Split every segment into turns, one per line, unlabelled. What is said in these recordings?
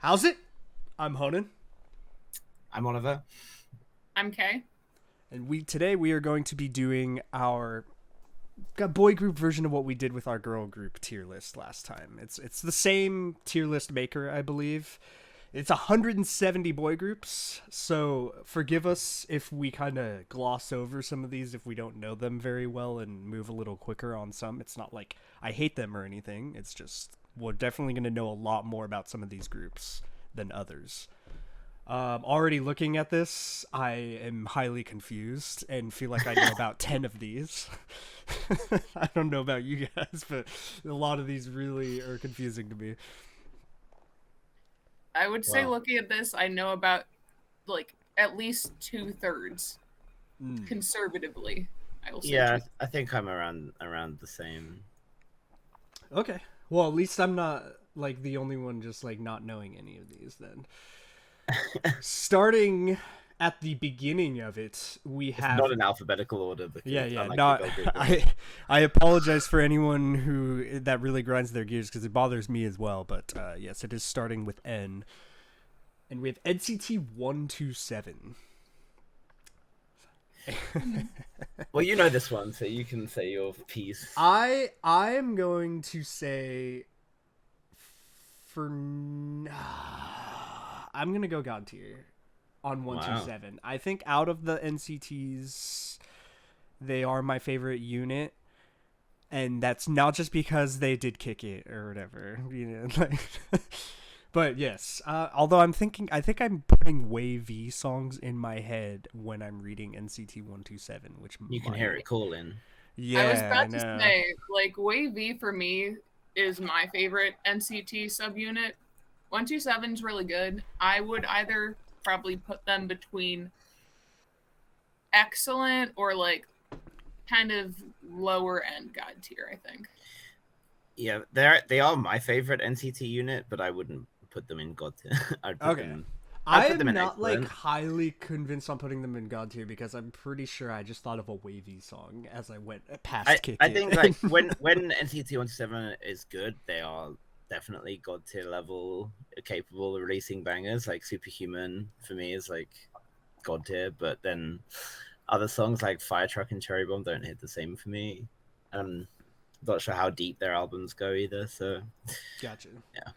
How's it? I'm Honan,
I'm Oliver.
I'm Kay.
and today we are going to be doing our boy group version of what we did with our girl group tier list last time. It's the same tier list maker, I believe. It's 170 boy groups, so forgive us if we kind of gloss over some of these if we don't know them very well and move a little quicker on some. It's not like I hate them or anything. It's just we're definitely going to know a lot more about some of these groups than others. Already looking at this, I am highly confused and feel like I know about 10 of these. I don't know about you guys, but a lot of these really are confusing to me.
I would say,
Wow.
looking at this, I know about like at least 2/3 conservatively. I will say.
Yeah, I think I'm around the same.
Okay. Well, at least I'm not like the only one just like not knowing any of these then. Starting at the beginning of it, we
It's
have
not in alphabetical order because unlike
no,
the girl group.
I apologize for anyone who that really grinds their gears because it bothers me as well. But yes, it is starting with N, and we have NCT 127.
Well, you know this one, so you can say your piece.
I am going to say I'm gonna go God tier on 127. I think out of the NCTs, they are my favorite unit, and that's not just because they did kick it or whatever, you know. Like, but yes, although I think I'm putting wavy songs in my head when I'm reading NCT 127, which
You can hear it calling.
Yeah,
I was about to
know.
say, like, Wavy for me is my favorite NCT subunit. 127 is really good. I would either probably put them between excellent or like kind of lower end God tier, I think.
Yeah, they are my favorite NCT unit, but I wouldn't put them in God tier. I'd put
Okay.
them.
I
put them
am
in
not like
excellent.
highly convinced on putting them in God tier because I'm pretty sure I just thought of a wavy song as I went past kick
I
it.
think like when NCT 127 is good, they are definitely God tier level, capable of releasing bangers. Like Superhuman for me is like God tier, but then other songs like Fire Truck and Cherry Bomb don't hit the same for me. Not sure how deep their albums go either. So
Gotcha.
Yeah.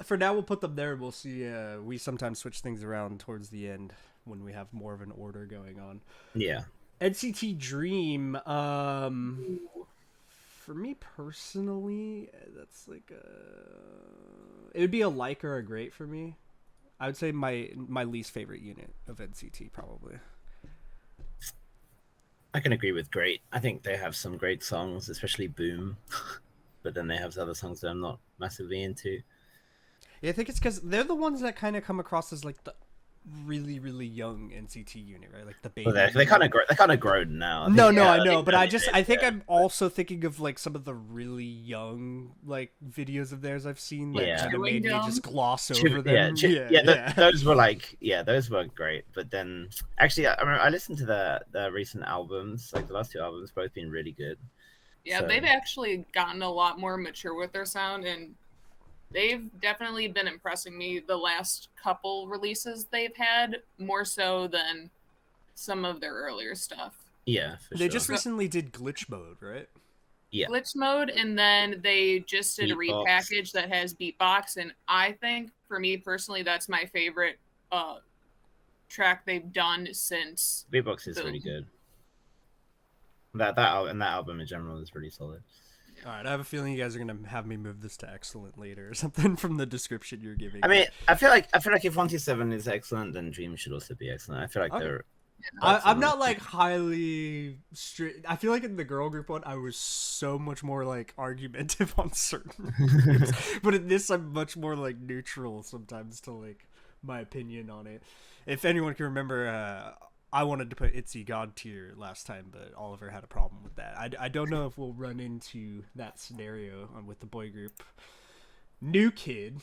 For now, we'll put them there. We'll see. We sometimes switch things around towards the end when we have more of an order going on.
Yeah.
NCT Dream. For me personally, that's like it would be a like or a great for me. I would say my least favorite unit of NCT probably.
I can agree with great. I think they have some great songs, especially Boom. But then they have other songs that I'm not massively into.
Yeah, I think it's because they're the ones that kind of come across as like the really, really young NCT unit, right? Like the baby.
Well, they kind of grown now.
No, I know, but I think I'm also thinking of like some of the really young like videos of theirs I've seen, like
Yeah.
kind of made me
Chewing
just gloss over
Yeah,
them.
those were like, those were great. But then, actually, I remember I listened to the recent albums, like the last two albums, both been really good.
Yeah,
So-
they've actually gotten a lot more mature with their sound, and they've definitely been impressing me the last couple releases they've had, more so than some of their earlier stuff.
Yeah, for
They
sure.
just recently did glitch mode, right?
Yeah.
Glitch mode, and then they just did a
Beatbox.
repackage that has beatbox, and I think for me personally that's my favorite track they've done since
Beatbox is
Boom.
really good. That album in general is really solid.
All right, I have a feeling you guys are gonna have me move this to excellent later or something from the description you're giving.
I mean, I feel like if 127 is excellent, then Dream should also be excellent. I feel like
Okay.
they're.
I'm not like highly strict. I feel like in the girl group one, I was so much more like argumentative on certain things. But in this, I'm much more like neutral sometimes to like my opinion on it. If anyone can remember, I wanted to put ITZY God tier last time, but Oliver had a problem with that. I don't know if we'll run into that scenario with the boy group. New Kid.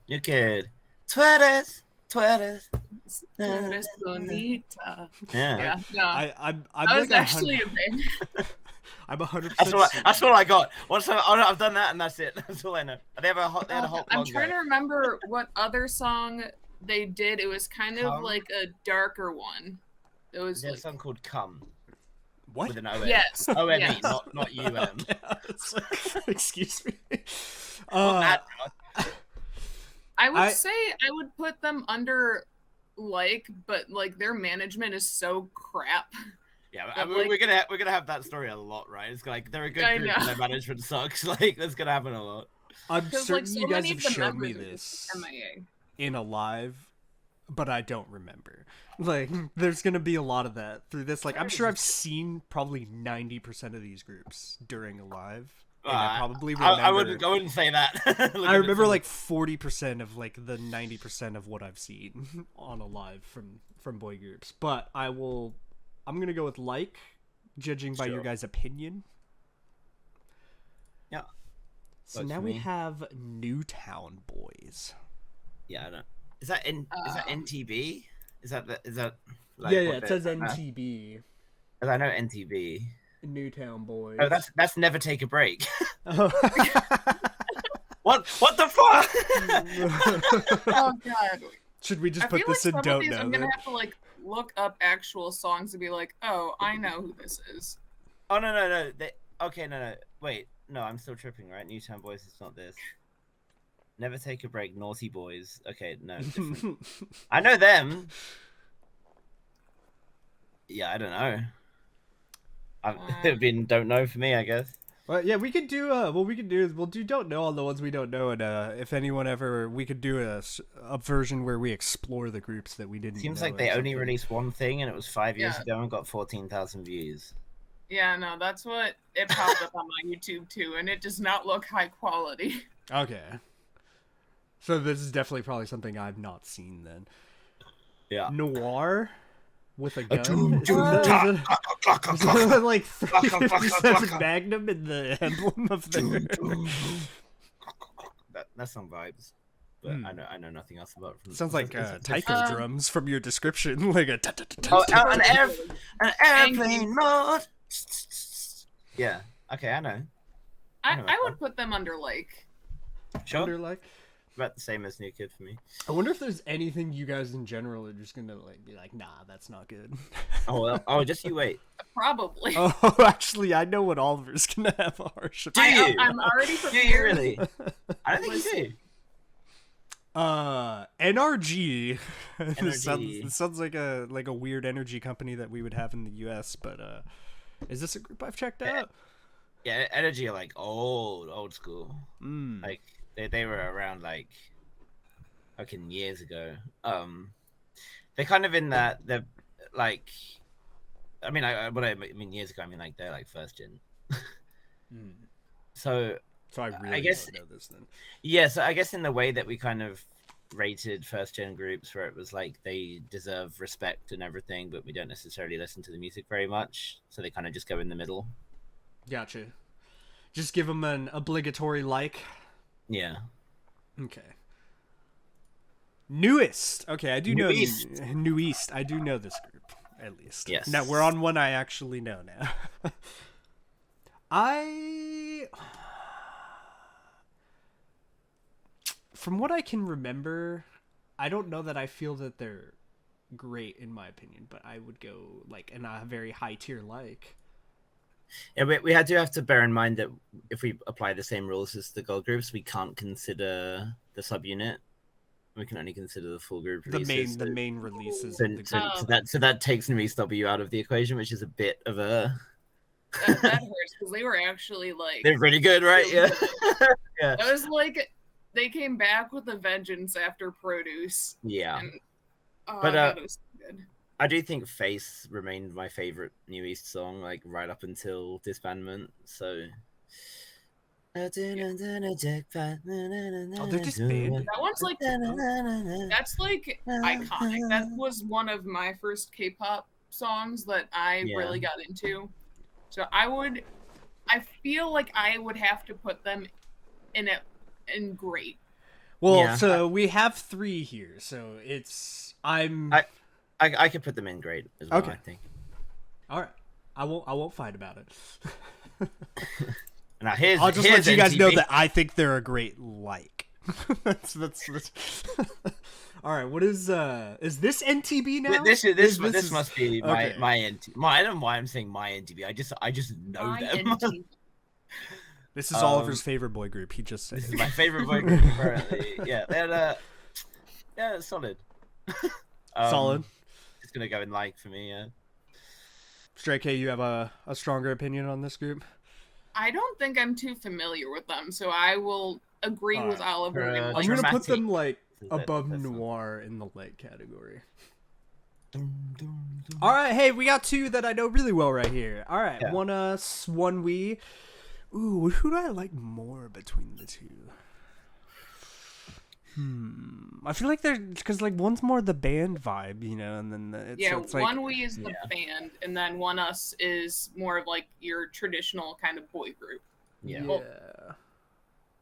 You kid. Twitters. Tú eres.
Tú eres bonita.
Yeah.
Yeah, no.
I'm
I was
like
actually a big.
I'm 100%.
That's all I got. I've done that and that's it. That's all I know. They had a hot
I'm
blonde
trying
guy.
to remember what other song they did. It was kind of
Come?
like a darker one. It was
There's
like,
a song called "Come"
What?
with an O-N.
yes,
O-N-E,
yes.
not U-M.
Okay, excuse me.
Not that,
I would say I would put them under but like their management is so crap.
Yeah,
But,
we're gonna have that story a lot, right? It's like they're a good
I
group,
know.
and their management sucks. Like that's gonna happen a lot.
I'm
'Cause,
certain
like, so
you guys
many
have
of the
shown me
members are
this
just MIA.
in a live, but I don't remember. Like, there's gonna be a lot of that through this. Like, I'm sure I've seen probably 90% of these groups during a live. And I probably remember.
I wouldn't say that.
I remember like 40% of like the 90% of what I've seen on a live from boy groups. But I'm gonna go with like, judging by your
Sure.
guys' opinion.
Yeah.
So
Works
now
for
we
me.
have Newtown Boys.
Yeah, I don't. Is that NTB? Is that like
yeah,
what
it says
they're-
NTB.
I know NTB.
Newtown Boys.
Oh, that's Never Take a Break.
Oh.
What the fuck?
Oh god.
Should we just
I
put
feel
this
like
in
some of
don't
these
know?
I'm gonna
then?
have to like look up actual songs to be like, oh, I know who this is.
Oh no. Okay, no. Wait, no, I'm still tripping, right? Newtown Boys is not this. Never Take a Break, Naughty Boys. Okay, no, different. I know them. Yeah, I don't know. It'd been don't know for me, I guess.
Well, yeah, we could do. What we could do is we'll do don't know on the ones we don't know, and if anyone ever, we could do a version where we explore the groups that we didn't.
Seems
know
like they
or
only
something.
released one thing, and it was 5 years
Yeah.
ago, and got 14,000 views.
Yeah, no, that's what it popped up on my YouTube too, and it does not look high quality.
Okay. So this is definitely probably something I've not seen then.
Yeah.
Noir with a gun.
doom,
Is
doom,
that like 357 Magnum in the emblem of their.
That's some vibes, but I know nothing else about it. From
Sounds like
it's
taiko drums from your description, like a.
Oh, an airplane mode. Yeah. Okay, I know.
I would put them under like.
Sure.
Wonder, like,
About the same as New Kid for me.
I wonder if there's anything you guys in general are just gonna like be like, nah, that's not good.
Oh well. Oh, just you wait.
Probably.
Oh, actually, I know what Oliver's gonna have a harsh.
Do you?
I'm already
Do
prepared.
you really? I don't think you do.
NRG.
NRG.
This sounds like a weird energy company that we would have in the U.S. But is this a group I've checked out?
Yeah, Energy are like old school. Like they were around like fucking years ago. They're kind of in that they're like, I mean, what I mean years ago, I mean like they're like first gen. So
I really
guess-
don't know this then.
yeah, so I guess in the way that we kind of rated first gen groups, where it was like they deserve respect and everything, but we don't necessarily listen to the music very much, so they kind of just go in the middle.
Gotcha. Just give them an obligatory like.
Yeah.
Okay. Newest. Okay, I do
Newest.
know New East. I do know this group at least.
Yes.
Now we're on one I actually know now. From what I can remember, I don't know that I feel that they're great in my opinion, but I would go like in a very high tier like.
Yeah, we have to bear in mind that if we apply the same rules as the girl groups, we can't consider the subunit. We can only consider the full group releases.
The main releases.
So,
of the
so,
group.
so that takes Nice W out of the equation, which is a bit of a.
That hurts because they were actually like.
They're pretty good, right? Yeah.
Yeah. It was like they came back with a vengeance after Produce.
Yeah.
And,
But,
God, it was so good.
I do think Face remained my favorite New East song, like right up until disbandment. So. Oh,
they're disbanded.
That one's like that's like iconic. That was one of my first K-pop songs that I really got into. So I feel like I would have to put them in great.
Well,
Yeah.
so we have 3 here. So it's
I could put them in great as well.
Okay.
I think.
all right. I won't fight about it.
Now here's
I'll just
here's
let you guys know
NTB.
that I think they're a great like. that's. All right. What is this NTB now?
This must be my
okay.
my NT. I don't know why I'm saying my NTB. I just know
My
them.
NT.
This is Oliver's favorite boy group. He just said
This
it.
is my favorite boy group currently. Yeah, they're yeah, solid.
Solid.
It's gonna go in like for me. Yeah.
Stray K, you have a stronger opinion on this group?
I don't think I'm too familiar with them, so I will agree with Oliver.
For,
and,
I'm
like,
gonna put
dramatic.
them like
That-
above
that's not-
noir in the light category.
Dum, dum, dum.
All right, hey, we got 2 that I know really well right here. All right,
Yeah.
one us, one we. Ooh, who do I like more between the 2? I feel like they're because like one's more the band vibe, you know, and then it's like,
one we is the
Yeah.
band, and then one us is more of like your traditional kind of boy group
Yeah.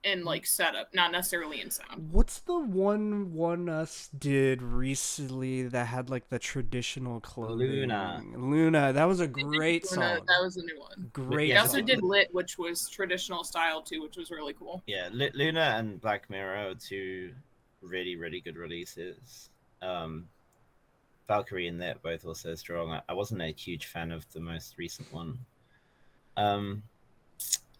in like setup, not necessarily in sound.
What's the one us did recently that had like the traditional clothing? Luna. That was a great
Luna,
song.
that was a new one.
Great.
They
Yeah,
also
song.
did Lit, which was traditional style too, which was really cool.
Yeah, Luna and Black Mirror are 2 really, really good releases. Valkyrie and Lit both also strong. I wasn't a huge fan of the most recent one. I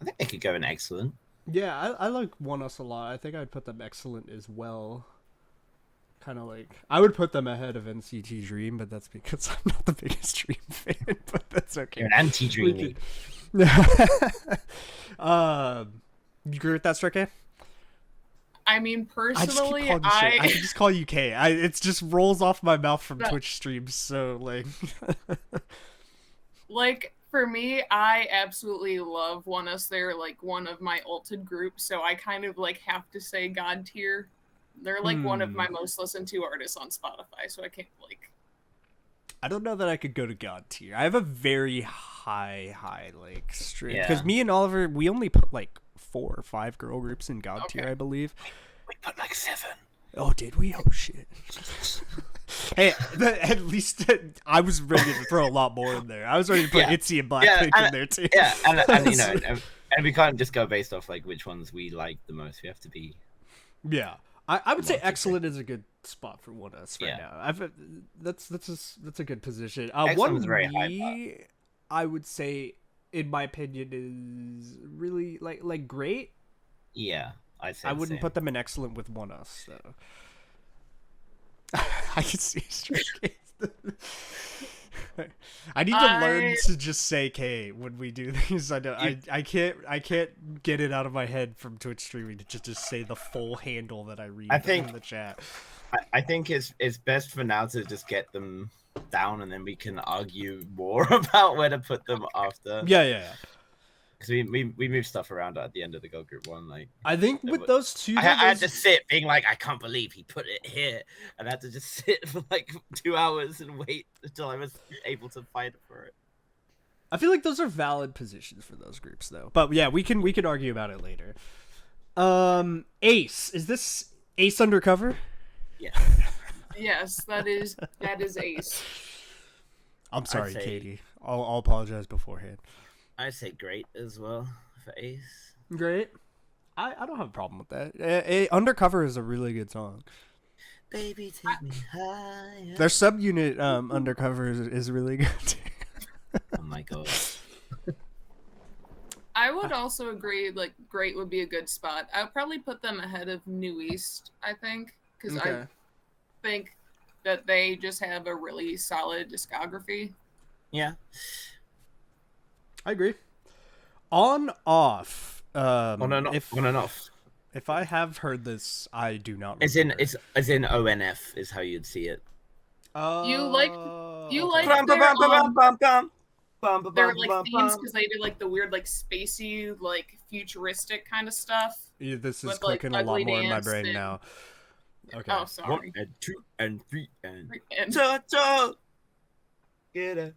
think they could go in excellent.
Yeah, I like One Us a lot. I think I'd put them excellent as well. Kind of like I would put them ahead of NCT Dream, but that's because I'm not the biggest Dream fan. But that's okay.
You're an anti-dreamy.
You agree with that, Stray?
I mean,
I just keep
personally,
calling you Shay. I can just call you K. It just rolls off my mouth from
But-
Twitch streams. So like,
like for me, I absolutely love One Us. They're like one of my ulted groups, so I kind of like have to say God tier. They're like one of my most listened to artists on Spotify, so I can't like.
I don't know that I could go to God tier. I have a very high like stream because
Yeah.
me and Oliver we only put like 4 or 5 girl groups in God tier, I believe.
We put like 7.
Oh, did we? Oh shit. Hey, at least I was ready to throw a lot more in there. I was ready to put
Yeah.
ITZY and Blackpink in there too.
Yeah, and you know, and we can't just go based off like which ones we like the most. We have to be.
Yeah, I would say
Multi-thing.
excellent is a good spot for One Us right
Yeah.
now. That's a good position.
Excellent
One
is very high
we, I would say, in my opinion, is really like great.
Yeah, I'd say.
I
the
wouldn't
same.
put them in excellent with One Us though. I can see a straight case. I need to learn to just say K when we do these. I know I can't get it out of my head from Twitch streaming to just say the full handle that I read
I think-
in the chat.
I think it's best for now to just get them down, and then we can argue more about where to put them after.
Yeah.
Because we move stuff around at the end of the Gold Group 1. Like
I think with those two,
I had
those-
to sit being like, I can't believe he put it here, and I had to just sit for like 2 hours and wait until I was able to fight for it.
I feel like those are valid positions for those groups though. But yeah, we can argue about it later. Ace, is this Ace Undercover?
Yeah.
Yes, that is Ace.
I'm sorry,
say-
Katie. I'll apologize beforehand.
I'd say great as well for Ace.
Great. I don't have a problem with that. Undercover is a really good song.
Baby, take me higher.
Their subunit Undercover is really good too.
Oh my god.
I would also agree, like, great would be a good spot. I would probably put them ahead of New East, I think, because I think that they just have a really solid discography.
Yeah.
I agree. On off.
On and off.
If I have heard this, I do not.
It's in
remember.
it's as in ONF is how you'd see it.
You like
okay.
their, their like
Bum,
themes because they did like the weird like spacey like futuristic kind of stuff.
Yeah, this is
with, like,
clicking a lot
Ugly
more in my
Dance
brain
and-
now. Okay.
Oh,
1
sorry.
and 2 and 3 and
And
Toto. Get it.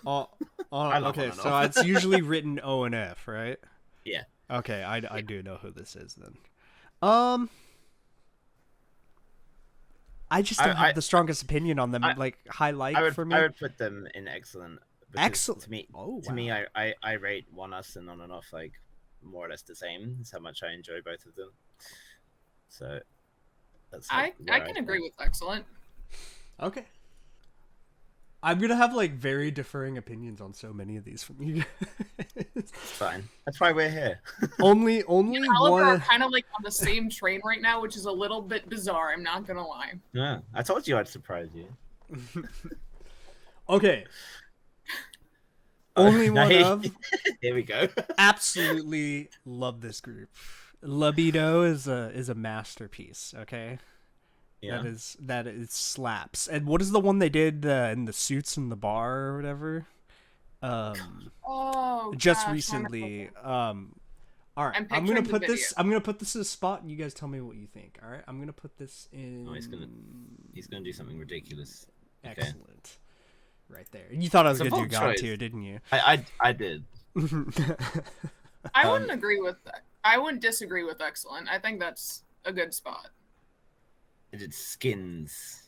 Oh,
I love
okay,
On and
so
Off.
it's usually written O and F, right?
Yeah.
Okay, I do know who this is then. I just don't have the strongest opinion on them. Like highlight for me.
I would put them in excellent.
Excellent.
To me,
oh, wow.
to me, I rate ONEUS and OnENOF like more or less the same. That's how much I enjoy both of them. So that's
I can agree with excellent.
Okay. I'm gonna have like very differing opinions on so many of these from you guys.
It's fine. That's why we're here.
only
Oliver
one.
are kind of like on the same train right now, which is a little bit bizarre. I'm not gonna lie.
Yeah, I told you I'd surprise you.
Okay. Only one of.
Here we go.
Absolutely love this group. Libido is a masterpiece. Okay.
Yeah.
That is slaps. And what is the one they did in the suits in the bar or whatever? Just recently. All right, I'm gonna put this. I'm gonna put this in a spot, and you guys tell me what you think. All right, I'm gonna put this in.
Oh, he's gonna do something ridiculous.
Excellent. Okay. Right there. And you thought I was gonna do God Tier, didn't you?
I did.
I wouldn't agree with that. I wouldn't disagree with excellent. I think that's a good spot.
I did Skins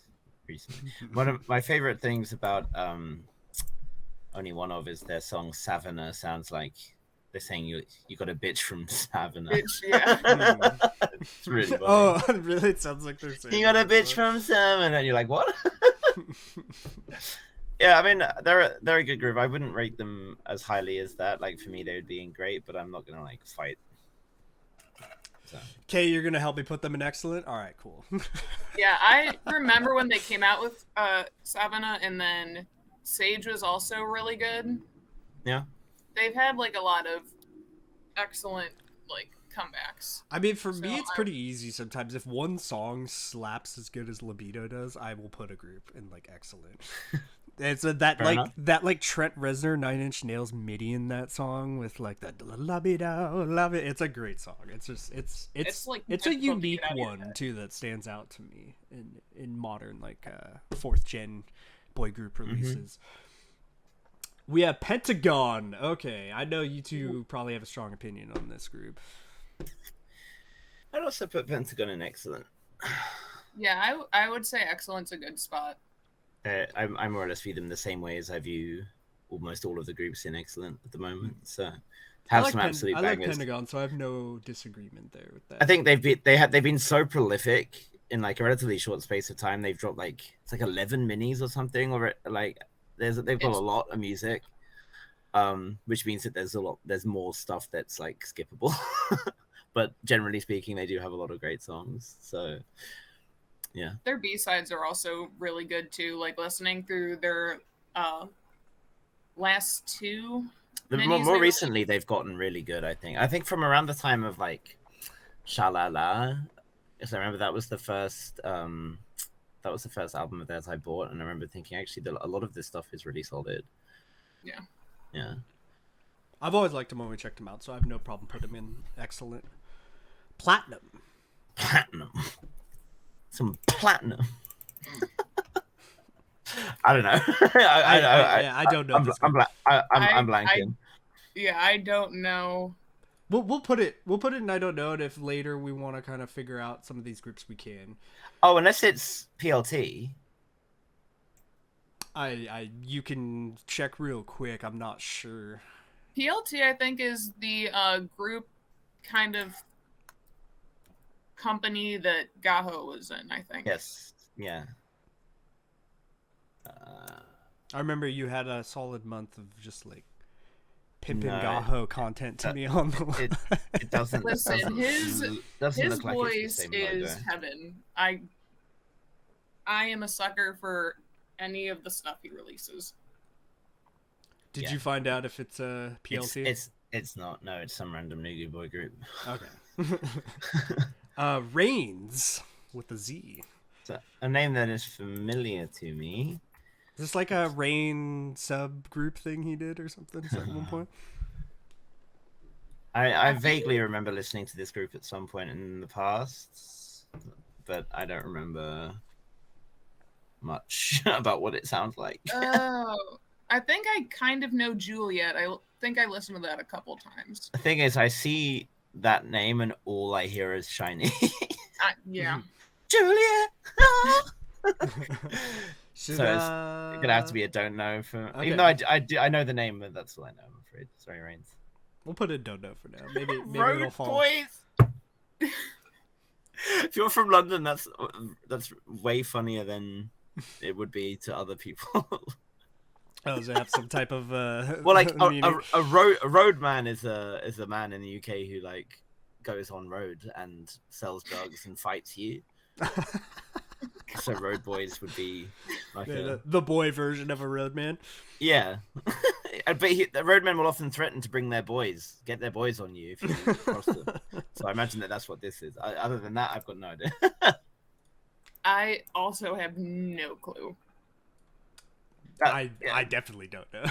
recently. One of my favorite things about OnlyOneOf is their song Savannah sounds like they're saying you got a bitch from Savannah.
Bitch, yeah.
It's really funny.
Oh, really? It sounds like they're saying
you got a bitch from Savannah, and you're like, what? Yeah, I mean they're a good group. I wouldn't rate them as highly as that. Like for me, they would be in great, but I'm not gonna like fight. So.
Okay, you're gonna help me put them in excellent. All right, cool.
Yeah, I remember when they came out with Savannah, and then Sage was also really good.
Yeah,
they've had like a lot of excellent like comebacks.
I mean, for me, it's pretty easy sometimes. If one song slaps as good as Libido does, I will put a group in like excellent. It's that Trent Reznor 9 Inch Nails MIDI in that song with like that Libido, love it. It's a great song. It's just it's a unique one too that stands out to me in modern like 4th gen boy group releases. We have Pentagon. Okay, I know you two probably have a strong opinion on this group.
I'd also put Pentagon in excellent.
Yeah, I would say excellent's a good spot.
I more or less view them the same way as I view almost all of the groups in excellent at the moment. So have some absolute bangers.
I like Pentagon, so I have no disagreement there with that.
I think they've been so prolific in like a relatively short space of time. They've dropped like it's like 11 minis or something, or like they've got a lot of music, which means that there's more stuff that's like skippable. But generally speaking, they do have a lot of great songs. So. Yeah.
Their B-sides are also really good too. Like listening through their last two.
More recently, they've gotten really good. I think from around the time of like Shalala, because I remember that was the first album of theirs I bought, and I remember thinking actually that a lot of this stuff is really solid.
Yeah.
Yeah.
I've always liked them when we checked them out, so I have no problem putting them in excellent. Platinum.
Some platinum. I don't know.
I don't know.
I'm blanking.
I don't know.
We'll put it in I don't know, and if later we want to kind of figure out some of these groups, we can.
Oh, unless it's PLT.
You can check real quick. I'm not sure.
PLT, I think, is the group kind of company that Gaho was in, I think.
Yes. Yeah.
I remember you had a solid month of just like pimping Gaho content to me on the
it doesn't
listen. His
look like
voice is heaven. I am a sucker for any of the stuff he releases.
Did you find out if it's a PLT?
It's not. No, it's some random Nugu boy group.
Okay. Reigns with a Z.
So, a name that is familiar to me.
Is this like a Rain subgroup thing he did or something at one point?
I vaguely remember listening to this group at some point in the past, but I don't remember much about what it sounds like.
Oh, I think I kind of know Juliet. I think I listened to that a couple times.
The thing is, I see that name and all I hear is SHINee.
Yeah.
Juliet.
Should,
So it's gonna have to be a don't know for.
Okay.
Even though I know the name, but that's all I know. I'm afraid. Sorry, Reigns.
We'll put a don't know for now. Maybe
Road
it'll fall.
Boys. If you're from London, that's way funnier than it would be to other people.
Oh, does it have some type of
Well, like
meaning?
a road man is a man in the UK who like goes on road and sells drugs and fights you. So road boys would be like
the boy version of a roadman.
yeah. But the roadmen will often threaten to bring their boys, get their boys on you if you cross them. So I imagine that's what this is. Other than that, I've got no idea.
I also have no clue.
I definitely don't know.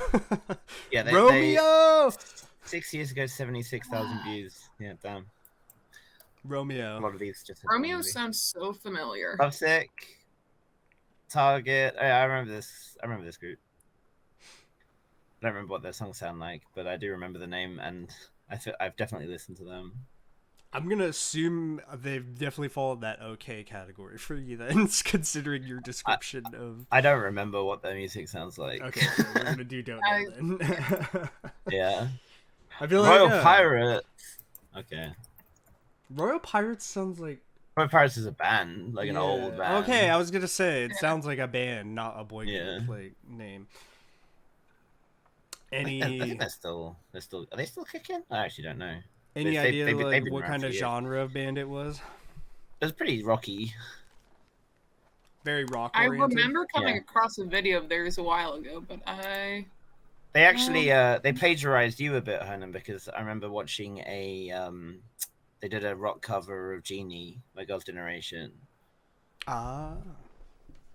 Yeah,
Romeo.
6 years ago, 76,000 views. Yeah, damn.
Romeo.
A lot of these just.
Romeo sounds so familiar.
Lovesick. Target. Oh, yeah, I remember this group. I don't remember what their songs sound like, but I do remember the name, and I've definitely listened to them.
I'm gonna assume they've definitely followed that okay category for you then, considering your description of.
I don't remember what their music sounds like.
Okay, so we're gonna do don't know then.
Yeah.
I feel
Royal
like
Pirates. Okay.
Royal Pirates sounds like.
Royal Pirates is a band, like an old band.
Okay, I was gonna say it sounds like a band, not a boy group like name.
I think they're still. Are they still kicking? I actually don't know.
Any idea like what kind of genre of band it was?
It was pretty rocky.
Very rock
oriented. I remember coming
Yeah.
across a video of theirs a while ago, but
They actually they plagiarized you a bit, Hernan, because I remember watching they did a rock cover of SHINee by Girls' Generation.
Ah.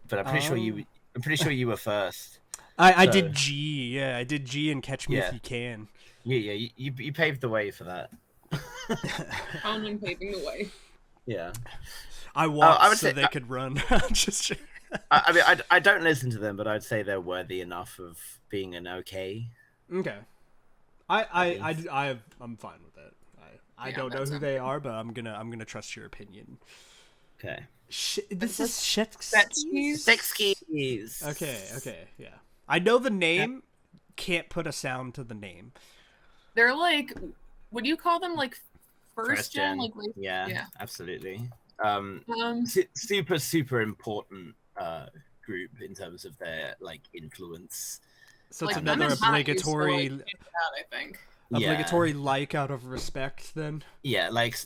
But I'm pretty sure you were first.
I did G, yeah, I did G and Catch Me If You Can.
Yeah, you paved the way for that.
Owen paving the way.
Yeah.
I walked so they could run. Just.
I mean, I don't listen to them, but I'd say they're worthy enough of being an okay.
Okay. I'm fine with it. I don't know who they are, but I'm gonna trust your opinion.
Okay.
This is
Setskis.
Setskis.
Okay, yeah. I know the name. Can't put a sound to the name.
They're like, would you call them like first gen? Like,
yeah, absolutely. Super important group in terms of their like influence.
So it's another obligatory.
I think.
Obligatory like out of respect, then.
Yeah, like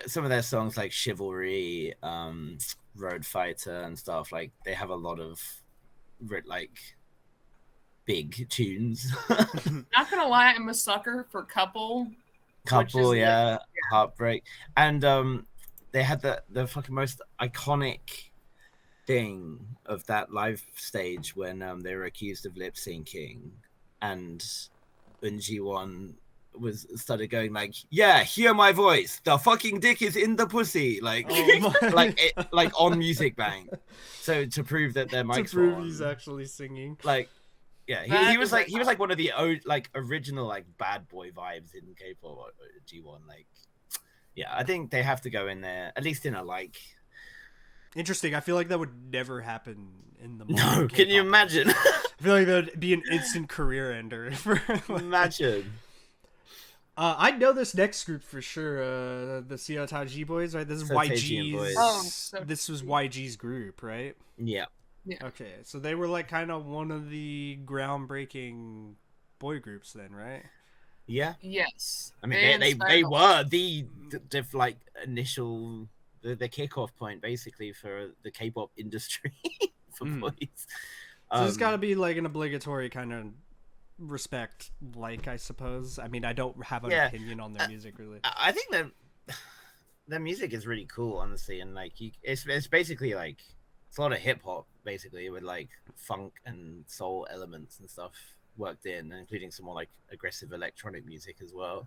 some of their songs like Chivalry, Road Fighter, and stuff. Like they have a lot of like big tunes.
Not gonna lie, I'm a sucker for Couple,
yeah, Heartbreak, and they had the fucking most iconic thing of that live stage when they were accused of lip syncing, and Unji started going like, yeah, hear my voice, the fucking dick is in the pussy, like like on Music Bank, so to prove that their mics
to prove
were on.
He's actually singing,
like, yeah, he was like one of the like original like bad boy vibes in K-pop. G1, like, yeah, I think they have to go in there at least in a like.
Interesting. I feel like that would never happen in the.
No, can you imagine?
I feel like that would be an instant career ender.
Imagine.
I know this next group for sure. The Seotaji boys, right? This is YG's. This was YG's group, right?
Yeah.
Okay, so they were like kind of one of the groundbreaking boy groups, then, right?
Yeah.
Yes.
I mean, they were the like initial the kickoff point basically for the K-pop industry for boys.
So there's got to be like an obligatory kind of respect, like, I suppose. I mean, I don't have an opinion on their music really.
I think that their music is really cool, honestly, and like it's basically like it's a lot of hip hop basically with like funk and soul elements and stuff worked in, including some more like aggressive electronic music as well.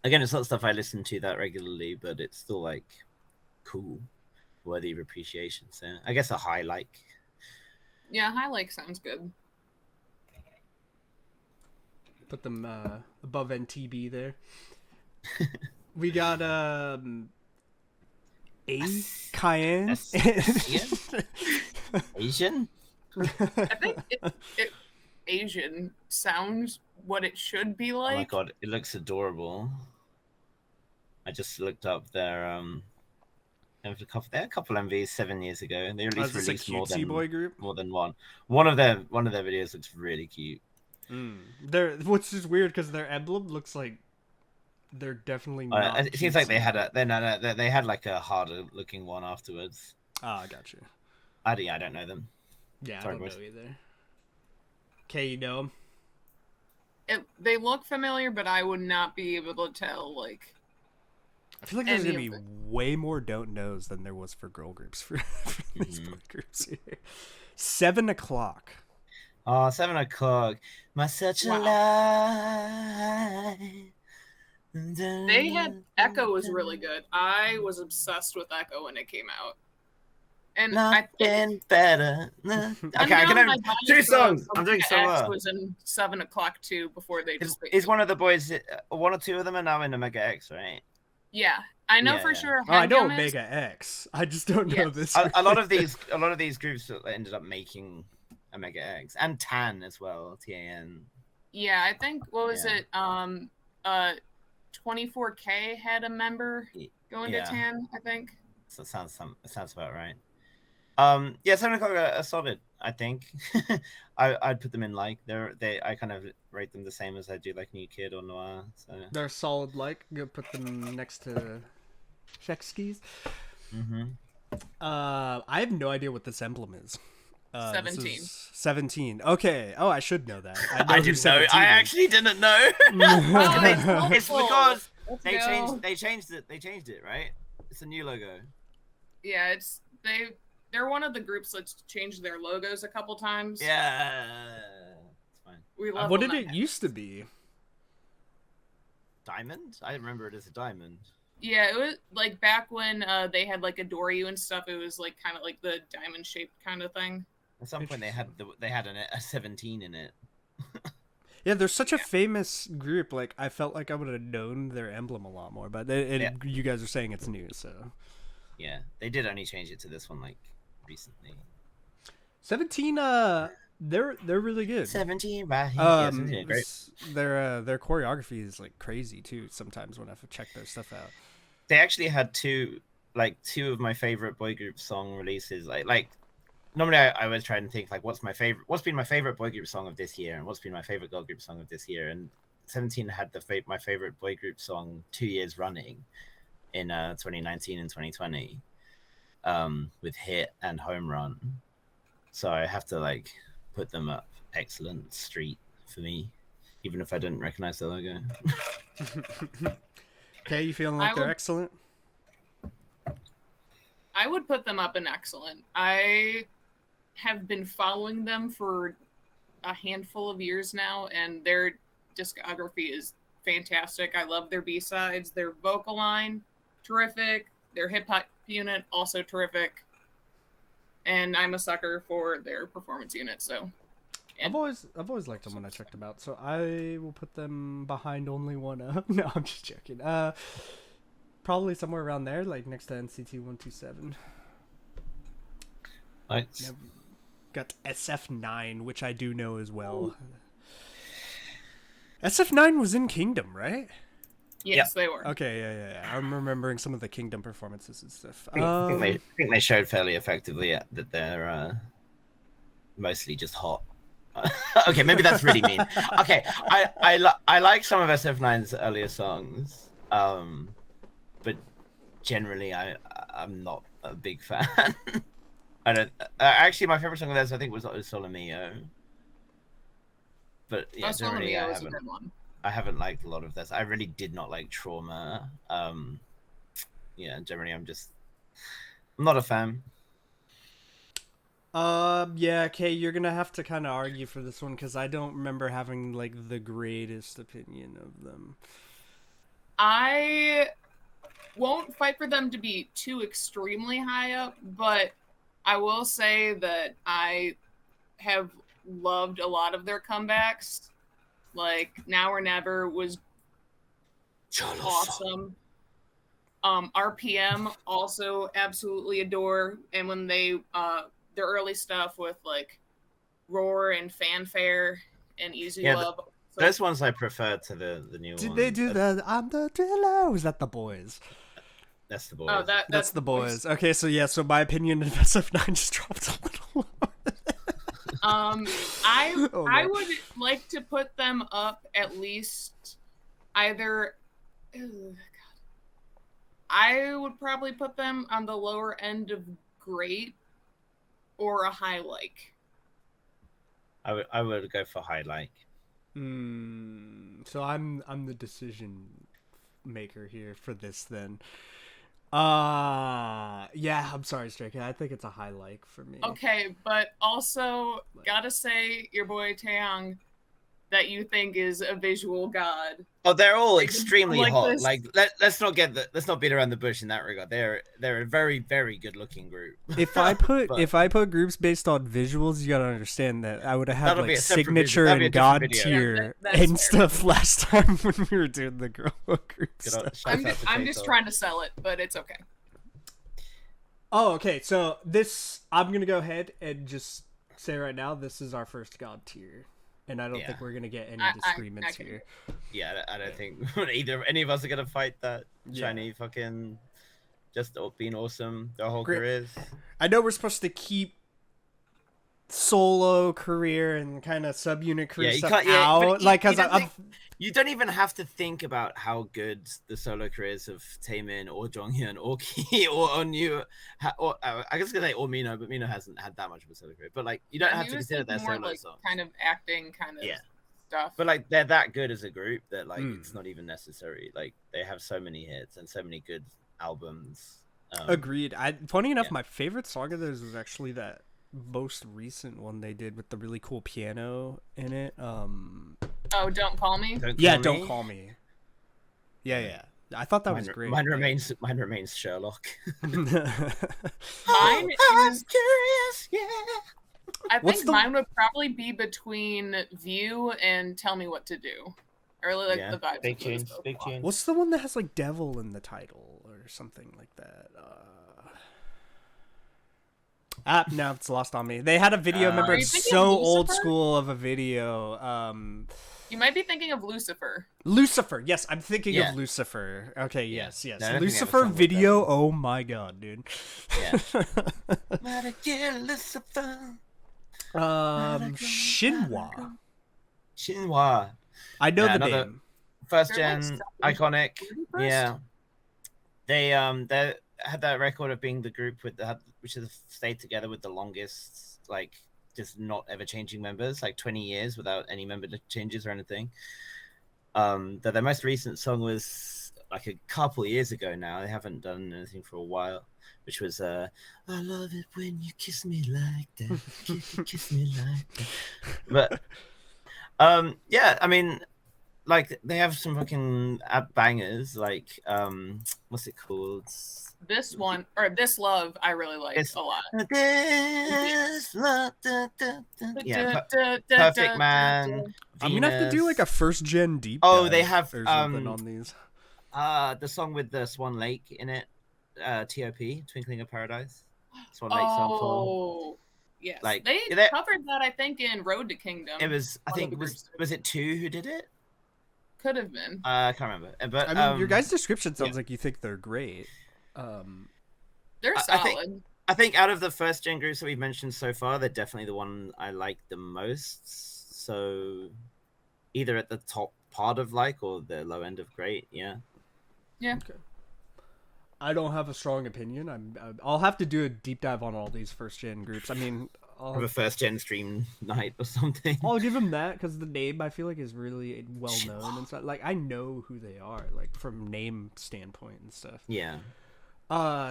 Again, it's not stuff I listen to that regularly, but it's still like cool, worthy of appreciation. So I guess a high like.
Yeah, high like sounds good.
Put them above NTB there. We got A.C.E Cayenne.
Asian?
I think it Asian sounds what it should be like.
Oh my god, it looks adorable. I just looked up their they had a couple MVs 7 years ago. They released more than
boy group?
more than one. One of their videos looks really cute.
What's just weird because their emblem looks like they're definitely not.
It seems like they had they had like a harder looking one afterwards.
Ah, gotcha.
I don't know them.
Yeah,
Sorry,
I don't
boys.
know either. Okay, you know 'em?
They look familiar, but I would not be able to tell like.
I feel like there's gonna be way more don't knows than there was for girl groups for these boy groups here. 7 o'clock.
Oh, 7 o'clock. My such a lie.
They had Echo was really good. I was obsessed with Echo when it came out. And
nothing better. Okay, I can have 2 songs. I'm doing so well.
Was in 7 o'clock too before they just.
Is one of the boys? 1 or 2 of them are now in Omega X, right?
Yeah, I know for sure.
Oh, I know Omega X. I just don't know this.
A lot of these groups ended up making Omega X and Tan as well. TAN.
Yeah, I think what was it? 24K had a member going to Tan. I think.
So it sounds about right. 7 o'clock are solid. I think I'd put them in like I kind of rate them the same as I do like New Kid or Noir. So
they're solid. Like go put them next to Check Skis. I have no idea what this emblem is.
17.
17. Okay. Oh, I should know that.
I didn't know. I actually didn't know. It's because they changed it. They changed it, right? It's a new logo.
Yeah, they're one of the groups that's changed their logos a couple times.
Yeah, it's fine.
We love
what did it used to be?
Diamond? I remember it as a diamond.
Yeah, it was like back when they had like Adore You and stuff. It was like kind of like the diamond shaped kind of thing.
At some point, they had a 17 in it.
Yeah, they're such a famous group. Like I felt like I would have known their emblem a lot more, but you guys are saying it's new, so.
Yeah, they did only change it to this one like recently.
17, they're really good.
17, right? Yeah, 17, great.
Their choreography is like crazy too. Sometimes when I check their stuff out,
they actually had two of my favorite boy group song releases. Like normally I was trying to think like what's been my favorite boy group song of this year and what's been my favorite girl group song of this year. And 17 had my favorite boy group song 2 years running in 2019 and 2020 with Hit and Home Run. So I have to like put them up excellent street for me, even if I didn't recognize the logo.
Okay, you feeling like they're excellent?
I would put them up in excellent. I have been following them for a handful of years now, and their discography is fantastic. I love their B-sides, their vocal line, terrific. Their hip-hop unit, also terrific. And I'm a sucker for their performance unit, so.
I've always liked them when I checked them out, so I will put them behind OnlyOneOf. No, I'm just joking. Probably somewhere around there, like next to NCT 127.
Nice.
Got SF9, which I do know as well. SF9 was in Kingdom, right?
Yes, they were.
Okay, yeah. I'm remembering some of the Kingdom performances and stuff.
I think they showed fairly effectively that they're mostly just hot. Okay, maybe that's really mean. Okay, I like some of SF9's earlier songs, but generally I'm not a big fan. I don't. Actually, my favorite song of theirs I think was Solo Mio. But yeah, generally I haven't. I haven't liked a lot of this. I really did not like Trauma. Yeah, generally I'm not a fan.
Yeah, okay, you're gonna have to kind of argue for this one because I don't remember having like the greatest opinion of them.
I won't fight for them to be too extremely high up, but I will say that I have loved a lot of their comebacks. Like Now or Never was awesome. RPM also absolutely adore, and when they their early stuff with like Roar and Fanfare and Easy
Yeah,
Love. So,
those ones I prefer to the new
Did
ones.
they do the I'm the Driller? Was that the Boys?
That's the Boys.
oh,
That's the Boys. Okay, so yeah, so my opinion of SF9 just dropped a little.
I
Oh,
I
no.
would like to put them up at least either. God. I would probably put them on the lower end of great or a high like.
I would go for high like.
So I'm the decision maker here for this then. Yeah, I'm sorry, Stray Cat. I think it's a high like for me.
Okay, but also gotta say your boy Taeyang that you think is a visual god.
Oh, they're all extremely
like
hot.
this.
Like let's not beat around the bush in that regard. They're a very very good looking group.
If I put
But-
if I put groups based on visuals, you gotta understand that I would have had
That'll be
like
a separate
signature
video. That'll be a
and
different
god
video.
tier
Yeah, that's
and
fair.
stuff last time when we were doing the girl group
Good
stuff.
old-
I'm
shout out to
I'm just
Kato.
trying to sell it, but it's okay.
Oh, okay. So this, I'm gonna go ahead and just say right now, this is our first god tier, and I don't
Yeah.
think we're gonna get any
I
disagreements
can-
here.
Yeah, I don't think any of us are gonna fight that
Yeah.
SHINee fucking just being awesome their whole
Great.
careers.
I know we're supposed to keep solo career and kind of subunit career
Yeah, you
stuff
can't- yeah,
out,
but
like,
you
cause
don't
I'm
You don't even have to think about how good the solo careers of Taemin or Jonghyun or Ki or ONU, or I guess gonna say or Mino, but Mino hasn't had that much of a solo career. But like, you don't have
He
to
was
consider
like
their
more
solo
like
songs.
kind of acting kind of
Yeah.
stuff.
But like, they're that good as a group that like
Mm.
it's not even necessary. Like, they have so many hits and so many good albums.
agreed. Funny enough,
yeah.
my favorite song of theirs was actually that most recent one they did with the really cool piano in it.
Oh, Don't Call Me.
Don't call me. Yeah. I thought that was great.
Mine remains Sherlock.
Mine
I
is,
curious, yeah.
I
What's
think
the-
mine would probably be between View and Tell Me What to Do. I really like
Yeah,
the vibes.
big
of those
tunes,
both
big
a lot.
tunes.
What's the one that has like devil in the title or something like that? Now it's lost on me. They had a video. Remember,
Are you
it's
thinking
so
of
old
Lucifer?
school of a video.
You might be thinking of Lucifer.
Lucifer. Yes, I'm thinking
Yeah.
of Lucifer. Okay, yes.
No, I don't think they have a
Lucifer
song with
video.
devil.
Oh my god, dude.
Yeah. Lucifer.
Shinhwa.
Shinhwa.
I know
Yeah,
the
another-
name.
First
They're, like,
gen,
second-
iconic.
first?
Yeah. They had that record of being the group which has stayed together with the longest, like, just not ever changing members, like 20 years without any member changes or anything. Their most recent song was like a couple of years ago now. They haven't done anything for a while, which was I love it when you kiss me like that. Kiss me like that. But yeah, I mean, like, they have some fucking bangers, like what's it called?
This one or This Love, I really like
It's-
a lot.
This love, yeah, Perfect Man.
I'm gonna have to do like a
Venus.
first gen deep.
Oh, they
dive
have,
or something on these.
The song with the Swan Lake in it, T.O.P. Twinkling of Paradise. Swan Lake sample.
Oh, yes.
Like,
They
that-
covered that, I think, in Road to Kingdom.
It was, I
One of
think,
the groups.
was it 2 who did it?
Could have been.
I can't remember. But
I mean, your guys' description sounds
yeah.
like you think they're great.
They're
I think-
solid.
I think out of the first gen groups that we've mentioned so far, they're definitely the one I like the most. So either at the top part of like or the low end of great, yeah.
I don't have a strong opinion. I'll have to do a deep dive on all these first gen groups. I mean,
Have a first gen stream night or something.
I'll give them that because the name I feel like is really well known and stuff. Like I know who they are, like from name standpoint and stuff.
Yeah.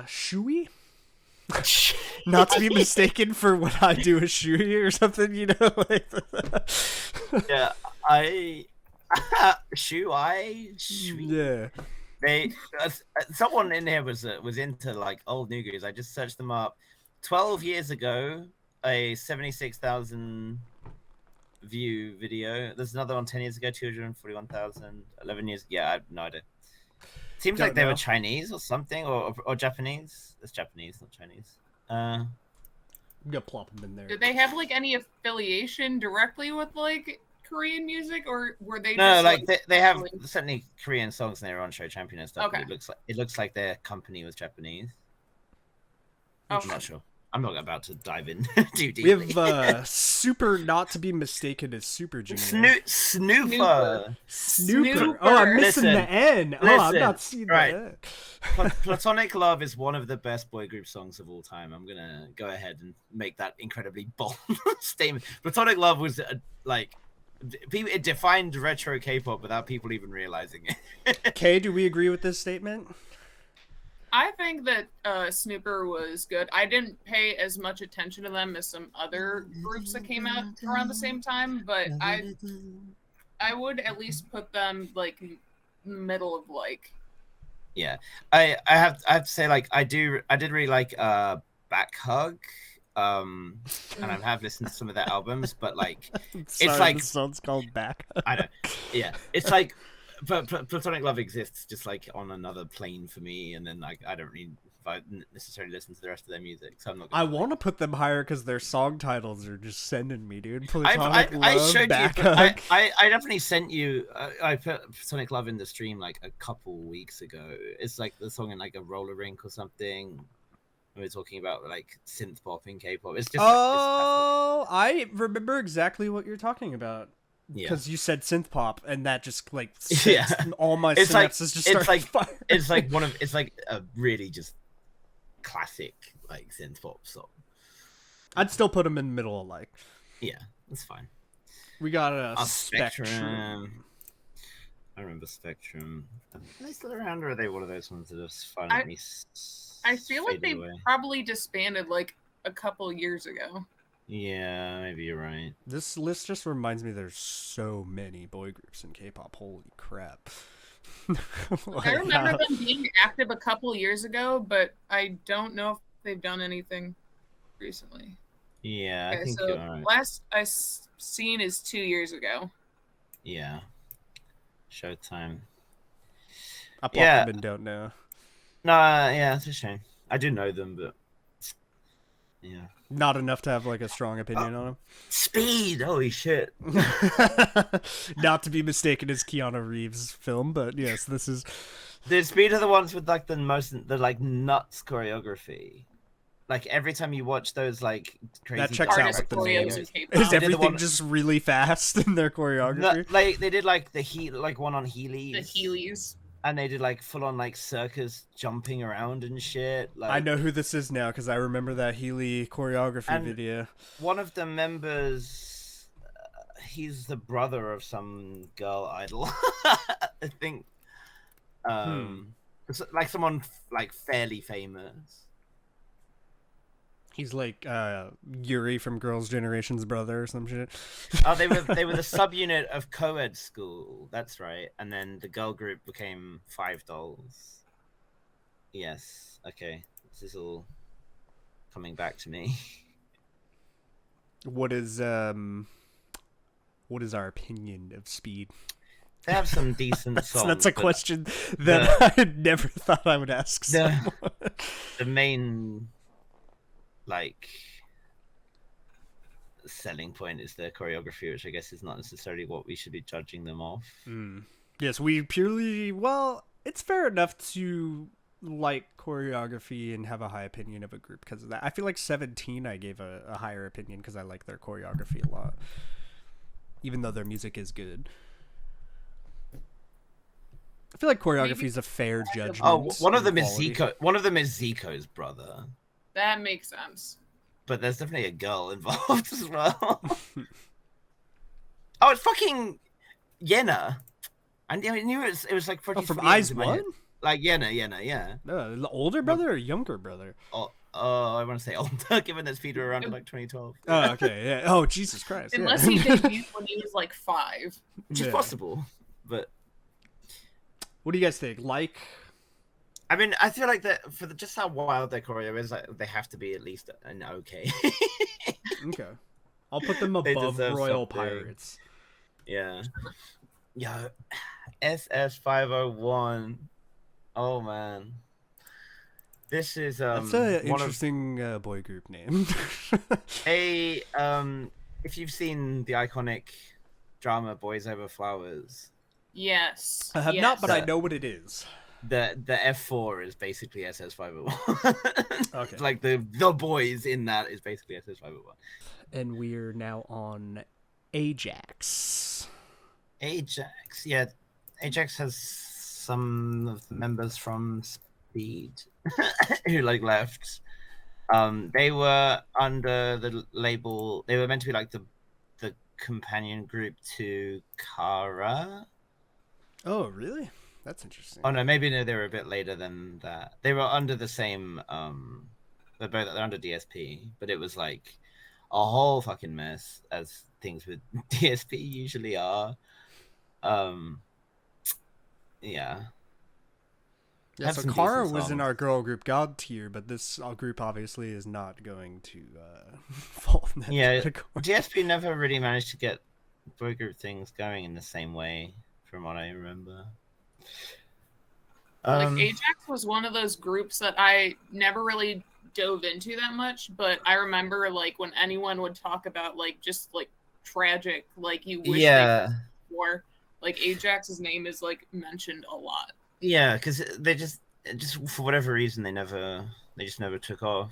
Shui. Not to be mistaken for what I do as Shui or something, you know. Like,
Yeah, Shui.
yeah.
They someone in there was into like old Nugus. I just searched them up. 12 years ago, a 76,000 view video. There's another one 10 years ago, 241,000. 11 years. Yeah, I have no idea. Seems
Don't
like they
know.
were Chinese or something, or Japanese. It's Japanese, not Chinese.
I'm gonna plop them in there.
Did they have like any affiliation directly with like Korean music, or were they
No,
just
like they have
actually-
certainly Korean songs and they're on Show Champion and stuff.
Okay.
But it looks like their company was Japanese.
Oh.
I'm not sure. I'm not about to dive in too deeply.
We have Super, not to be mistaken as Super Junior.
Snooper.
Snooper. Oh, I'm missing
Listen,
the N. Oh, I'm
listen.
not seeing
Right.
the N.
Platonic Love is one of the best boy group songs of all time. I'm gonna go ahead and make that incredibly bold statement. Platonic Love was it defined retro K-pop without people even realizing it.
Kay, do we agree with this statement?
I think that Snooper was good. I didn't pay as much attention to them as some other groups that came out around the same time, but I would at least put them like in the middle of like.
Yeah, I have to say, like, I did really like Back Hug, and I have listened to some of their albums, but like
Sorry,
it's like
the song's called Back.
I don't, yeah, it's like Platonic Love exists just like on another plane for me, and then like I don't really necessarily listen to the rest of their music, so I'm not.
I want to put them higher because their song titles are just sending me, dude.
I
Platonic Love,
showed
Back
you.
Hug.
I definitely sent you. I put Platonic Love in the stream like a couple weeks ago. It's like the song in like a roller rink or something. We were talking about like synth pop in K-pop. It's just.
Oh, I remember exactly what you're talking about.
Yeah.
Because you said synth pop, and that just like
Yeah.
all my
It's like-
synapses just
it's
started
like-
firing.
It's like it's like a really just classic like synth pop song.
I'd still put them in the middle of like.
Yeah, that's fine.
We got a
Spectrum.
Spectrum.
I remember Spectrum. Are they still around, or are they one of those ones that just
I
finally?
feel like they probably disbanded like a couple years ago.
Yeah, maybe you're right.
This list just reminds me there's so many boy groups in K-pop. Holy crap. Like,
I remember them being active a couple years ago, but I don't know if they've done anything recently.
Yeah, I
Okay,
think
so
you're right.
last I seen is 2 years ago.
Yeah. Showtime.
I popped
Yeah.
them and don't know.
No, yeah, it's a shame. I do know them, but yeah.
Not enough to have like a strong opinion on
Speed! Holy shit.
them. Not to be mistaken as Keanu Reeves' film, but yes, this is.
The Speed are the ones with like the like nuts choreography. Like every time you watch those like crazy
That checks out
Hardest
with the
choreos
names.
in K-pop.
Is
They did the
everything
one-
just really fast in their choreography?
Like they did like like one on Heelys.
The Heelys.
And they did like full on like circus jumping around and shit. Like
I know who this is now because I remember that Healy choreography
And-
video.
one of the members, he's the brother of some girl idol. I think. It's like someone like fairly famous.
He's like Yuri from Girls' Generation's brother or some shit.
Oh, they were the subunit of co-ed school. That's right. And then the girl group became Five Dolls. Yes. Okay. This is all coming back to me.
What is our opinion of Speed?
They have some decent songs.
That's a
but
question that I had never thought I would ask someone.
the main like selling point is their choreography, which I guess is not necessarily what we should be judging them off.
Yes, we purely, well, it's fair enough to like choreography and have a high opinion of a group because of that. I feel like 17 I gave a higher opinion because I like their choreography a lot, even though their music is good. I feel like choreography is a fair judgment.
Oh, one of them is
quality.
Zico. One of them is Zico's brother,
That makes sense.
but there's definitely a girl involved as well. Oh, it's fucking Yena. I knew it was like
Oh,
pretty
from
sweet
Eyes
into my head.
One?
Like Yena, yeah.
The older brother or younger brother?
Oh, I want to say older, given that Speed were around in like 2012.
Oh, okay, yeah. Oh, Jesus Christ.
Unless
yeah.
he debuted when he was like 5.
Which is
Yeah.
possible, but
What do you guys think? Like,
I mean, I feel like that for just how wild their choreo is, like, they have to be at least an okay.
okay. I'll put them
They
above
deserve
Royal
something.
Pirates.
Yeah. Yo, SS501. Oh man, this is
That's an
one of
interesting boy group name.
a if you've seen the iconic drama Boys Over Flowers,
Yes.
I have not, but I
Yes.
The-
know what it is.
the F4 is basically SS501.
Okay.
Like the boys in that is basically SS501.
And we're now on Ajax.
Ajax, yeah, Ajax has some of the members from Speed who like left. They were under the label. They were meant to be like the companion group to Kara.
Oh, really? That's interesting.
Oh no, maybe no, they were a bit later than that. They were under the same. They're under DSP, but it was like a whole fucking mess, as things with DSP usually are. Um, yeah.
Yeah,
Have
so
some
Kara
decent
was in
songs.
our girl group God tier, but this group obviously is not going to fall in that
Yeah,
category.
DSP never really managed to get boy group things going in the same way, from what I remember.
Like Ajax was one of those groups that I never really dove into that much, but I remember like when anyone would talk about like just like tragic, like you wish
yeah,
they were, like Ajax's name is like mentioned a lot.
yeah, because they just for whatever reason they just never took off.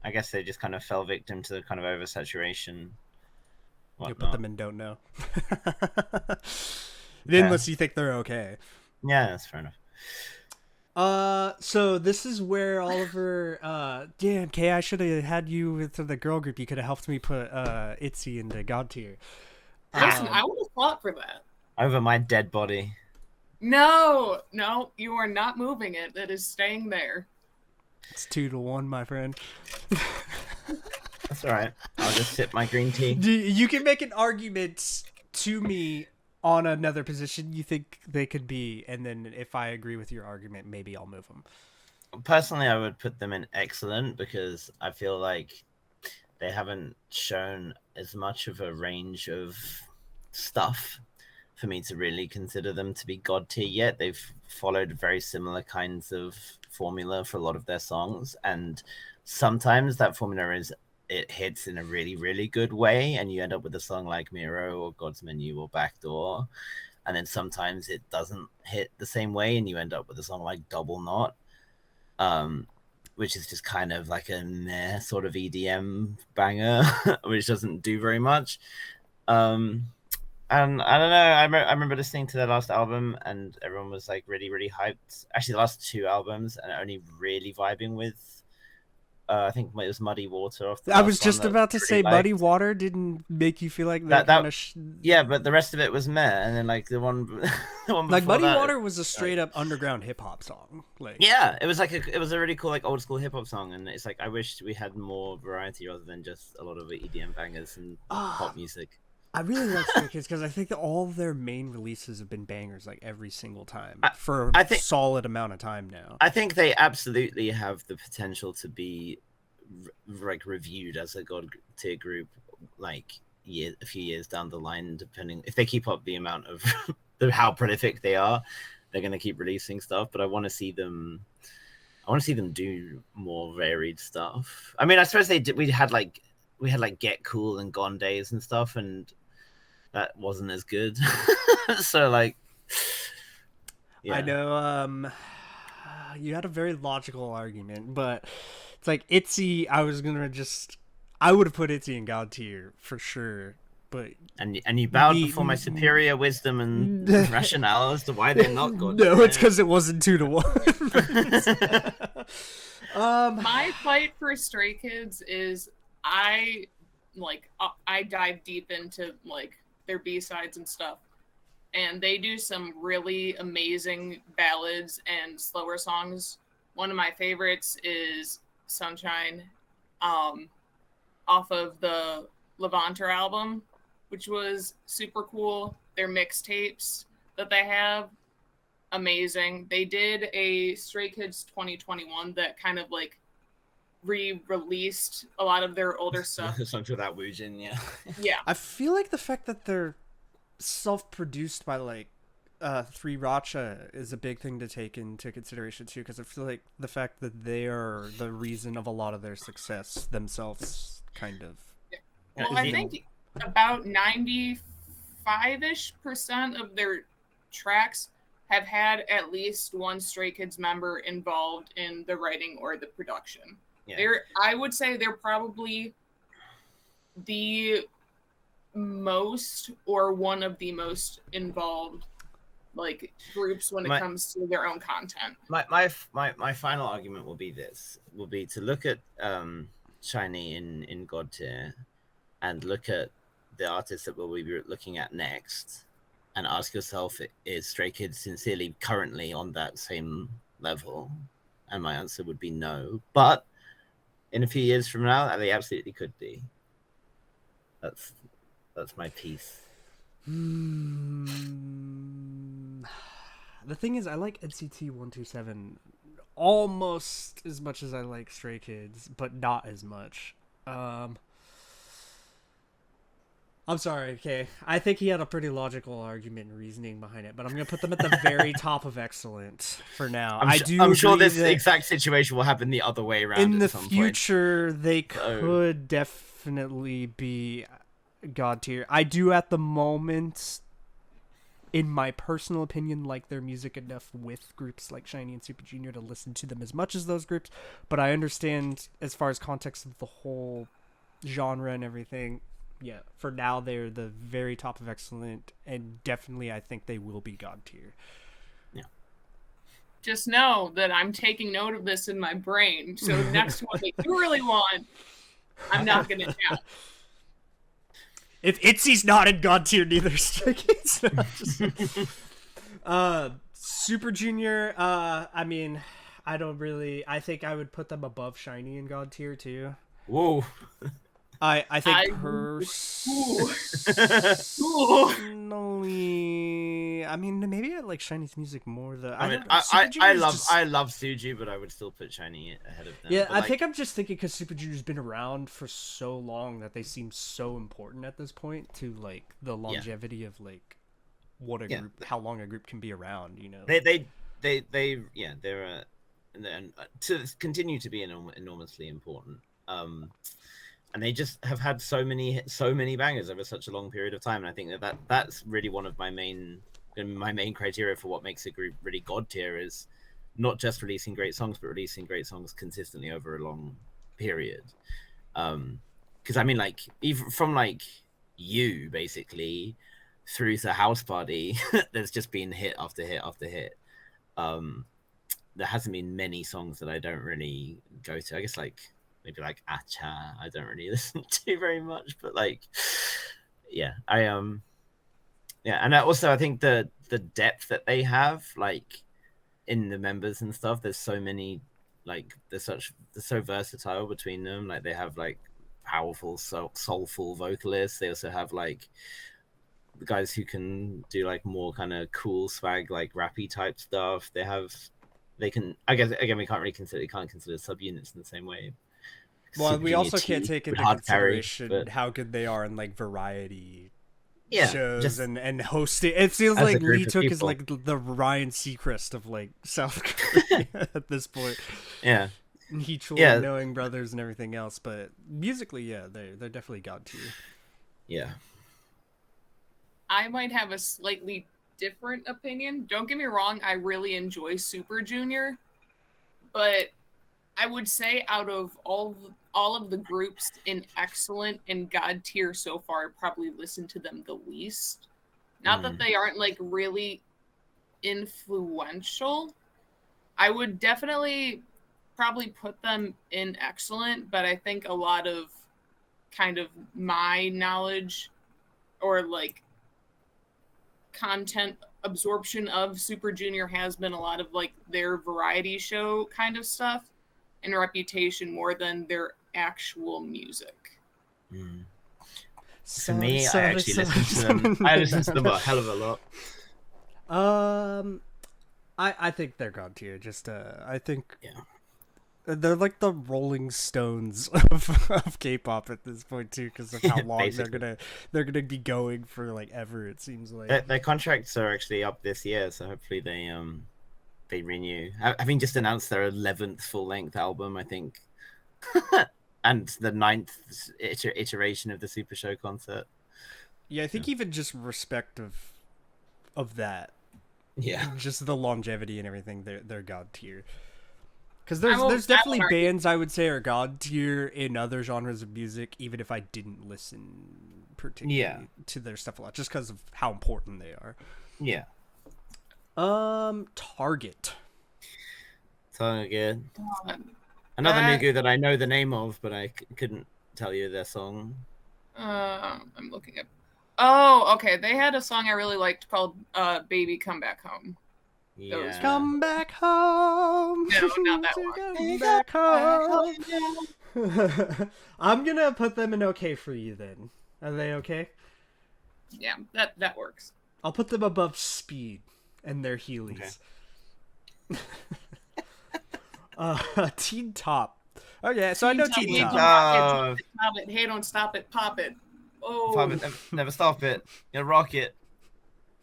I guess they just kind of fell victim to the kind of oversaturation.
You put
Whatnot.
them in don't know.
Yeah.
Unless you think they're okay.
Yeah, that's fair enough.
So this is where Oliver, damn, Kay, I should have had you with the girl group. You could have helped me put, ITZY into God tier.
Listen, I would have fought for that.
Over my dead body.
No, you are not moving it. It is staying there.
It's 2-1, my friend.
That's all right. I'll just sip my green tea.
You can make an argument to me on another position you think they could be, and then if I agree with your argument, maybe I'll move them.
Personally, I would put them in excellent because I feel like they haven't shown as much of a range of stuff for me to really consider them to be God tier yet. They've followed very similar kinds of formula for a lot of their songs, and sometimes that formula it hits in a really, really good way, and you end up with a song like Miro or God's Menu or Backdoor. And then sometimes it doesn't hit the same way, and you end up with a song like Double Knot, which is just kind of like a meh sort of EDM banger, which doesn't do very much. And I don't know. I remember listening to their last album, and everyone was like really, really hyped. Actually, the last two albums, and only really vibing with. I think it was Muddy Water.
I was just about to say Muddy Water didn't make you feel like that kind of
yeah, but the rest of it was meh. And then like the one
like Muddy
that,
Water was a straight up underground hip hop song. Like
yeah, it was like it was a really cool like old school hip hop song, and it's like I wish we had more variety rather than just a lot of EDM bangers and pop music.
I really like Stray Kids because I think that all of their main releases have been bangers like every single time for a solid amount of time now.
I think they absolutely have the potential to be like reviewed as a God tier group like a few years down the line, depending if they keep up the amount of how prolific they are. They're going to keep releasing stuff, but I want to see them do more varied stuff. I mean, I suppose they did. We had like Get Cool and Gone Days and stuff, and that wasn't as good. So like,
yeah. I know you had a very logical argument, but it's like ITZY. I would have put ITZY in God tier for sure, but
and you bowed before my superior wisdom and rationale as to why they're not God tier.
No, it's because it wasn't 2-1.
My fight for Stray Kids is I dive deep into like their B-sides and stuff, and they do some really amazing ballads and slower songs. One of my favorites is Sunshine, off of the Levanter album, which was super cool. Their mixtapes that they have, amazing. They did a Stray Kids 2021 that kind of like re-released a lot of their older stuff.
Songs without Woojin, yeah.
Yeah.
I feel like the fact that they're self-produced by like Three Racha is a big thing to take into consideration too, because I feel like the fact that they are the reason of a lot of their success themselves, kind of.
Well, I think about 95-ish% of their tracks have had at least one Stray Kids member involved in the writing or the production. Yeah. I would say they're probably the most or one of the most involved like groups when it comes to their own content.
My final argument will be to look at SHINee in God tier and look at the artists that we'll be looking at next and ask yourself, is Stray Kids sincerely currently on that same level? And my answer would be no. But in a few years from now, they absolutely could be. That's my piece.
The thing is, I like NCT 127 almost as much as I like Stray Kids, but not as much. I'm sorry, okay. I think he had a pretty logical argument and reasoning behind it, but I'm going to put them at the very top of excellent for now.
I'm sure this exact situation will happen the other way around.
In the future, they could definitely be God tier. I do at the moment, in my personal opinion, like their music enough with groups like SHINee and Super Junior to listen to them as much as those groups, but I understand as far as context of the whole genre and everything. Yeah, for now they're the very top of excellent, and definitely I think they will be God tier.
Yeah.
Just know that I'm taking note of this in my brain, so next one that you really want, I'm not gonna count.
If ITZY's not in God tier, neither is Stray Kids. Super Junior, I mean, I think I would put them above SHINee in God tier too.
Whoa.
I think personally, I mean, maybe I like SHINee's music more though.
I love Suju, but I would still put SHINee ahead of them.
Yeah, I think I'm just thinking because Super Junior's been around for so long that they seem so important at this point to like the longevity of like what a group, how long a group can be around. You know,
they're to continue to be enormously important. And they just have had so many bangers over such a long period of time, and I think that's really one of my main criteria for what makes a group really God tier is not just releasing great songs, but releasing great songs consistently over a long period. Because I mean, like even from like You basically through to House Party, there's just been hit after hit after hit. There hasn't been many songs that I don't really go to. I guess like maybe like Acha, I don't really listen to very much, but like, yeah, and also I think the depth that they have, like in the members and stuff. There's so many, like they're so versatile between them. Like they have like powerful, soulful vocalists. They also have like the guys who can do like more kind of cool swag, like rappy type stuff. They can. I guess again, we can't consider subunits in the same way.
Well, we also can't take into consideration how good they are in like variety shows and hosting. It feels like Lee Took is like the Ryan Seacrest of like South Korea at this point.
Yeah.
And Heechul, Knowing Brothers and everything else, but musically, they're definitely God tier.
Yeah.
I might have a slightly different opinion. Don't get me wrong, I really enjoy Super Junior, but I would say out of all of the groups in excellent and God tier so far, I probably listened to them the least. Not that they aren't like really influential. I would definitely probably put them in excellent, but I think a lot of kind of my knowledge or like content absorption of Super Junior has been a lot of like their variety show kind of stuff and reputation more than their actual music.
For me, I actually listen to them. I listen to them a hell of a lot.
I think they're God tier. Just I think They're like the Rolling Stones of K-pop at this point too, because of how long
Basically.
they're gonna be going for like ever. It seems like.
Their contracts are actually up this year, so hopefully they renew. Having just announced their 11th full length album, I think, and the 9th iteration of the Super Show concert.
Yeah, I think even just respect of that,
Yeah,
just the longevity and everything, they're god tier. Because
I won't-
there's
I
definitely
won't argue.
bands I would say are god tier in other genres of music, even if I didn't listen particularly
Yeah.
to their stuff a lot, just because of how important they are.
yeah.
Target.
So good.
God.
Another
That-
Nugu that I know the name of, but I couldn't tell you their song.
I'm looking at. Oh, okay. They had a song I really liked called "Baby Come Back Home." That was
Yeah.
Come back home.
No, not that
Come back home. I'm gonna put them in okay for you then. Are they okay?
Yeah, that works.
I'll put them above Speed and their Heelys. Teen Top. Okay, so I know Teen
Hey,
Top.
don't pop it, stop it. Hey, don't stop it. Pop it. Oh,
Pop it, never stop it. You rock it.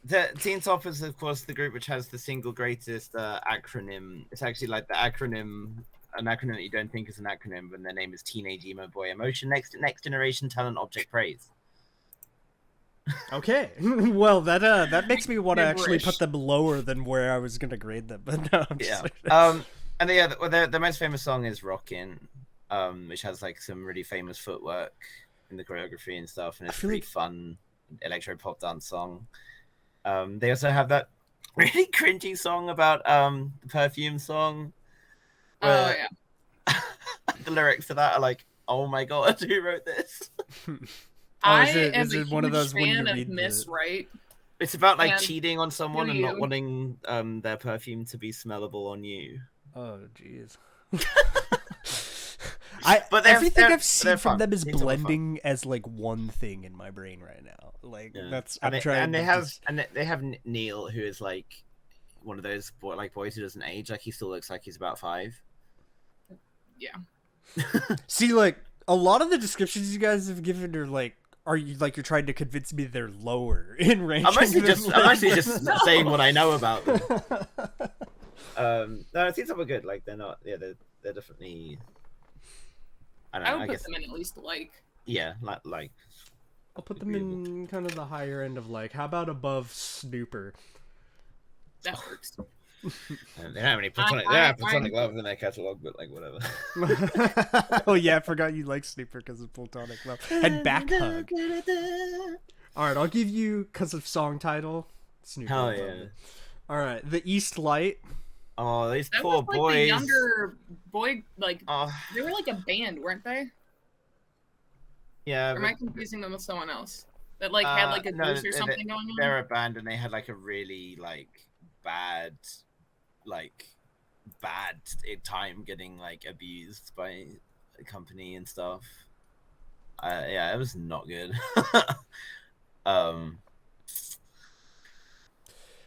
The Teen Top is, of course, the group which has the single greatest acronym. It's actually like the acronym, an acronym that you don't think is an acronym, when their name is Teenage Emo Boy Emotion Next Generation Talent Object Praise.
Okay, well that makes me want to actually
Gibberish.
put them lower than where I was gonna grade them, but no. I'm just
Yeah. And their most famous song is Rockin', which has like some really famous footwork in the choreography and stuff, and it's a
feel
pretty
like-
fun electro pop dance song. They also have that really cringy song about the perfume song.
oh
where
yeah.
The lyrics to that are like, "Oh my god, who wrote this?"
I
is it-
am
is
a
it one of
huge
those when you
fan of
read
Miss
the-
Right.
It's about like
And
cheating on someone and not
you.
wanting their perfume to be smellable on you.
Oh jeez.
But they're-
everything
they're-
I've seen
they're
from
fun.
them is
These are fun.
blending as like one thing in my brain right now. Like
Yeah.
that's
and
I'm
they,
trying.
and they
to
have
dis-
and they have Neil, who is like one of those boys who doesn't age. Like he still looks like he's about 5.
Yeah.
See, like a lot of the descriptions you guys have given are like, are you like you're trying to convince me they're lower in ranking?
I'm mostly
than,
just
like-
saying what I know about them. No, it seems like we're good. Like they're not. Yeah, they're definitely. I don't
I
know.
would
I
put
guess.
them in at least like.
Yeah, like.
I'll put them in kind of the higher end of like, how about above Snooper?
That works.
They don't have any platonic. They have platonic love in their catalog, but like whatever.
Oh yeah, I forgot you like Snooper because of platonic love and back hug. All right, I'll give you because of song title. Snooper.
Hell
above
yeah!
it. All right, the East Light.
Oh, these
That
poor
was like
boys.
the younger boy, like
Oh,
they were like a band, weren't they?
yeah.
Or am I confusing them with someone else that like had like a
no,
goose or something going on?
They're a band, and they had like a really bad time getting like abused by the company and stuff. Yeah, it was not good.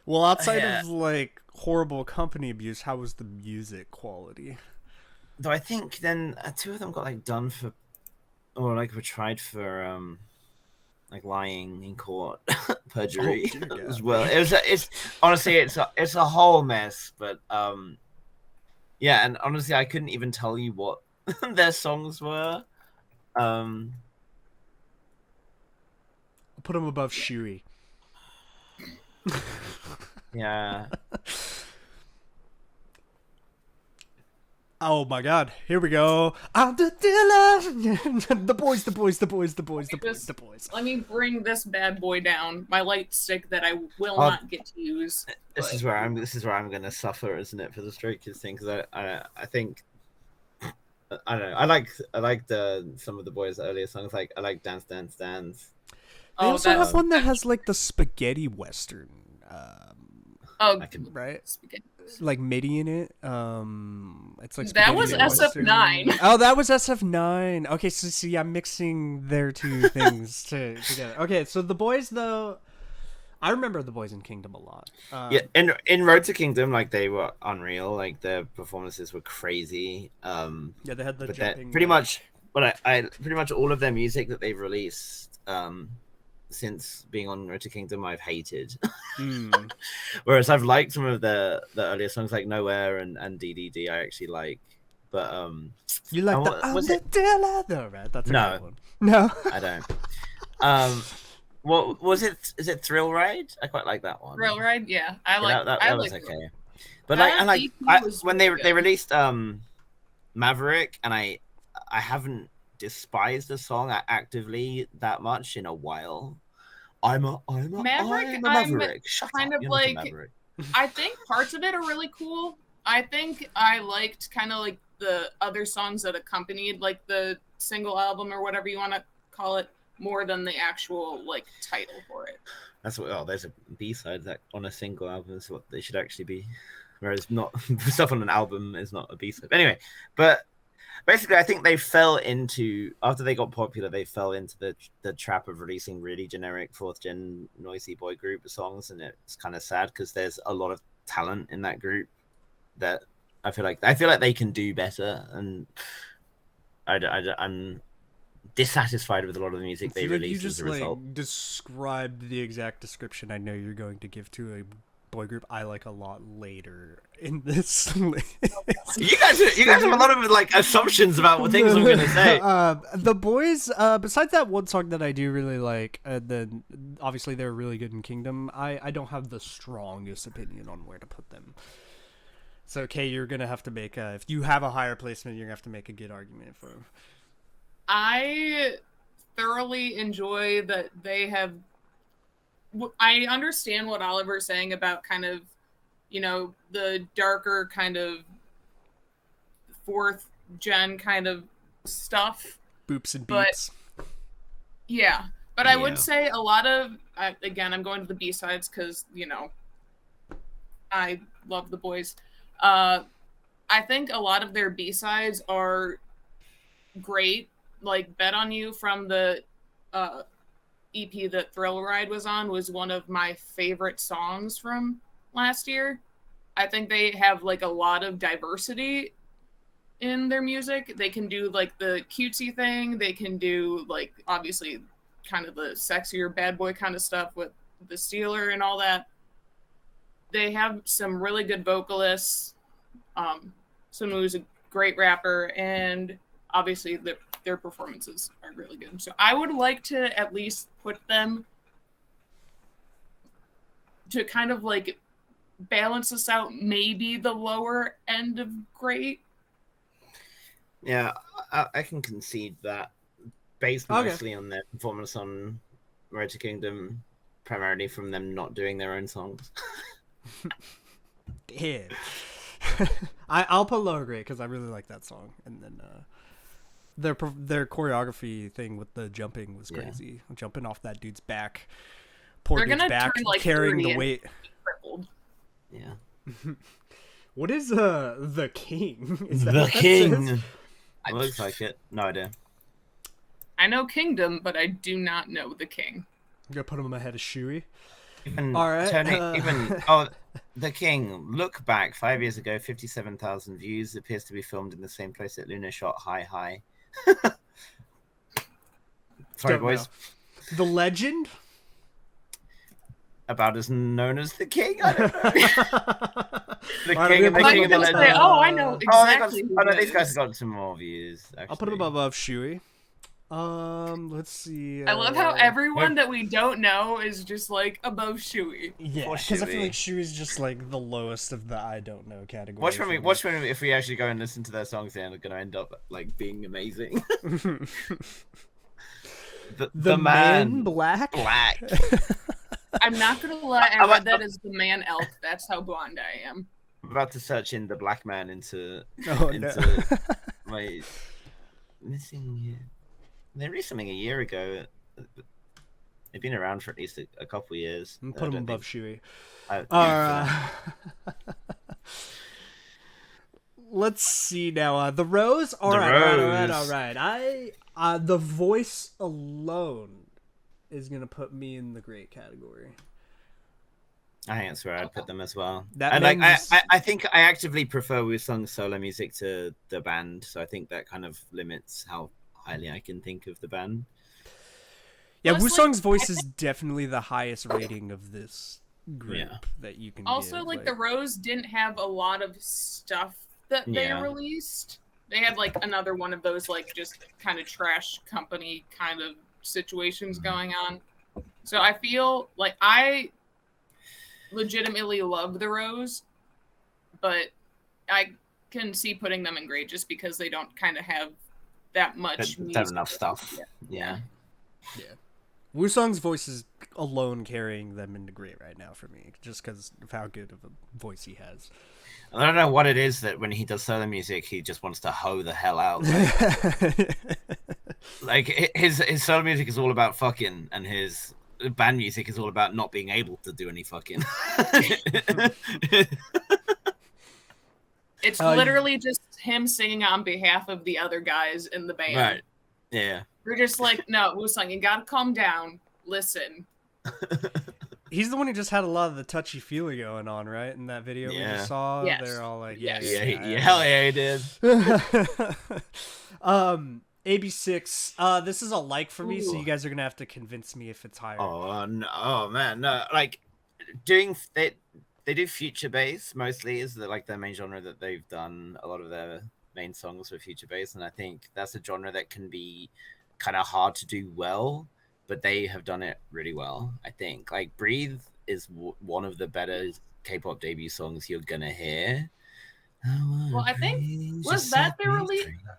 Well, outside
Yeah.
of like horrible company abuse, how was the music quality?
Though I think then 2 of them got like done for, or like were tried for like lying in court, perjury
Oh, dear
as
God.
well. It's honestly it's a whole mess, but yeah, and honestly I couldn't even tell you what their songs were.
I'll put them above Shuey.
Yeah.
Oh my god, here we go. I'm the dealer. The boys, the boys, the boys, the boys, the boys, the boys.
Let me bring this bad boy down. My light stick that I will
Oh.
not get to use.
This is where I'm gonna suffer, isn't it, for the Stray Kids thing? Because I think I don't know. I like some of the boys' earlier songs. Like I like Dance Dance Dance.
They also
that's
have one that has like the spaghetti western,
oh,
I can-
right?
spaghetti.
Like MIDI in it. It's like
That was
spaghetti
SF9.
western. Oh, that was SF9. Okay, so see, I'm mixing their two things together. Okay, so the boys though, I remember the Boys in Kingdom a lot.
Yeah, in Road to Kingdom, like they were unreal. Like their performances were crazy.
Yeah, they had the
But
jumping.
pretty much, but I pretty much all of their music that they've released since being on Road to Kingdom, I've hated. Whereas I've liked some of the earlier songs like Nowhere and DDD. I actually like, but
you like
was it?
No, right? That's a
No.
good one. No,
I don't. What was it? Is it Thrill Ride? I quite like that one.
Thrill Ride, yeah, I like
that was
like
okay. But
That
like,
EP was
when
really
they
good.
released Maverick, and I haven't despised the song actively that much in a while. I'm a
Maverick,
Maverick. Shut
kind
up.
of
You're not a
like-
Maverick.
I think parts of it are really cool. I think I liked kind of like the other songs that accompanied like the single album or whatever you want to call it more than the actual like title for it.
That's what. Oh, there's a B-side that on a single album is what they should actually be, whereas not stuff on an album is not a B-side. Anyway, but basically, I think they fell into after they got popular, they fell into the trap of releasing really generic fourth gen noisy boy group songs, and it's kind of sad because there's a lot of talent in that group that I feel like they can do better, and I'm dissatisfied with a lot of the music they released as a result.
Like described the exact description I know you're going to give to a boy group I like a lot later in this list.
You guys have a lot of like assumptions about what things I'm gonna say.
The Boyz, besides that one song that I do really like, then obviously they're really good in Kingdom. I don't have the strongest opinion on where to put them. So, okay, you're gonna have to make if you have a higher placement, you're gonna have to make a good argument for them.
I thoroughly enjoy that they have. I understand what Oliver's saying about kind of, you know, the darker kind of fourth gen kind of stuff.
Boops and
But-
beeps.
Yeah. But I
Yeah.
would say a lot of, again, I'm going to the B-sides because, you know, I love the Boyz. I think a lot of their B-sides are great. Like Bet on You from the EP that Thrill Ride was on was one of my favorite songs from last year. I think they have like a lot of diversity in their music. They can do like the cutesy thing. They can do like obviously kind of the sexier bad boy kind of stuff with the Steeler and all that. They have some really good vocalists. Someone who's a great rapper, and obviously their performances are really good. So I would like to at least put them to kind of like balance this out, maybe the lower end of great.
Yeah, I can concede that based
Okay.
mostly on their performance on Road to Kingdom, primarily from them not doing their own songs.
Damn. I'll put lower grade because I really like that song, and then their choreography thing with the jumping was
Yeah.
crazy. Jumping off that dude's back, poor
They're
dude's
gonna
back,
turn, like,
carrying
30
the
and-
weight.
Crippled.
Yeah,
What is the king? Is that
the
what that
King.
says?
Looks like it. No idea.
I know Kingdom, but I do not know the King.
I'm gonna put him ahead of Shuey.
Even
All right,
the King. Look back 5 years ago, 57,000 views. Appears to be filmed in the same place that Luna shot High. Sorry,
Don't
boys.
know. The legend.
About as known as the King. I don't know. The
Alright,
King
I'm
and the
gonna
I
King
was
and the
gonna
Legend.
say, oh, I know exactly.
Oh,
who
no,
that
these guys
is.
got some more views. Actually.
I'll put him above Shuey. Let's see.
I love how everyone that we don't know is just like above Shuey.
Yeah,
Poor
because I feel
Shuey.
like Shuey's just like the lowest of the I don't know category.
Watch
for me.
when if we actually go and listen to their songs, they're going to end up like being amazing.
the man black.
Black.
I'm not gonna lie, I
I'm-
read that as the man elk. That's how blonde I am.
I'm about to search in the black man into
Oh no.
into my missing year. They released something a year ago. They've been around for at least a couple years.
I'm
I
put him
don't
above
think-
Shuey. Let's see now. The Rose. All
The
right.
Rose.
The voice alone is gonna put me in the great category.
I think that's where I'd put them as well.
That
And like
man's-
I think I actively prefer Wusong's solo music to the band, so I think that kind of limits how highly I can think of the band.
Yeah,
Plus,
Wusong's
like,
voice is definitely the highest rating of this group
Yeah.
that you can
Also,
give.
like the Rose didn't have a lot of stuff that they
Yeah.
released. They had like another one of those like just kind of trash company kind of situations going on. So I feel like I legitimately love the Rose, but I can see putting them in great just because they don't kind of have that much
Don't have
music.
enough stuff. Yeah.
Wusong's voice is alone carrying them into great right now for me, just because of how good of a voice he has.
I don't know what it is that when he does solo music, he just wants to hoe the hell out. Like his solo music is all about fucking, and his band music is all about not being able to do any fucking.
It's literally just him singing on behalf of the other guys in the band.
Right. Yeah.
We're just like, no, Wusong, you gotta calm down. Listen.
He's the one who just had a lot of the touchy feely going on, right? In that video we just saw,
Yes.
they're all like,
Yes.
Hell yeah, he did.
AB6, this is a like for me, so
Ooh.
you guys are gonna have to convince me if it's higher.
Oh no, oh man, no, like doing they do future bass mostly is like their main genre that they've done a lot of their main songs for future bass, and I think that's a genre that can be kind of hard to do well, but they have done it really well. I think like Breathe is one of the better K-pop debut songs you're gonna hear.
Well, I think was that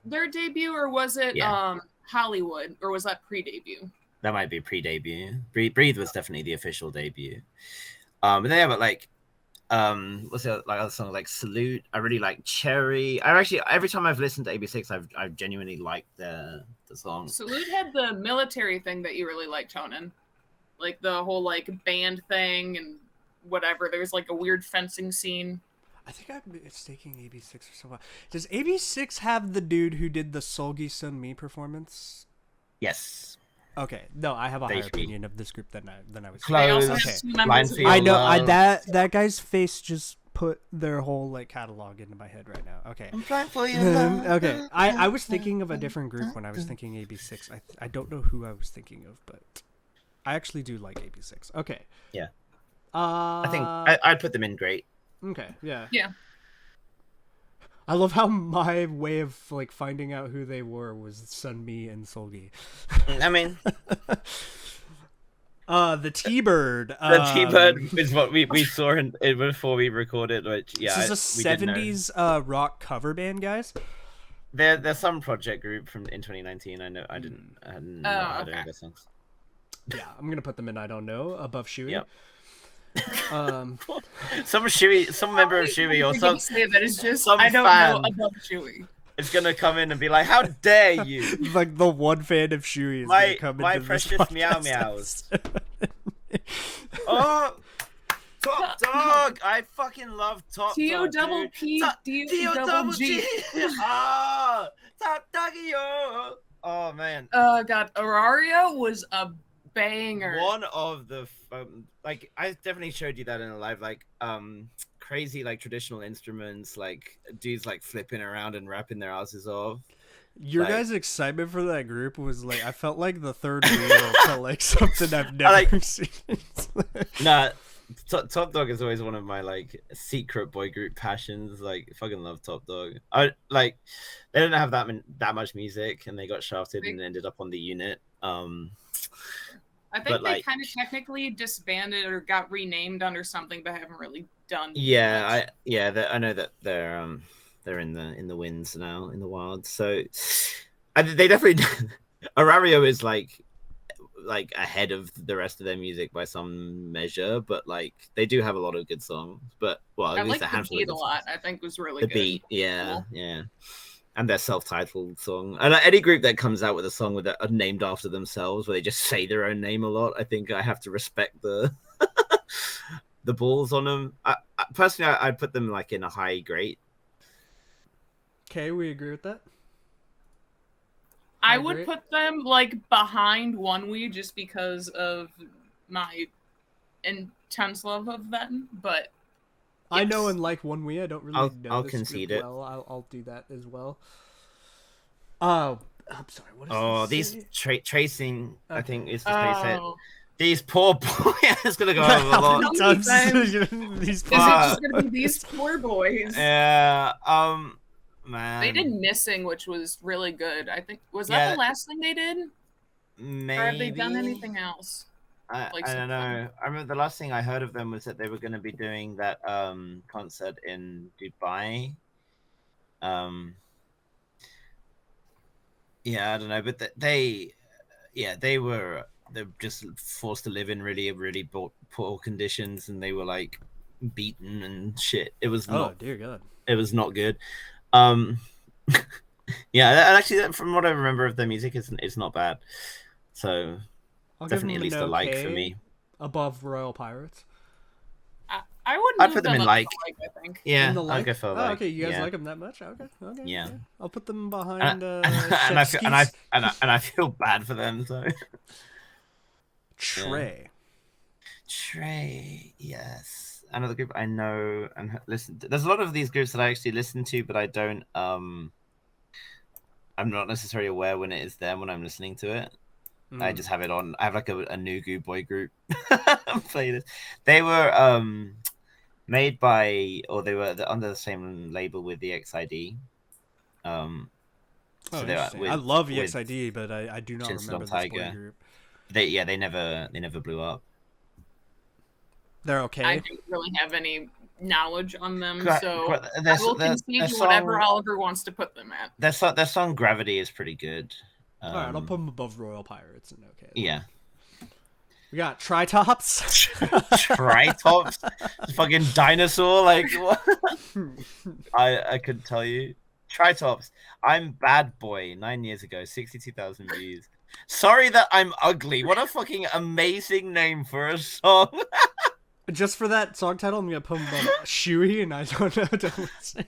their debut, or was it Hollywood, or was that pre-debut?
That might be pre-debut. Breathe was definitely the official debut. But they have like what's the like other songs like Salute. I really like Cherry. I actually every time I've listened to AB6IX, I've genuinely liked the song.
Salute had the military thing that you really liked, Tonin, like the whole like band thing and whatever. There was like a weird fencing scene.
I think I'm mistaking AB6 or something. Does AB6 have the dude who did the Solgi Sun Mi performance?
Yes.
Okay, no, I have a higher
They-
opinion of this group than I was.
They also
Close.
have
Okay.
two members of the
I know
Love.
that guy's face just put their whole like catalog into my head right now. Okay.
I'm flying for you.
Okay. I was thinking of a different group when I was thinking AB6. I don't know who I was thinking of, but I actually do like AB6. Okay.
Yeah.
I
I think I'd put them in great.
Okay. Yeah.
Yeah.
I love how my way of like finding out who they were was Sunmi and Solgi.
I mean,
The T-Bird.
the T-Bird is what we saw in before we recorded. Which
This is a
we did know.
70s rock cover band, guys.
There's some project group from in 2019. I know I didn't know
okay.
their songs.
Yeah, I'm gonna put them in I don't know above Shui.
Yep.
Um,
Some member of Shui or some
say that is just
some
I don't
fan.
know above Chewy.
is gonna come in and be like, "How dare you!"
like the one fan of Shui is
My-
gonna come
my
into this
precious meow
podcast
meows.
episode.
Oh, Top Dog! I fucking love Top Dog.
T-O double
dude.
P
Top-
D
T-O
double
double
G.
G. Ah, Top Doggy yo. Oh man.
God, Aurario was a banger.
One of the like I definitely showed you that in a live, like crazy like traditional instruments, like dudes like flipping around and rapping their asses off.
Your
Like-
guys' excitement for that group was like I felt like the third wheel felt like something I've never
like-
seen.
Nah, Top Dog is always one of my like secret boy group passions. Like fucking love Top Dog. I like they didn't have that much music and they got shafted and ended up on the unit.
I think
but,
they
like-
kind of technically disbanded or got renamed under something, but haven't really done.
Yeah,
much.
I know that they're in the winds now, in the wild. So they definitely Arario is like ahead of the rest of their music by some measure, but like they do have a lot of good songs. But well,
I
at least
like
a
the
handful
beat
of
a
good
lot.
songs.
I think was really
The
good.
beat, yeah,
Cool.
yeah. And their self-titled song, and any group that comes out with a song with are named after themselves, where they just say their own name a lot, I think I have to respect the the balls on them. Personally, I'd put them like in a high grade.
Okay, we agree with that.
I
Oh,
would
great.
put them like behind ONEUS just because of my intense love of them, but
I know
yes.
and like ONEUS. I don't really know
I'll
this
concede
group
it.
well. I'll do that as well. I'm sorry. What is
Oh,
this
these
say?
tracing, I
Okay.
think is the space set.
Oh,
These poor boys. It's gonna go over a
How
lot.
many
How many
times
times
these
is it
Fuck.
just gonna be these poor boys?
Yeah. Man.
They did Missing, which was really good. I think was that
Yeah.
the last thing they did,
Maybe.
or have they done anything else?
I
Like
don't
something.
know. I remember the last thing I heard of them was that they were going to be doing that concert in Dubai. Yeah, I don't know, but they're just forced to live in really poor conditions, and they were like beaten and shit. It was
Oh
not.
dear God.
It was not good. Yeah, actually, from what I remember of their music, it's not bad. So
I'll
definitely
give
at
them
least
an
a like
okay
for me.
above Royal Pirates.
I would
I'd
move
put them in
up
like.
to I think.
Yeah,
In the
I'll
like?
go for
Oh,
like.
okay, you guys
yeah.
like them that much? Okay, okay.
Yeah.
I'll put them behind
and I feel
Chefski's.
and I feel bad for them. So
Trey.
Trey, yes, another group I know and listen to. There's a lot of these groups that I actually listen to, but I don't. I'm not necessarily aware when it is them when I'm listening to it. I just have it on. I have like a new goo boy group playlist. They were made by, or they were under the same label with the XID.
Oh,
So they were
interesting. I love EXID, but I do not remember this boy
Tiger.
group.
They never blew up.
They're okay.
I don't really have any knowledge on them, so I
Their
will concede whatever Oliver wants to put them at.
Their song "Gravity" is pretty good.
All right, I'll put them above Royal Pirates and okay.
Yeah.
We got Tritops.
Tritops, fucking dinosaur. Like what? I could tell you. Tritops. I'm Bad Boy. 9 years ago, 62,000 views. Sorry that I'm ugly. What a fucking amazing name for a song.
Just for that song title, I'm gonna put them above SHINee, and I don't know what to say.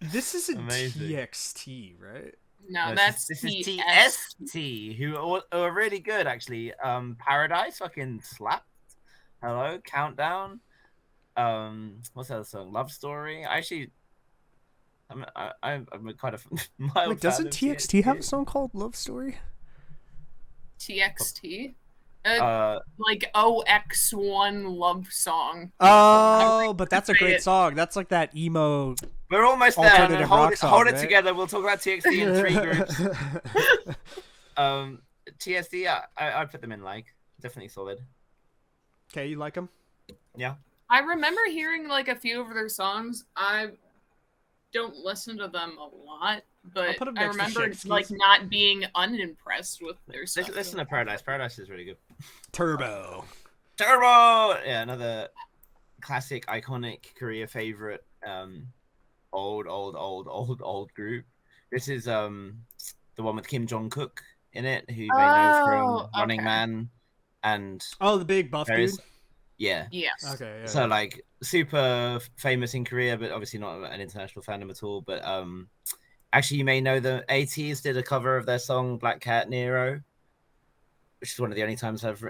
This isn't
Amazing.
TXT, right?
No,
this
that's
is TST, who are really good actually. Paradise fucking slapped. Hello, Countdown. What's that song? Love Story. Actually, I'm kind of.
Wait, doesn't TXT have a song called Love Story?
TXT? Like OX1 love song.
Oh, but that's a great song. That's like that emo.
We're almost there.
Alternative rock song,
Hold it
right?
together. We'll talk about TXT in 3 groups. TSD, I'd put them in like definitely solid.
Okay, you like them?
Yeah.
I remember hearing like a few of their songs. I don't listen to them a lot, but
put 'em
I
next to
remember
Shakespeare's.
like not being unimpressed with their stuff.
Listen to Paradise. Paradise is really good.
Turbo.
Yeah, another classic, iconic Korea favorite. Old group. This is the one with Kim Jong-kook in it, who you may know from Running Man and
the big buff dude.
Yeah.
Yes.
Okay. Yeah,
So like super famous in Korea, but obviously not an international fandom at all. But actually, you may know the A.C.E did a cover of their song "Black Cat Nero," which is one of the only times I've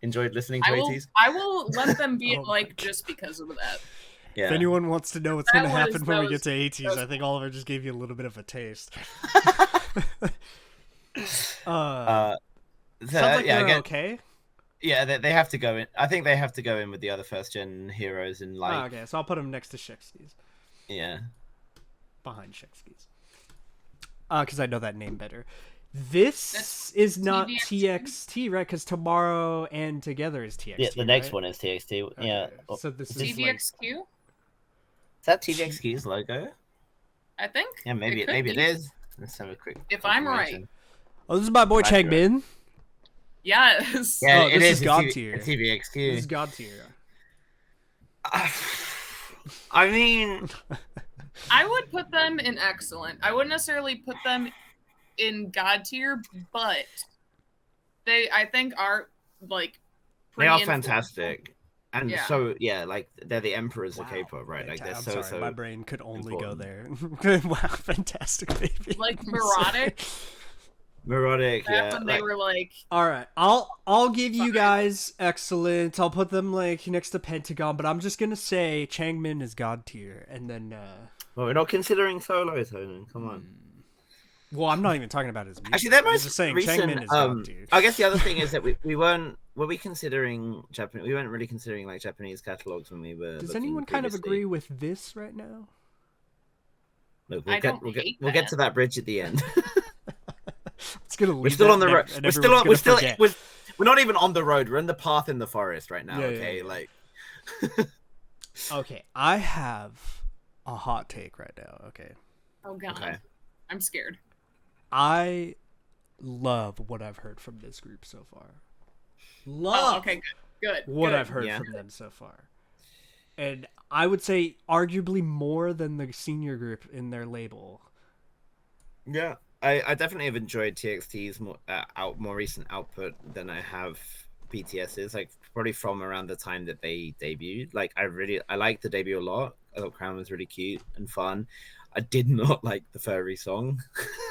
enjoyed listening to A.C.E.
I will let them be just because of that.
Yeah.
If anyone wants to know what's going to happen when we get to A.T.s, I think Oliver just gave you a little bit of a taste. Sounds like they're okay.
Yeah, they have to go in. I think they have to go in with the other first-gen heroes and like.
Okay, so I'll put them next to Shakespeare's.
Yeah.
Behind Shakespeare's. Because I know that name better. This is not TXT, right? Because Tomorrow and Together is TXT.
Yeah, the next one is TXT. Okay. Yeah.
So this is
TVXQ?
Like...
Is that TVXQ's logo?
I think.
Yeah, maybe it is. Let's have a quick.
If I'm right.
Oh, this is my boy Changmin.
Yes.
Yeah,
it is God tier.
TVXQ.
This is God tier.
I mean,
I would put them in excellent. I wouldn't necessarily put them in God tier, but they, I think, are like.
They are fantastic, and
yeah.
like they're the emperors of K-pop, right? Like they're so.
My brain could only
important.
go there. Wow, fantastic, baby.
Like neurotic.
Melodic,
Back
yeah.
when they were like,
All right, I'll give you
Fine.
guys excellent. I'll put them like next to Pentagon, but I'm just gonna say Changmin is god tier, and then
Well, we're not considering solos, Honan. Come on.
well, I'm not even talking about his music.
Actually, their
I'm
most
just saying
recent.
Changmin is god tier.
I guess the other thing is that we weren't. Were we considering Japanese? We weren't really considering like Japanese catalogs when we were.
Does
looking
anyone kind of
previously.
agree with this right now?
Look,
I don't
we'll
hate
get
that.
to that bridge at the end.
It's gonna leave
We're still
that
on the
and
road.
and
We're still
everyone's
on.
gonna
We're still.
forget.
We're not even on the road. We're in the path in the forest right now.
Yeah,
Okay,
yeah.
like.
Okay, I have a hot take right now. Okay,
oh god,
Okay.
I'm scared.
I love what I've heard from this group so far. Love
Oh, okay, good.
what
good.
I've heard
Yeah.
from them so far. And I would say arguably more than the senior group in their label.
Yeah, I definitely have enjoyed TXT's more recent output than I have BTS's. Like probably from around the time that they debuted. Like I liked the debut a lot. I thought Crown was really cute and fun. I did not like the furry song.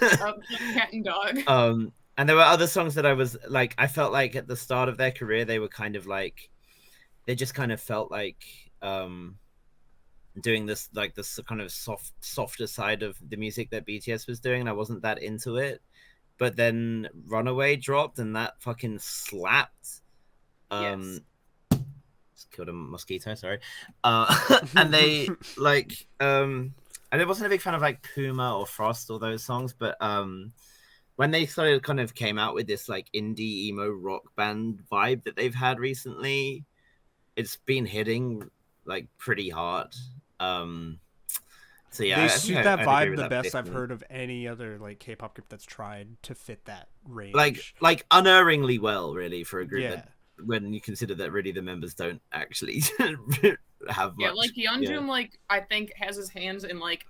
Cat and dog.
And there were other songs that I was like, I felt like at the start of their career they were kind of like, they just kind of felt like doing this like this kind of softer side of the music that BTS was doing, and I wasn't that into it. But then Runaway dropped, and that fucking slapped.
Yes.
Just killed a mosquito, sorry. And they like I wasn't a big fan of like Puma or Frost or those songs, but when they started kind of came out with this like indie emo rock band vibe that they've had recently, it's been hitting like pretty hard. So yeah,
They
I
suit
think
that
I'd agree
vibe
with
the
that
best I've
placement.
heard of any other like K-pop group that's tried to fit that range.
Like unerringly well, really, for a group
Yeah.
that when you consider that really the members don't actually have much.
Yeah, like Yeonjun, like I think has his hands in like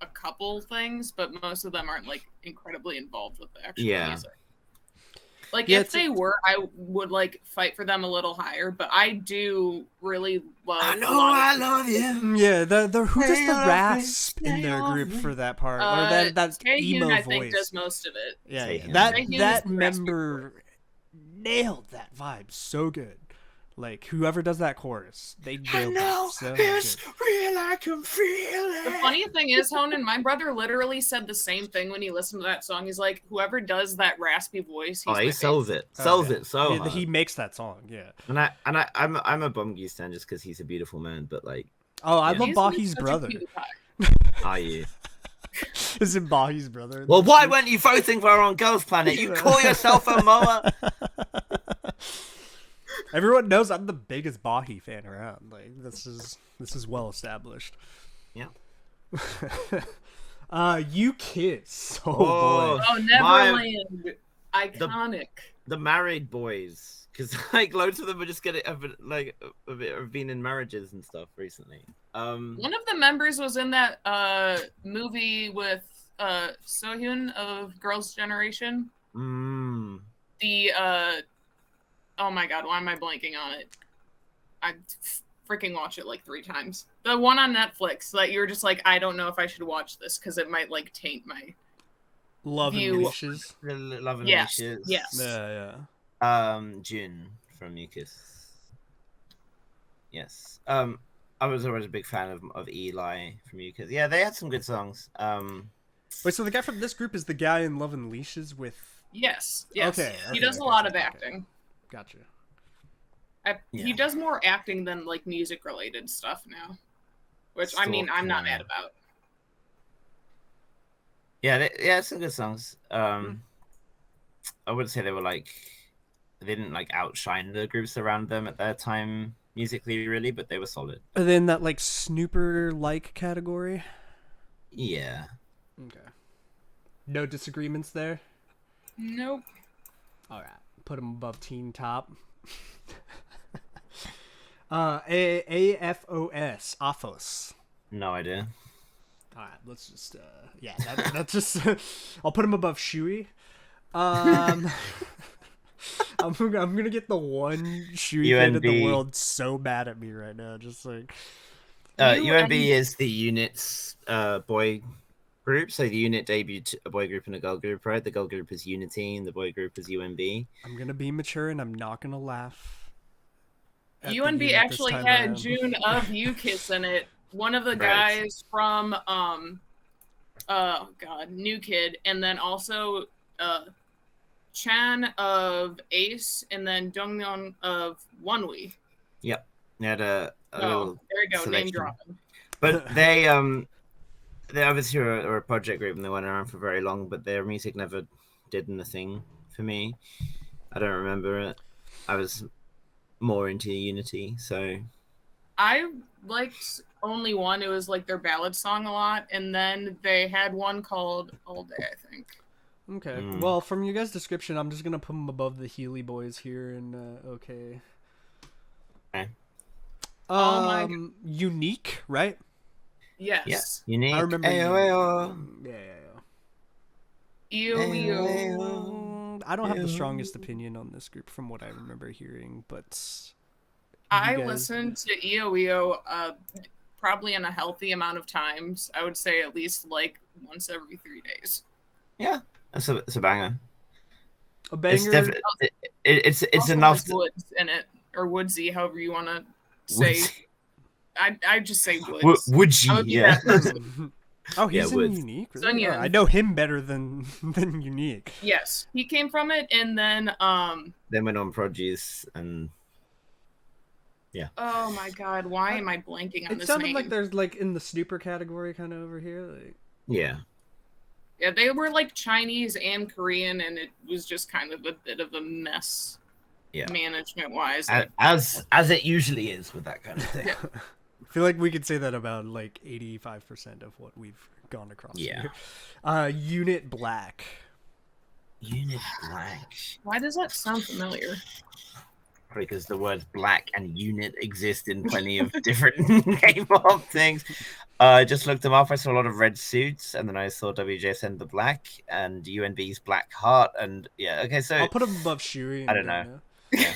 a couple things, but most of them aren't like incredibly involved with the actual
Yeah.
music. Like
Yeah,
if they were, I would like fight for them a little higher. But I do really love.
I
a
know
lot
I
of-
love you.
Yeah, the who does the
Stay off me,
rasp in their
stay
group
off
for that part, or that emo
Taehyun, I
voice?
think does most of it.
Yeah,
Taehyun.
that
Taehyun is
that
the raspy
member nailed that vibe so good. Like whoever does that chorus, they
I
nailed
know
it so
it's
good.
real. I can feel it.
The funny thing is, Honan, my brother literally said the same thing when he listened to that song. He's like, whoever does that raspy voice, he's
Oh, he
my
sells
favorite.
it. Sells
yeah.
it so
He,
hard.
he makes that song, yeah.
And I'm a Bumgee stan just because he's a beautiful man, but like,
Oh, I
Yeah.
love
He's
Bahi's
such a
brother.
cutie pie.
are you?
Is it Bahi's brother? in
Well,
this
why
group?
weren't you voting for her on Girls Planet? You call yourself a mower?
Everyone knows I'm the biggest Bahi fan around. Like this is well established.
Yeah.
You Kiss. Oh,
Oh.
boy.
Oh, Neverland. Iconic.
The married boys, because like loads of them are just getting have been in marriages and stuff recently.
One of the members was in that movie with Sohyun of Girls' Generation. The oh my god, why am I blanking on it? I freaking watched it like 3 times. The one on Netflix that you were just like, I don't know if I should watch this because it might like taint my
Love and
view.
Leashes.
Love and
Yes,
Leashes.
yes.
Yeah.
June from Mucus. Yes. I was always a big fan of Eli from Mucus. Yeah, they had some good songs.
Wait, so the guy from this group is the guy in Love and Leashes with...
Yes.
Okay,
He
okay,
does a
okay,
lot
okay,
of
okay.
acting.
Gotcha.
He does more acting than like music related stuff now, which I mean I'm not mad about.
Yeah, yeah, some good songs. I wouldn't say they didn't like outshine the groups around them at their time musically, really, but they were solid.
Are they in that like snooper-like category?
Yeah.
Okay. No disagreements there?
Nope.
Alright. Put them above Teen Top. AFOS. AFOS.
No idea.
Alright, let's just, that's just, I'll put him above Shui. I'm gonna get the one Shui fan in the
UNB.
world so mad at me right now, just like...
UNB is the unit's boy groups. So the unit debuted a boy group and a girl group, right? The girl group is Unity and the boy group is UNB.
I'm gonna be mature and I'm not gonna laugh. At the
UNB
unit this
actually
time
had
around.
June of UKISS in it. One of the
Right.
guys from New Kid, and then also Chan of Ace, and then Dongyeon of ONEUS.
Yep. They had a
Oh,
little
there you go, name
selection.
dropping.
But they obviously were a project group and they went around for very long, but their music never did anything for me. I don't remember it. I was more into Unity, so
I liked only one. It was like their ballad song a lot, and then they had one called All Day, I think.
Okay. Well, from your guys' description, I'm just gonna put them above the Healy boys here, and okay.
Okay.
Oh my
Unique, right?
Yes.
Unique.
I remember.
Ayo.
EO.
I don't have the strongest opinion on this group from what I remember hearing, but
I listened to EO probably in a healthy amount of times. I would say at least like once every 3 days.
Yeah, it's a banger.
A banger.
It's definitely it's
Also
enough.
has Woods in it, or Woodsy, however you want to say. I just say Woods.
Woodsy, yeah.
Oh, he's in
Woods.
Unique.
Sun
Really?
Yun.
I know him better than Unique.
Yes, he came from it, and then
Then went on Produce and
oh my god, why am I blanking on
It
this
sounded
name?
like there's like in the snooper category kind of over here. Like,
yeah.
Yeah, they were like Chinese and Korean, and it was just kind of a bit of a mess, management wise.
As it usually is with that kind of thing.
I feel like we could say that about like 85% of what we've gone across.
Yeah.
Here. Unit Black.
Unit Black.
Why does that sound familiar?
Because the words black and unit exist in plenty of different K-pop things. I just looked them up. I saw a lot of red suits, and then I saw WJSN the Black and UNB's Black Heart, and okay. So
I'll put them above Shui.
I don't know.
Yeah.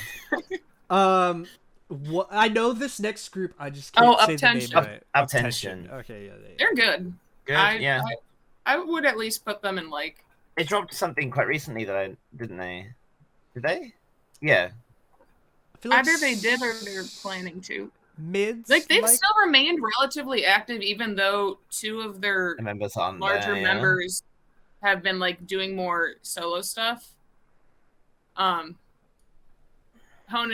What I know this next group, I just can't say the name right.
Uptension.
Okay, yeah,
They're good.
Good.
I would at least put them in like.
They dropped something quite recently that I didn't they? Did they? Yeah.
I feel like
Either they did or they're planning to.
Mids.
Like they've still remained relatively active, even though two of their
members on
larger
there,
members have been like doing more solo stuff. Honan,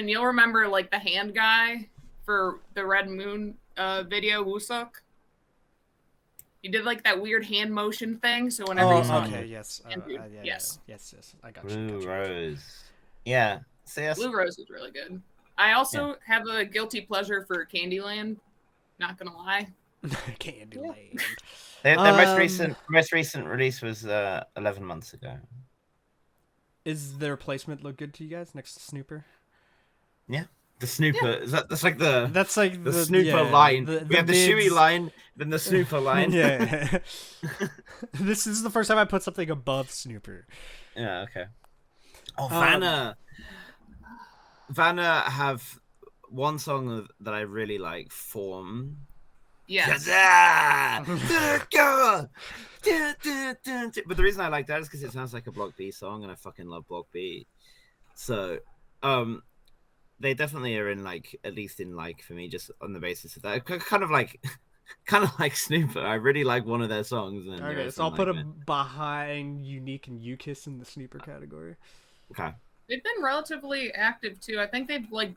you'll remember like the hand guy for the Red Moon video, Woosuk. He did like that weird hand motion thing. So whenever you saw
okay, yes, yes. I got you.
Blue Rose. Yeah.
Blue Rose is really good. I also have a guilty pleasure for Candyland. Not gonna lie.
Candyland.
Their most recent release was 11 months ago.
Is their placement look good to you guys next to Snooper?
Yeah. The Snooper that's like the Snooper line. We have the Shui line, then the Snooper line.
Yeah. This is the first time I put something above Snooper.
Yeah. Okay. Oh, Vanna have one song that I really like, Form.
Yes.
But the reason I like that is because it sounds like a Block B song, and I fucking love Block B. So, they definitely are in like, at least in like for me, just on the basis of that, kind of like Snooper. I really like one of their songs. And
okay, so I'll put them behind Unique and UKISS in the Snooper category.
Okay.
They've been relatively active too. I think they've like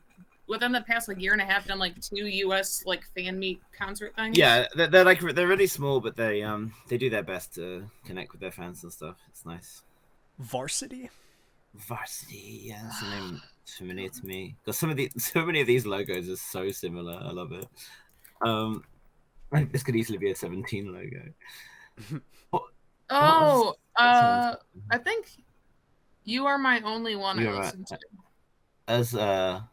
within the past like year and a half done like 2 US like fan meet concert things.
Yeah, they're really small, but they do their best to connect with their fans and stuff. It's nice.
Varsity,
yeah, that's the name familiar to me. Because so many of these logos are so similar. I love it. Like this could easily be a 17 logo.
I think You Are My Only One I listened to.
As a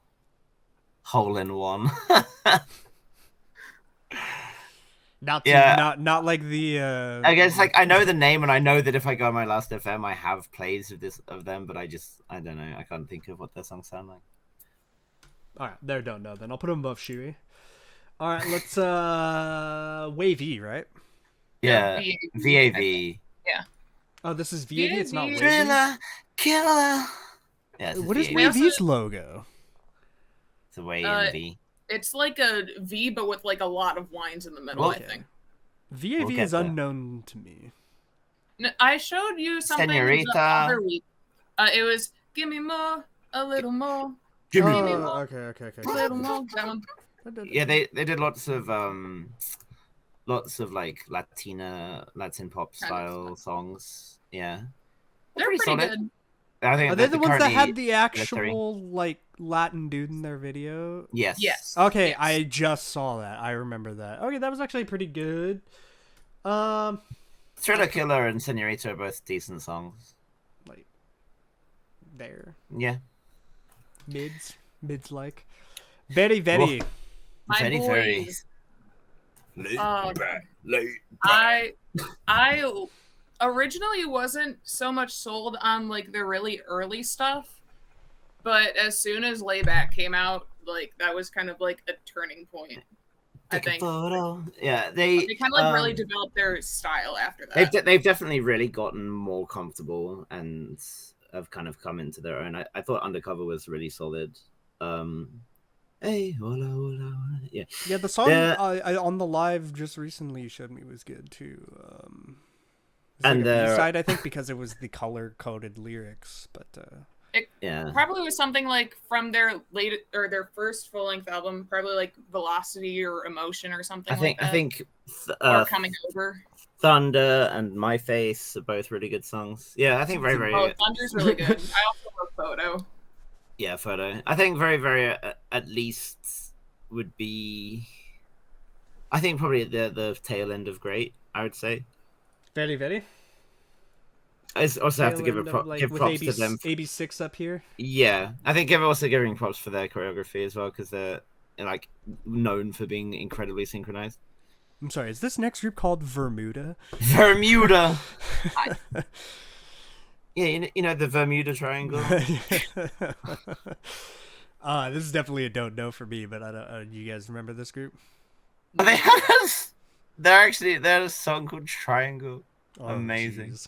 hole in one.
not like the.
I guess like I know the name, and I know that if I go on my last FM, I have plays of them, but I don't know. I can't think of what their songs sound like.
All right, there. Don't know. Then I'll put them above Shui. All right, let's Wave E, right?
Yeah,
VAV.
VAV.
Oh, this is VAV. It's not
VAV.
Wavy.
Thriller, killer. Yeah, this
What is
VAV.
Wavy's logo?
It's a way in V.
It's like a V, but with like a lot of lines in the middle. I think.
VAV
We'll
is
get there.
unknown to me.
I showed you something
Senorita.
the other week. It was "Give Me More, a Little More,
Give
me
Oh,
more.
okay.
a little more." That one.
Yeah, they did lots of like Latin pop style songs. Yeah,
They're
pretty
pretty
solid.
good.
I think
Are they the ones that
currently
had the
three.
actual like Latin dude in their video?
Yes.
Yes.
Okay,
Yes.
I just saw that. I remember that. Okay, that was actually pretty good.
Thriller Killer and Senorita are both decent songs.
Like there.
Yeah.
Mids like. Very, very.
My
Very,
boys.
very. Late
I originally wasn't so much sold on like the really early stuff, but as soon as Layback came out, like that was kind of like a turning point. I
Take a
think
photo. Yeah, they
kind of like really developed their style after that.
they've definitely really gotten more comfortable and have kind of come into their own. I thought Undercover was really solid. Hey, hola, hola, hola. Yeah.
Yeah, the song I on the live just recently you showed me was good too. It's
And
like a
the-
B-side, I think, because it was the color-coded lyrics, but
Yeah.
Probably was something like from their their first full-length album, probably like Velocity or Emotion or something
I
like that.
think
Or Coming Over.
Thunder and My Face are both really good songs. Yeah, I think very, very.
Oh, Thunder's really good. I also love Photo.
Yeah, Photo. I think very, very at least would be. I think probably at the tail end of Great. I would say.
very, very.
I also have to give
Tail end of, like,
give
with
props to them.
AB6 up here.
Yeah, I think I'm also giving props for their choreography as well because they're like known for being incredibly synchronized.
I'm sorry, is this next group called Vermuda?
Bermuda. Yeah, you know the Bermuda Triangle.
This is definitely a don't know for me, but I don't. You guys remember this group?
They have. They had a song called Triangle.
Oh,
Amazing.
jeez.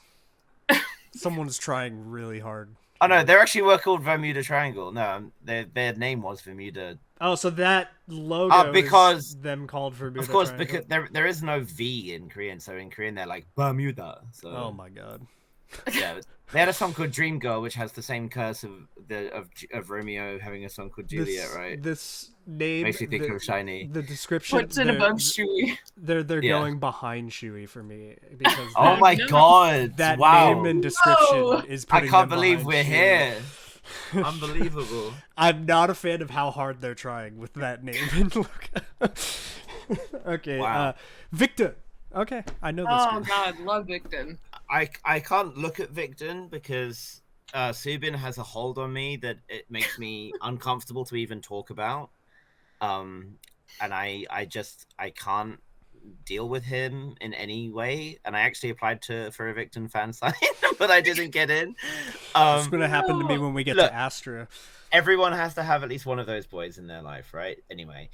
Someone's trying really hard.
Oh no, they actually were called Bermuda Triangle. No, their name was Bermuda.
Oh, so that logo
because
is them called Bermuda.
Of course,
Triangle?
because there is no V in Korean, so in Korean they're like Bermuda. So
Oh my god.
yeah, they had a song called Dream Girl, which has the same curse of Romeo having a song called Juliet, right?
This name
Makes you think of SHINee.
The description
Puts it above Shui.
They're
Yeah.
going behind Shui for me because
Oh my god!
that
Wow,
name and description
No.
is
I
putting
can't
them
believe
behind
we're
Shui.
here. Unbelievable.
I'm not a fan of how hard they're trying with that name and look. Okay,
Wow.
Victor. Okay, I know this.
Oh
group.
god, love Victon.
I can't look at Victon because Subin has a hold on me that it makes me uncomfortable to even talk about. And I can't deal with him in any way. And I actually applied for a Victon fan sign, but I didn't get in.
It's gonna happen to me when we get
look,
to Astra.
Everyone has to have at least one of those boys in their life, right? Anyway.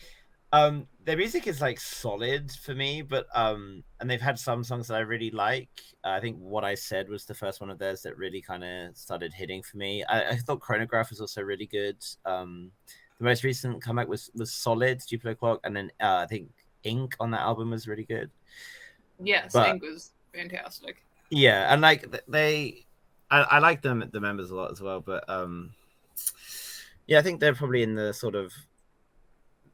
Their music is like solid for me, but and they've had some songs that I really like. I think What I Said was the first one of theirs that really kind of started hitting for me. I thought Chronograph was also really good. The most recent comeback was solid, Duplo Clock, and then I think Ink on that album was really good.
Yes,
But-
Ink was fantastic.
Yeah, and like I like them, the members a lot as well, but yeah, I think they're probably in the sort of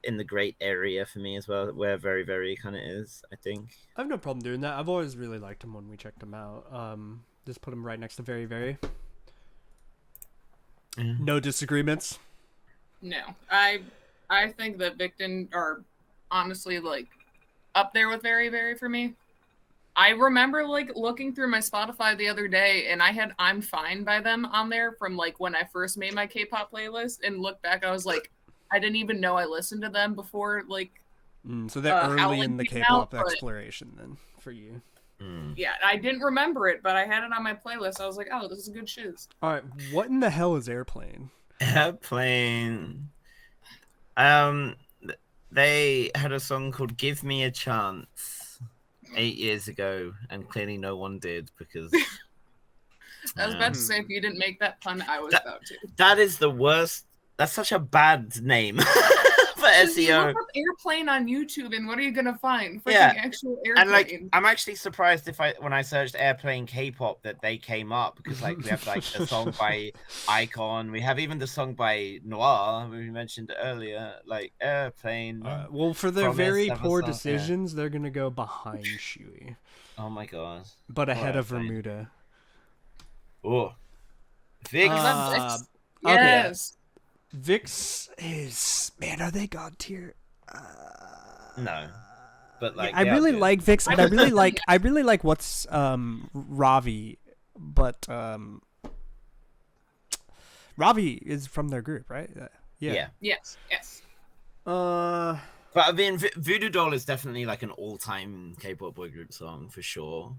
in the great area for me as well, where Very Very kind of is, I think.
I have no problem doing that. I've always really liked him when we checked him out. Just put him right next to Very Very. No disagreements.
No, I think that Victon are honestly like up there with Very Very for me. I remember like looking through my Spotify the other day and I had I'm Fine by them on there from like when I first made my K-pop playlist, and look back I was like, I didn't even know I listened to them before like
So they're early
Howling
in the
came
K-pop
out, but-
exploration then for you.
yeah, I didn't remember it, but I had it on my playlist. I was like, oh, this is good shiz.
All right, what in the hell is Airplane?
Airplane. They had a song called "Give Me a Chance." 8 years ago, and clearly no one did because
I was about to say, if you didn't make that pun, I was about to.
that is the worst. That's such a bad name for
So you
SEO.
look up airplane on YouTube, and what are you gonna find? Freaking
Yeah,
actual airplane.
And like, I'm actually surprised when I searched airplane K-pop that they came up, because like we have like the song by Icon, we have even the song by Noir we mentioned earlier, like airplane.
Well, for their
Promise
very
of a
poor
song,
decisions, they're gonna go behind SHINee,
Oh my god!
but ahead of
Airplane.
Bermuda.
Oh, Vix.
Okay.
Yes.
Vix is, man, are they god tier?
No, but like
I
they are
really
good.
like Vix, and I really like what's Ravi, but Ravi is from their group, right? Yeah.
Yes.
But I mean, Voodoo Doll is definitely like an all-time K-pop boy group song for sure.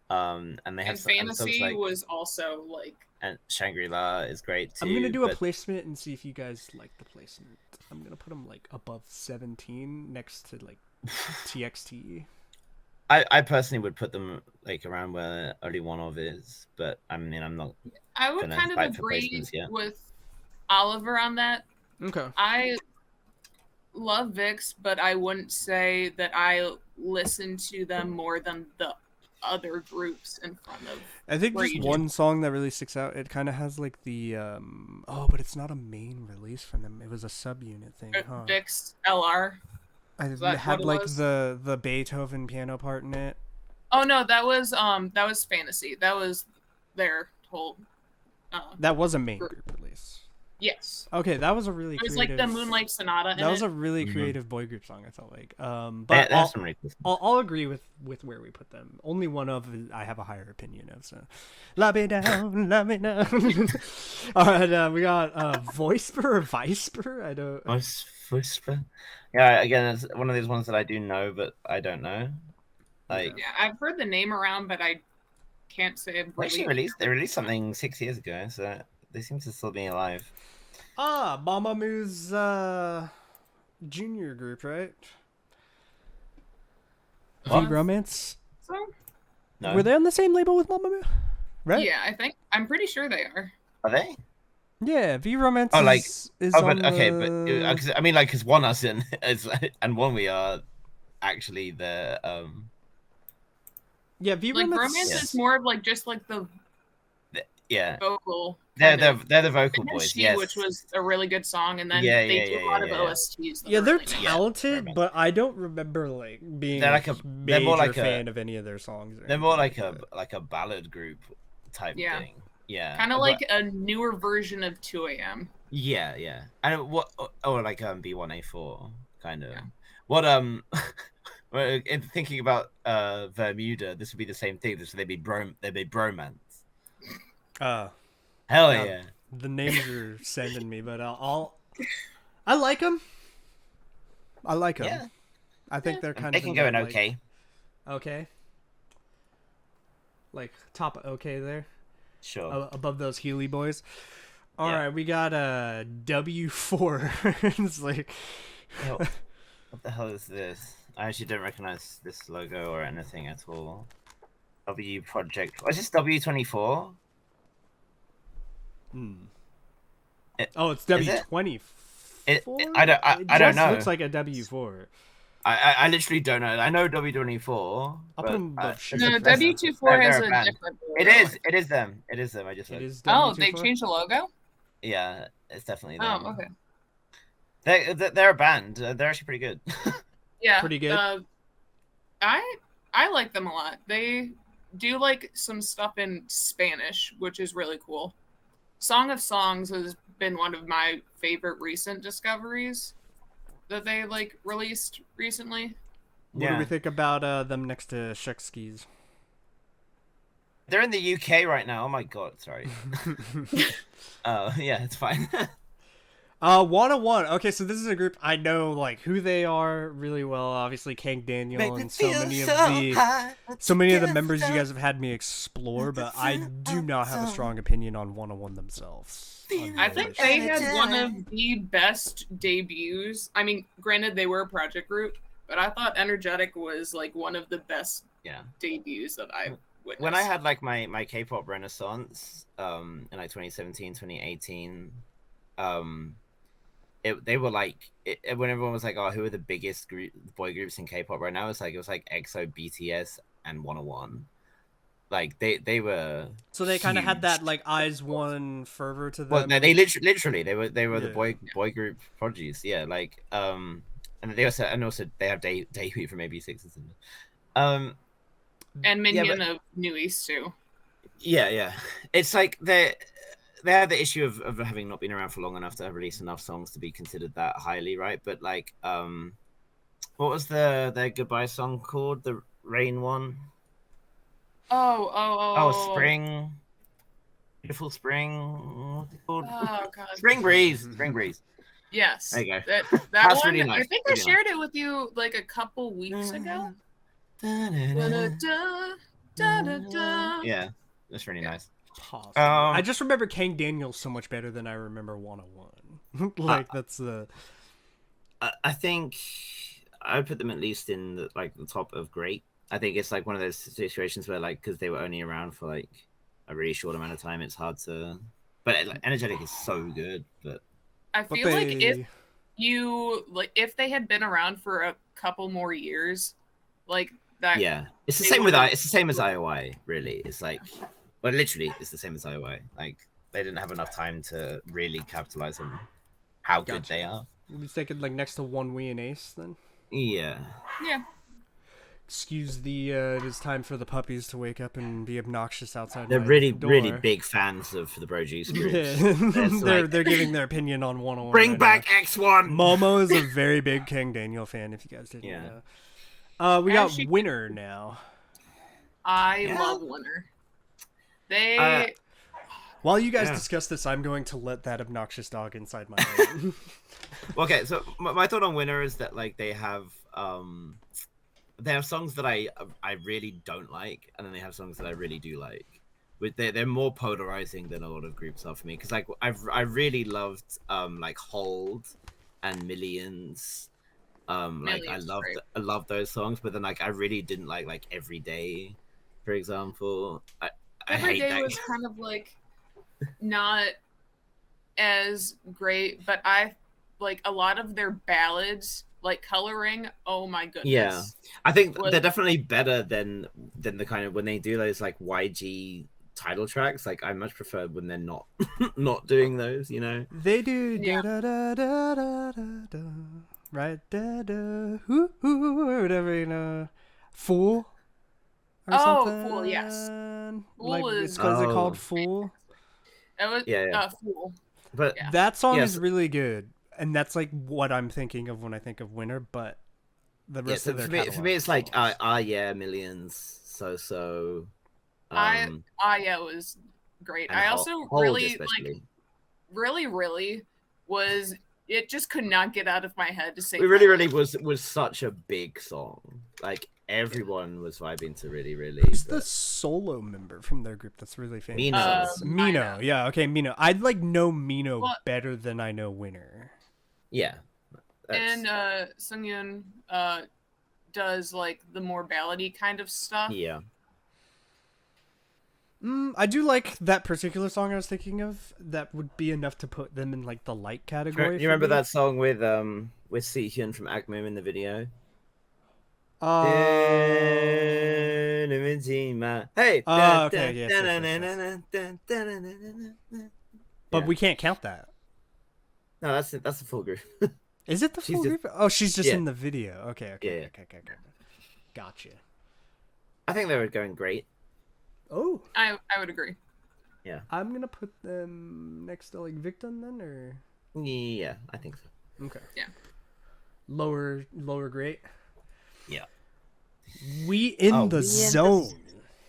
And they have
And Fantasy
like,
was also like.
and Shangri-La is great too.
I'm gonna do a
but
placement and see if you guys like the placement. I'm gonna put them like above 17, next to like TXT.
I personally would put them like around where OnlyOneOf is, but I mean, I'm not.
I would
gonna
kind of
fight for
agree
placements, yeah.
with Oliver on that.
Okay.
I love Vix, but I wouldn't say that I listen to them more than the other groups in front of.
I think
where
just
you
one song that really sticks out. It kind of has like the but it's not a main release from them. It was a subunit thing, huh?
Vix LR.
It
that
had
what it
like
was?
the Beethoven piano part in it.
Oh no, that was Fantasy. That was their whole.
That was a main group release.
Yes.
Okay, that was a really.
It was
creative...
like the Moonlight Sonata.
That was
a
a really
Mhm.
creative boy group song. I felt like. But
That's some really cool songs.
I'll agree with where we put them. Only one of I have a higher opinion of. So, love me down, love me down. All right, we got Voiceper or Viceper. I don't.
Voice Whisper. Yeah, again, it's one of these ones that I do know, but I don't know. Like,
Yeah, I've heard the name around, but I can't say I've really.
they released something 6 years ago, so they seem to still be alive.
Mamamoo junior group, right?
What?
V-Romance.
So,
No,
Were they on the same label with Mamamoo? Right?
yeah, I'm pretty sure they are.
are they?
Yeah, V-Romance
Oh, like-
is
Oh,
on
but okay,
the...
but cause, I mean, like, because ONEUS and One We are actually the
Yeah,
Like
V-Romance...
Romance
Yes.
is more of like just like the
yeah,
vocal.
they're
kind of.
the vocal
And then
boys,
She,
yes.
which was a really good song, and then
Yeah,
they
yeah,
do
yeah,
a lot of
yeah.
OSTs. that
Yeah,
are
they're
really nice.
talented,
Yeah.
but I don't remember like being
They're like a-
major
they're more like a-
fan of any of their songs. or
They're more
anything
like
that.
a ballad group type
Yeah.
thing. Yeah,
Kind of
but-
like a newer version of 2AM.
yeah. And what? Oh, like B1A4 kind of.
Yeah.
What well, in thinking about Bermuda, this would be the same thing. They'd be bromance. Hell
Yeah.
yeah.
The names are sending me, but I like them. I like them.
Yeah.
I think they're kind
They
of
can
in
go
that,
in
like,
okay.
Okay. Like top okay there.
Sure.
Above those Healy boys. All
Yeah.
right, we got a W4. It's like
Yo, what the hell is this? I actually don't recognize this logo or anything at all. W Project. Is this W24?
oh, it's
Is it?
W24.
I don't
just
know.
looks like a W4.
I literally don't know. I know W24.
I'll put
but,
them above
it's
shit.
No,
a press-
W24
they're
has
a
a
band.
different.
It
logo.
is. It is them. It is them. I just.
It is
Oh,
W24?
they changed the logo.
Yeah, it's definitely them.
Oh, okay.
They're a band. They're actually pretty good.
Yeah,
Pretty good.
I like them a lot. They do like some stuff in Spanish, which is really cool. Song of Songs has been one of my favorite recent discoveries that they like released recently.
What do we think about them next to Shekskis?
They're in the UK right now. Oh my god, sorry. Yeah, it's fine.
101. Okay, so this is a group I know like who they are really well. Obviously, Kang Daniel and so many of the members you guys have had me explore, but I do not have a strong opinion on 101 themselves.
I think they had one of the best debuts. I mean, granted, they were a project group, but I thought Energetic was like one of the best
Yeah.
debuts that I've witnessed.
When I had like my K-pop renaissance in like 2017, 2018, they were like when everyone was like, oh, who are the biggest boy groups in K-pop right now? It was like EXO, BTS, and 101. Like they were
So they kind of had
huge.
that like eyes one fervor to
Well,
them.
they literally they were the
Yeah.
boy group prodigies. Yeah, like and they also they have Daewoo from AB6IX.
and
yeah,
Minion of New East too.
Yeah. It's like they had the issue of having not been around for long enough to have released enough songs to be considered that highly, right? But like, what was their goodbye song called? The rain one? Oh, spring, beautiful spring. What's it called?
Oh god.
Spring breeze. Spring breeze.
Yes.
There you go.
That
That's
one.
really nice.
I think I shared it with you like a couple weeks ago.
Yeah, that's really nice.
Possibly. I just remember Kang Daniels so much better than I remember 101. Like that's the.
I think I would put them at least in the top of great. I think it's like one of those situations where like because they were only around for like a really short amount of time, it's hard to. But like, Energetic is so good. But
I feel like if they had been around for a couple more years, like that.
Yeah, it's the same with it's the same as IOI. Really, it's like, well, literally, it's the same as IOI. Like they didn't have enough time to really capitalize on how good they are.
You was thinking like next to ONEUS and Ace then.
Yeah.
Excuse the. It is time for the puppies to wake up and be obnoxious outside.
They're
my
really
door.
big fans of the Bro Juice groups.
Yeah. they're giving their opinion on 101.
Bring back X1.
Momo is a very big King Daniel fan. If you guys didn't know. We got Winner now.
I love Winner. They.
While you guys discuss this, I'm going to let that obnoxious dog inside my head.
Okay, so my thought on Winner is that like they have songs that I really don't like, and then they have songs that I really do like. They're more polarizing than a lot of groups are for me because like I really loved like Hold and Millions. Like I love those songs, but then like I really didn't like Every Day, for example.
Every Day was kind of like not as great, but I like a lot of their ballads, like Coloring. Oh my goodness!
Yeah, I think they're definitely better than the kind of when they do those like YG title tracks. Like I much prefer when they're not not doing those. You know,
they do da da da da da da. Right, da da, hoo hoo, or whatever, you know, Fool. Or something.
Fool, yes.
Fool like it's because they're called Fool.
It was Fool.
But
that song is really good, and that's like what I'm thinking of when I think of Winner. But the rest of their
for me, it's like yeah, Millions, so.
Yeah was great. I also really was. It just could not get out of my head to say.
It really was such a big song. Like everyone was vibing to really.
Who's the solo member from their group that's really famous? Mino. Yeah, okay, Mino. I'd like know Mino better than I know Winner.
Yeah.
And Sungyun does like the more ballady kind of stuff.
Yeah.
I do like that particular song I was thinking of. That would be enough to put them in like the light category.
You remember that song with Seehyun from Akmum in the video? Hey.
Okay, yes. But we can't count that.
No, that's the full group.
Is it the full group? Oh, she's just in the video. Okay. Gotcha.
I think they were going great.
Oh,
I would agree.
Yeah,
I'm gonna put them next to like Victon then, or
yeah, I think so.
Okay.
Yeah.
Lower great.
Yeah.
We in the zone.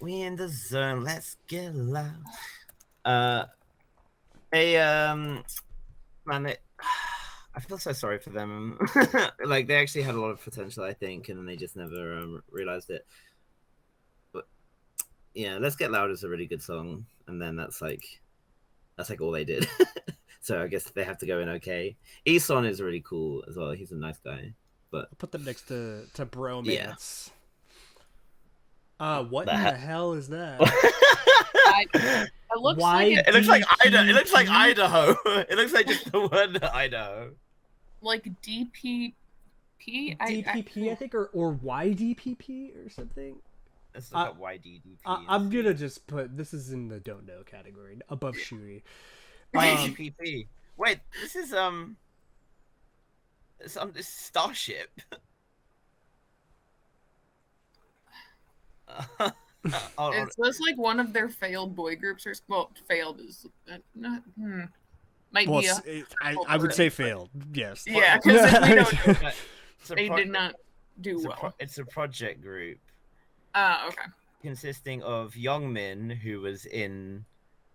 We in the zone. Let's get loud. Man, I feel so sorry for them. Like they actually had a lot of potential, I think, and then they just never realized it. Yeah, Let's Get Loud is a really good song, and then that's like all they did. So I guess they have to go in okay. Eson is really cool as well. He's a nice guy, but
I'll put them next to Bromance. What
The
in
he-
the hell is that?
It looks
Why
like
It looks like Idaho. It looks like
DPP?
Idaho. It looks like just the word Idaho.
like DPP.
DPP, I think, or YDPP or something.
Let's look up YDDP.
I'm gonna just put this is in the don't know category above Shui.
YDPP. Wait, this is this Starship.
It's just like one of their failed boy groups, or well, failed is not. Might
Well,
be a.
I would say failed. Yes.
Yeah, because if we don't,
It's a
they
pro-
did not do
it's
well.
it's a project group
Okay.
consisting of Youngmin, who was in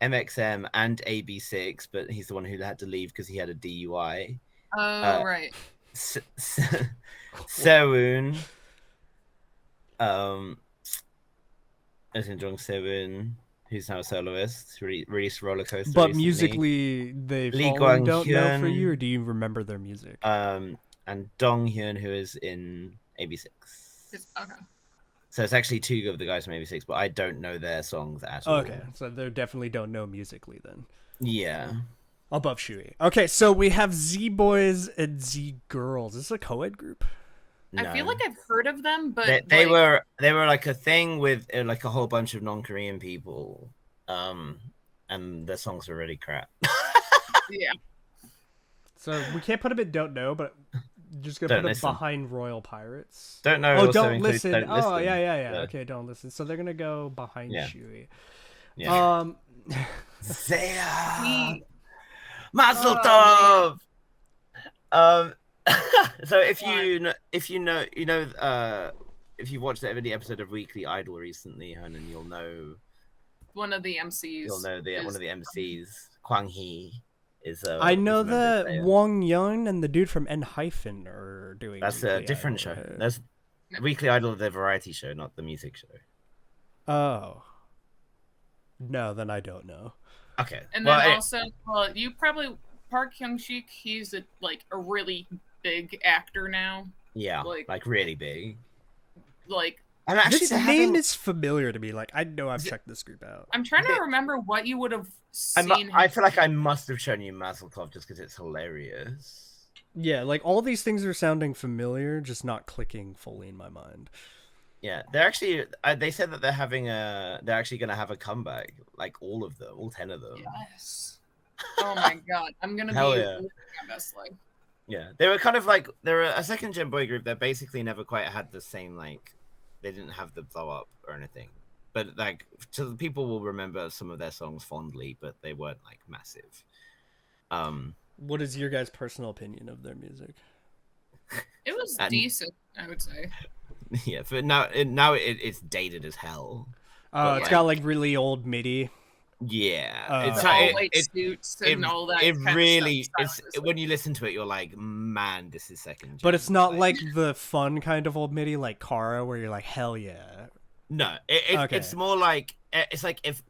MXM and AB6IX, but he's the one who had to leave because he had a DUI.
Oh, right.
Sewun, as in Jung Sewun, who's now a soloist, released Roller Coaster.
But
recently.
musically, they
Lee
don't know for
Guanghyun,
you, or do you remember their music?
and Dong Hyun, who is in AB6IX.
Okay.
So it's actually two of the guys from AB6IX, but I don't know their songs at all.
Okay, so they definitely don't know musically then.
Yeah.
Above Shui. Okay, so we have Z Boys and Z Girls. Is this a co-ed group?
No.
I feel like I've heard of them, but
they
like,
were like a thing with like a whole bunch of non-Korean people, and their songs were really crap.
yeah.
So we can't put them in don't know, but just gonna
Don't
put them
listen.
behind Royal Pirates.
Don't know.
Oh,
also
don't
includes
listen.
Don't
Oh,
Listen.
yeah. Okay, don't listen. So they're gonna go behind
Yeah.
Shui.
Yeah. Zaya.
He-
Mazel
Oh,
tov. So if you watched the episode of Weekly Idol recently, Hernan, you'll know
one of the MCs.
one of the MCs, Kwang Hee, is.
I know
is a member of
that
Zaya.
Wong Yun and the dude from N hyphen are doing.
That's a
Weekly
different
Idol.
show. That's Weekly Idol, the variety show, not the music show.
Oh. No, then I don't know.
Okay.
And
well,
then also, you probably Park Hyung-sik. He's a really big actor now.
yeah, like really big.
Like
And actually,
This name is familiar to me. Like, I know I've checked this group out.
I'm trying to remember what you would have seen.
I feel like I must have shown you Mazel Tov just because it's hilarious.
Yeah, like all these things are sounding familiar, just not clicking fully in my mind.
Yeah, they're actually. They said that they're actually going to have a comeback, like all of them, all 10 of them.
Yes. Oh my god, I'm gonna
Hell
be
yeah.
living my best life.
Yeah, they were kind of like they're a second gen boy group that basically never quite had the same like. They didn't have the blow up or anything, but like so the people will remember some of their songs fondly, but they weren't like massive.
What is your guys' personal opinion of their music?
It was
And-
decent, I would say.
Yeah, but it's dated as hell.
Oh,
But,
it's
like-
got like really old MIDI.
Yeah,
It's
All
it-
white
it-
suits and all that.
It
kind
really
of stuff
it's
stylistically.
when you listen to it, you're like, man, this is second.
But
gen."
it's not like the fun kind of old MIDI like Kara where you're like, hell yeah.
no,
Okay.
it's more like it's like if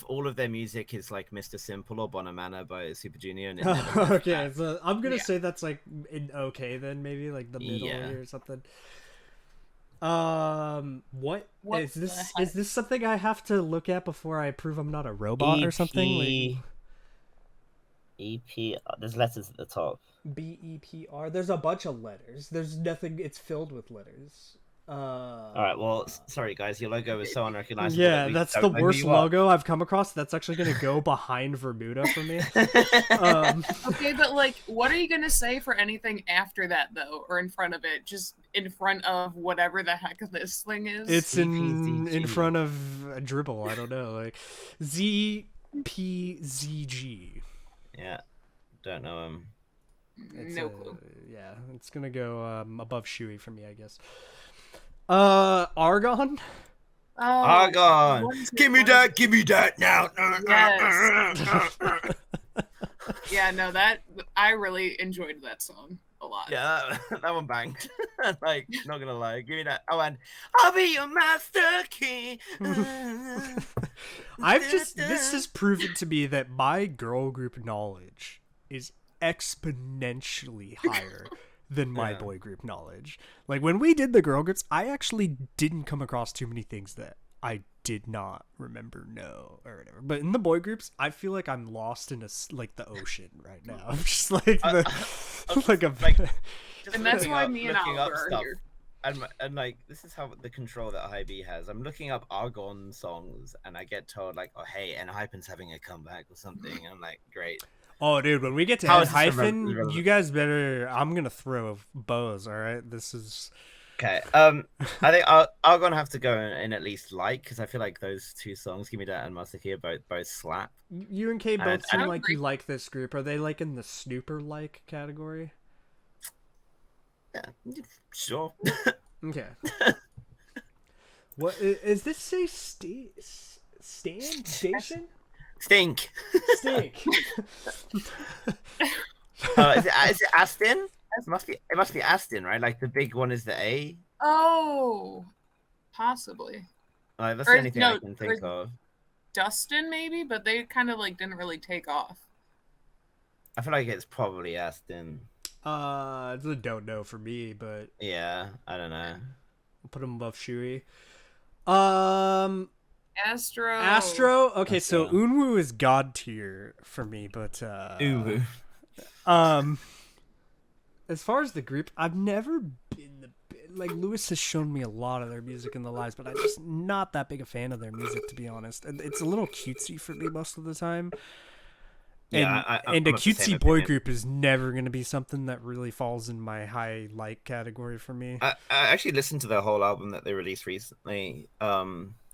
all of their music is like Mr. Simple or Bonamana by Super Junior, and it never has
Okay,
that.
so I'm gonna
Yeah.
say that's like in okay then maybe like the middle
Yeah.
or something. What
What
is this?
the
Is this something I have to look at before I prove I'm not a robot or something? Like
EP. There's letters at the top.
BEPR. There's a bunch of letters. There's nothing. It's filled with letters.
All right. Well, sorry guys, your logo is so unrecognizable.
Yeah,
that we
that's
don't
the
know who
worst
you are.
logo I've come across. That's actually gonna go behind Bermuda for me.
Okay, but like, what are you gonna say for anything after that though, or in front of it? Just in front of whatever the heck this thing is.
It's in
CPZG.
front of a dribble. I don't know, like ZPZG.
Yeah, don't know him.
It's,
no clue.
Yeah, it's gonna go above Shui for me, I guess. Argon.
Oh,
Argon,
what is it?
give me that now.
Yes. Yeah, no, that I really enjoyed that song a lot.
Yeah, that one banged. Like, not gonna lie, give me that. Oh, and I'll be your master key.
This has proven to me that my girl group knowledge is exponentially higher than my
Yeah.
boy group knowledge. Like when we did the girl groups, I actually didn't come across too many things that I did not remember or whatever. But in the boy groups, I feel like I'm lost in like the ocean right now. I'm just like the like a
like, just
And that's
looking
why
up-
me and
looking up
Oliver are
stuff.
here.
And like this is how the control that High B has. I'm looking up Argon songs and I get told like, oh hey, Hypen's having a comeback or something. I'm like, great.
Oh, dude, when we get to
How
Ed
is this
Hyphen,
irrelevant?
you guys better. I'm gonna throw bows. All right, this is.
Okay. I think Argon have to go in at least like because I feel like those two songs, Give Me That and Master Key, both slap.
You and Kay both
And-
seem
and-
like you like this group. Are they like in the snooper like category?
Yeah, sure.
Okay. What is this? Say stand station
Stink.
stink.
Is it Aston? It must be Aston, right? Like the big one is the A.
Oh, possibly.
Like, that's
Or
the only thing I
no,
can think of.
Dustin, maybe, but they kind of like didn't really take off.
I feel like it's probably Aston.
It's a don't know for me, but
Yeah, I don't know.
I'll put him above Shui.
Astro.
Okay, so
Astro.
Unwoo is god tier for me, but
Ooh.
as far as the group, I've never been like Lewis has shown me a lot of their music in the lives, but I'm just not that big a fan of their music, to be honest. And it's a little cutesy for me most of the time.
Yeah,
And
I'm
a
of the same
cutesy boy
opinion.
group is never going to be something that really falls in my high like category for me.
I actually listened to the whole album that they released recently.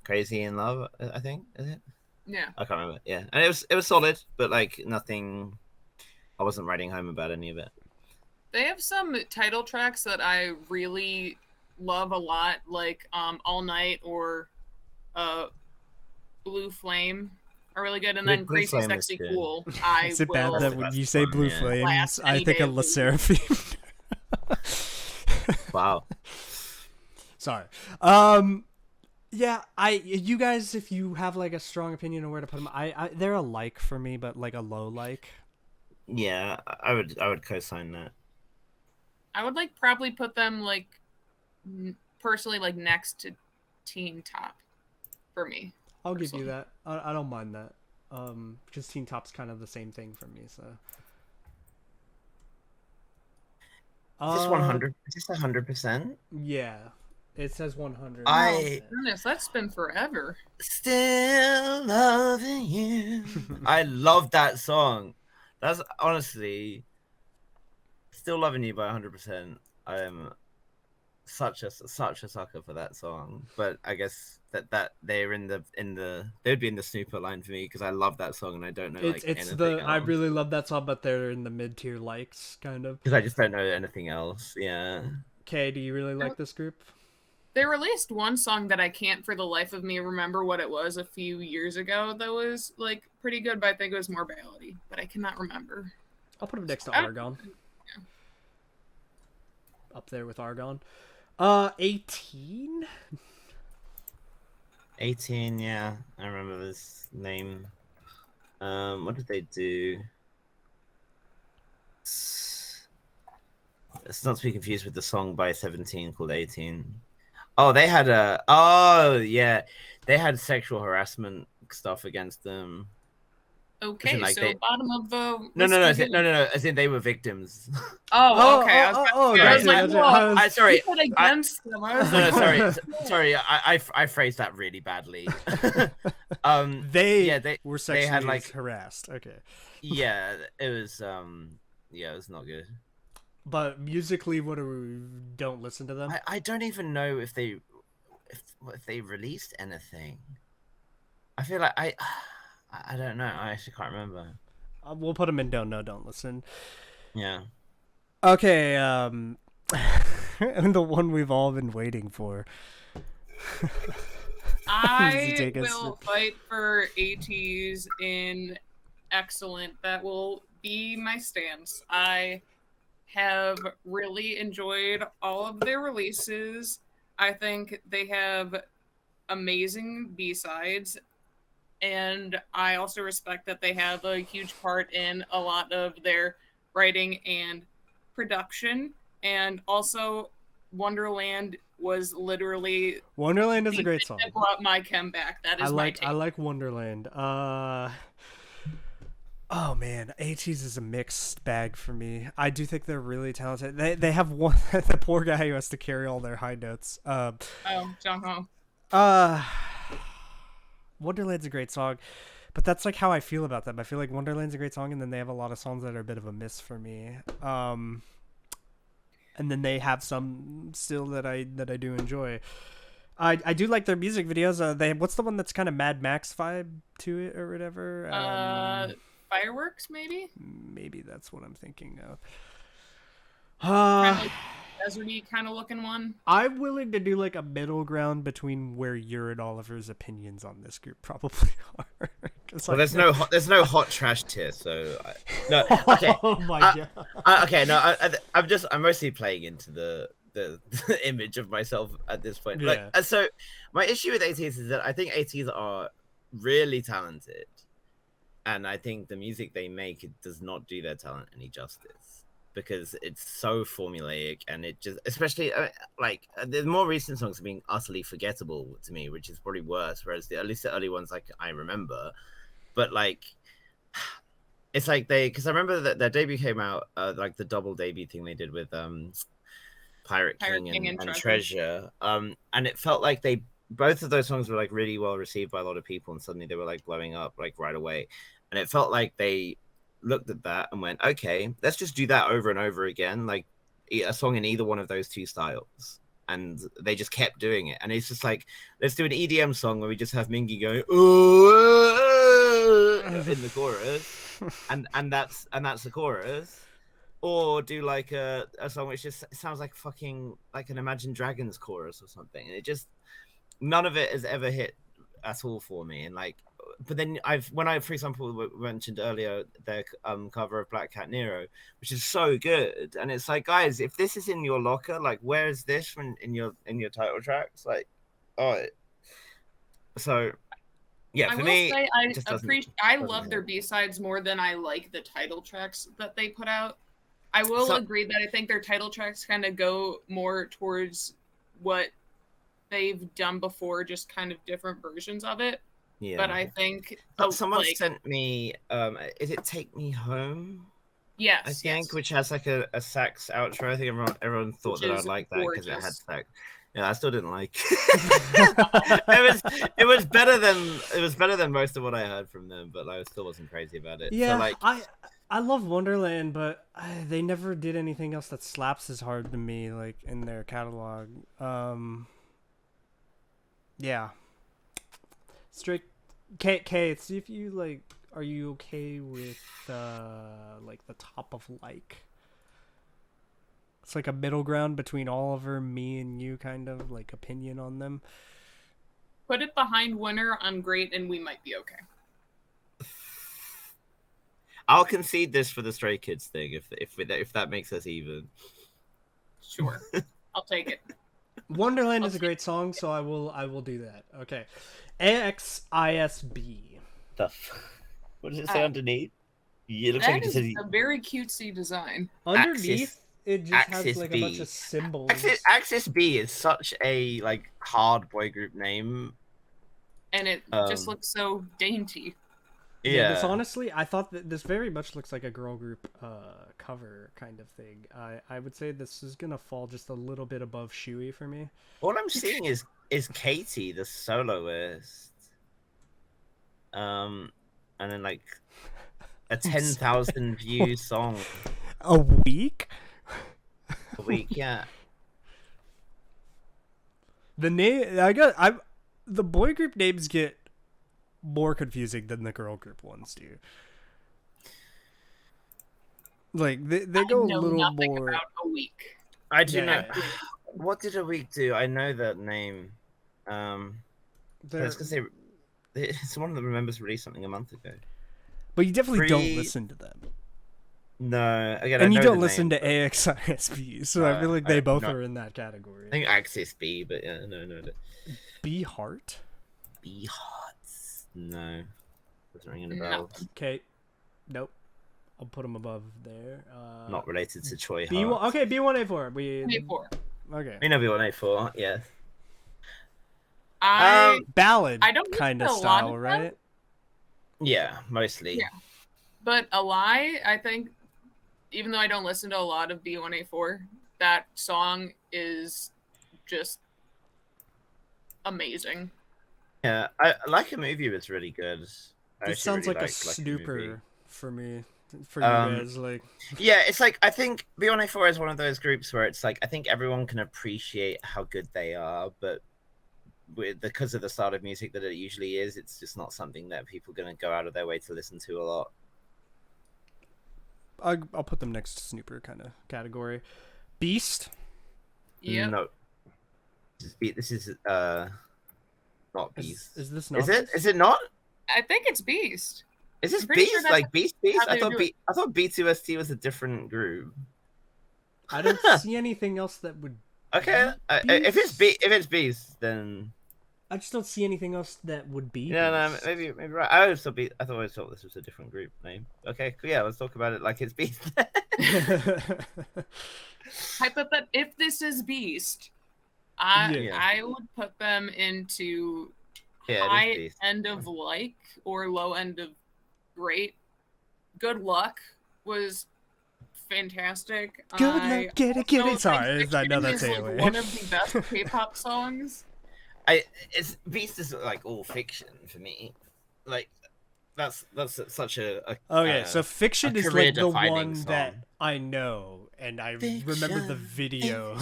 Crazy in Love, I think, is it?
Yeah.
I can't remember. Yeah, and it was solid, but like nothing. I wasn't writing home about any of it.
They have some title tracks that I really love a lot, like All Night or Blue Flame are really good, and then
Blue
Crazy
Flame is
Sexy
good.
Cool. I
Is it bad
will
that when you say
fun,
Blue
yeah.
Flames,
Blast
I
any
think
day
of
of
La
the week.
Seraphim?
Wow.
Sorry. Yeah, you guys, if you have like a strong opinion on where to put them, they're a like for me, but like a low like.
Yeah, I would co-sign that.
I would like probably put them like personally like next to Teen Top for me.
I'll give
Personally.
you that. I don't mind that. Because Teen Top's kind of the same thing for me, so.
Is this 100? Is this 100%?
Yeah, it says 100.
Goodness, that's been forever.
Still loving you. I love that song. That's honestly Still Loving You by 100%. I am such a sucker for that song. But I guess that they're they'd be in the snooper line for me because I love that song and I don't know like
It's
anything
I
else.
really love that song, but they're in the mid tier likes kind of.
Because I just don't know anything else. Yeah.
Okay, do you really like this group?
They released one song that I can't for the life of me remember what it was a few years ago that was like pretty good, but I think it was more ballady, but I cannot remember.
I'll put him next to
I-
Argon.
yeah.
Up there with Argon. 18?
18, yeah. I remember this name. What did they do? It's not to be confused with the song by 17 called 18. Oh, they had they had sexual harassment stuff against them.
Okay,
like
so
they-
bottom of the
No,
list again.
as in they were victims.
Oh, okay. I was
gotcha,
like,
gotcha.
whoa,
I sorry.
you put against them. I was
No,
like,
sorry. I phrased that really badly.
They
they
were sexually
had like
harassed. Okay.
yeah, it was it was not good.
But musically, what do we don't listen to them?
I don't even know if they released anything. I feel like I don't know. I actually can't remember.
We'll put them in don't know, don't listen.
Yeah.
Okay, and the one we've all been waiting for.
I
Take us-
will fight for ATs in excellent. That will be my stance. I have really enjoyed all of their releases. I think they have amazing B-sides. And I also respect that they have a huge part in a lot of their writing and production. And also, Wonderland was literally
Wonderland is a
the
great
thing
song.
that brought my chem back. That is my take.
I like Wonderland. Oh man, ATEEZ is a mixed bag for me. I do think they're really talented. They have one the poor guy who has to carry all their high notes.
Jongho.
Wonderland's a great song, but that's like how I feel about them. I feel like Wonderland's a great song, and then they have a lot of songs that are a bit of a miss for me. And then they have some still that I do enjoy. I do like their music videos. What's the one that's kind of Mad Max vibe to it or whatever?
Fireworks, maybe?
Maybe that's what I'm thinking of.
Kind of like deserty kind of looking one.
I'm willing to do like a middle ground between where your and Oliver's opinions on this group probably are.
Well, there's no hot trash tier, so no. Okay.
Oh my god.
Okay, no, I'm mostly playing into the image of myself at this point.
Yeah.
Like, so my issue with ATEEZ is that I think ATEEZ are really talented, and I think the music they make, it does not do their talent any justice, because it's so formulaic, and it just, especially like the more recent songs are being utterly forgettable to me, which is probably worse. Whereas at least the early ones, like, I remember, but like it's like because I remember that their debut came out, like the double debut thing they did with Pirate King and Treasure. And it felt like both of those songs were like really well received by a lot of people, and suddenly they were like blowing up like right away. And it felt like they looked at that and went, okay, let's just do that over and over again, like a song in either one of those two styles. And they just kept doing it. And it's just like, let's do an EDM song where we just have Mingy going, ooh, in the chorus, and that's the chorus. Or do like a song which just sounds like fucking like an Imagine Dragons chorus or something. And it just, none of it has ever hit at all for me. And like, but then when I, for example, mentioned earlier their cover of Black Cat Nero, which is so good, and it's like, guys, if this is in your locker, like, where is this when in your title tracks? Like, oh, so yeah, for me,
I love their B-sides more than I like the title tracks that they put out. I will agree that I think their title tracks kind of go more towards what they've done before, just kind of different versions of it. Yeah. But I think
someone sent me is it Take Me Home?
Yes.
I think, which has like a sax outro. I think everyone thought that I'd like that because it had sax. Yeah, I still didn't like. it was better than most of what I heard from them, but I still wasn't crazy about it.
Yeah,
so, like,
I love Wonderland, but they never did anything else that slaps as hard to me, like in their catalog. Yeah. Straight K, see if you like. Are you okay with like the top of like? It's like a middle ground between Oliver, me, and you, kind of like opinion on them.
Put it behind Winner on Great, and we might be okay.
I'll concede this for the Stray Kids thing if that makes us even.
Sure, I'll take it.
Wonderland is a great song, so I will do that. Okay, AXISB.
What does it say underneath?
It looks like it says a very cutesy design.
Underneath, it just has like a bunch of symbols.
Axis B is such a like hard boy group name,
and it just looks so dainty.
Yeah, this honestly, I thought that this very much looks like a girl group cover kind of thing. I would say this is gonna fall just a little bit above SHINee for me.
All I'm seeing is Katie, the soloist, and then like a 10,000 view song
a week.
A week, yeah.
The name the boy group names get more confusing than the girl group ones do. Like they go a little more.
About a week.
I do know. What did a week do? I know that name. That's because someone that remembers released something a month ago.
But you definitely don't listen to them.
No, again,
and you don't listen to AXISB, so I feel like they both are in that category.
I think Axis B, but yeah, no.
B Heart.
B Hearts. No, doesn't ring any bells.
Okay, nope. I'll put them above there.
Not related to Choi
B1.
Heart.
Okay, B1A4.
A4.
Okay.
We know B1A4. Yes.
Ballad
I don't
kind of
listen to a lot
style,
of them.
right?
Yeah, mostly.
Yeah. But A Lie, I think, even though I don't listen to a lot of B1A4, that song is just amazing.
Yeah, I Like a Movie was really good. I
It
actually
sounds
really
like a
liked Like a Movie.
snooper for me. For you guys, like.
Yeah, it's like I think B1A4 is one of those groups where it's like I think everyone can appreciate how good they are, but because of the style of music that it usually is, it's just not something that people are going to go out of their way to listen to a lot.
I'll put them next to snooper kind of category. Beast.
Yeah.
No. This is not Beast.
Is this not?
Is it? Is it not?
I think it's Beast.
Is this
I'm pretty
Beast?
sure that's
Like Beast?
how
I
they
thought
do it.
I thought B2ST was a different group.
I don't see anything else that would.
Okay, if it's Beast, then
I just don't see anything else that would be.
yeah, no,
Beast.
maybe right. I always thought this was a different group name. Okay, cool. Yeah, let's talk about it like it's Beast.
If this is Beast,
Yeah.
I would put them into
Yeah, it is
high
Beast.
end of like or low end of great. Good Luck was fantastic.
Good luck, get it.
also
Sorry,
think
I know
Fiction
that's
is, like,
AOA.
one of the best K-pop songs.
It's Beast is like all fiction for me. Like that's such a
Okay, so Fiction is like the
career-defining
one
song.
that I know, and I remember the
Fiction,
video,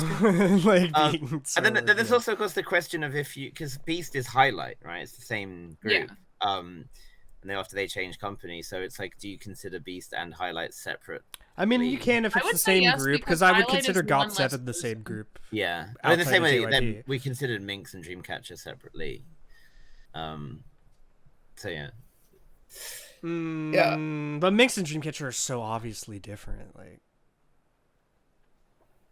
like being. So
and then there's
yeah.
also, of course, the question of because Beast is Highlight, right? It's the same group.
Yeah.
And then after they change company, so it's like, do you consider Beast and Highlight separate?
I mean, you can if
I
it's
would
the
say
same
yes,
group,
because
because I would
Highlight
consider
is one
GOT7
less
the same
person.
group.
Yeah, but in the
Outside
same
of
way,
JYP.
then we considered Minx and Dreamcatcher separately. So yeah.
But Minx and Dreamcatcher are so obviously different. Like,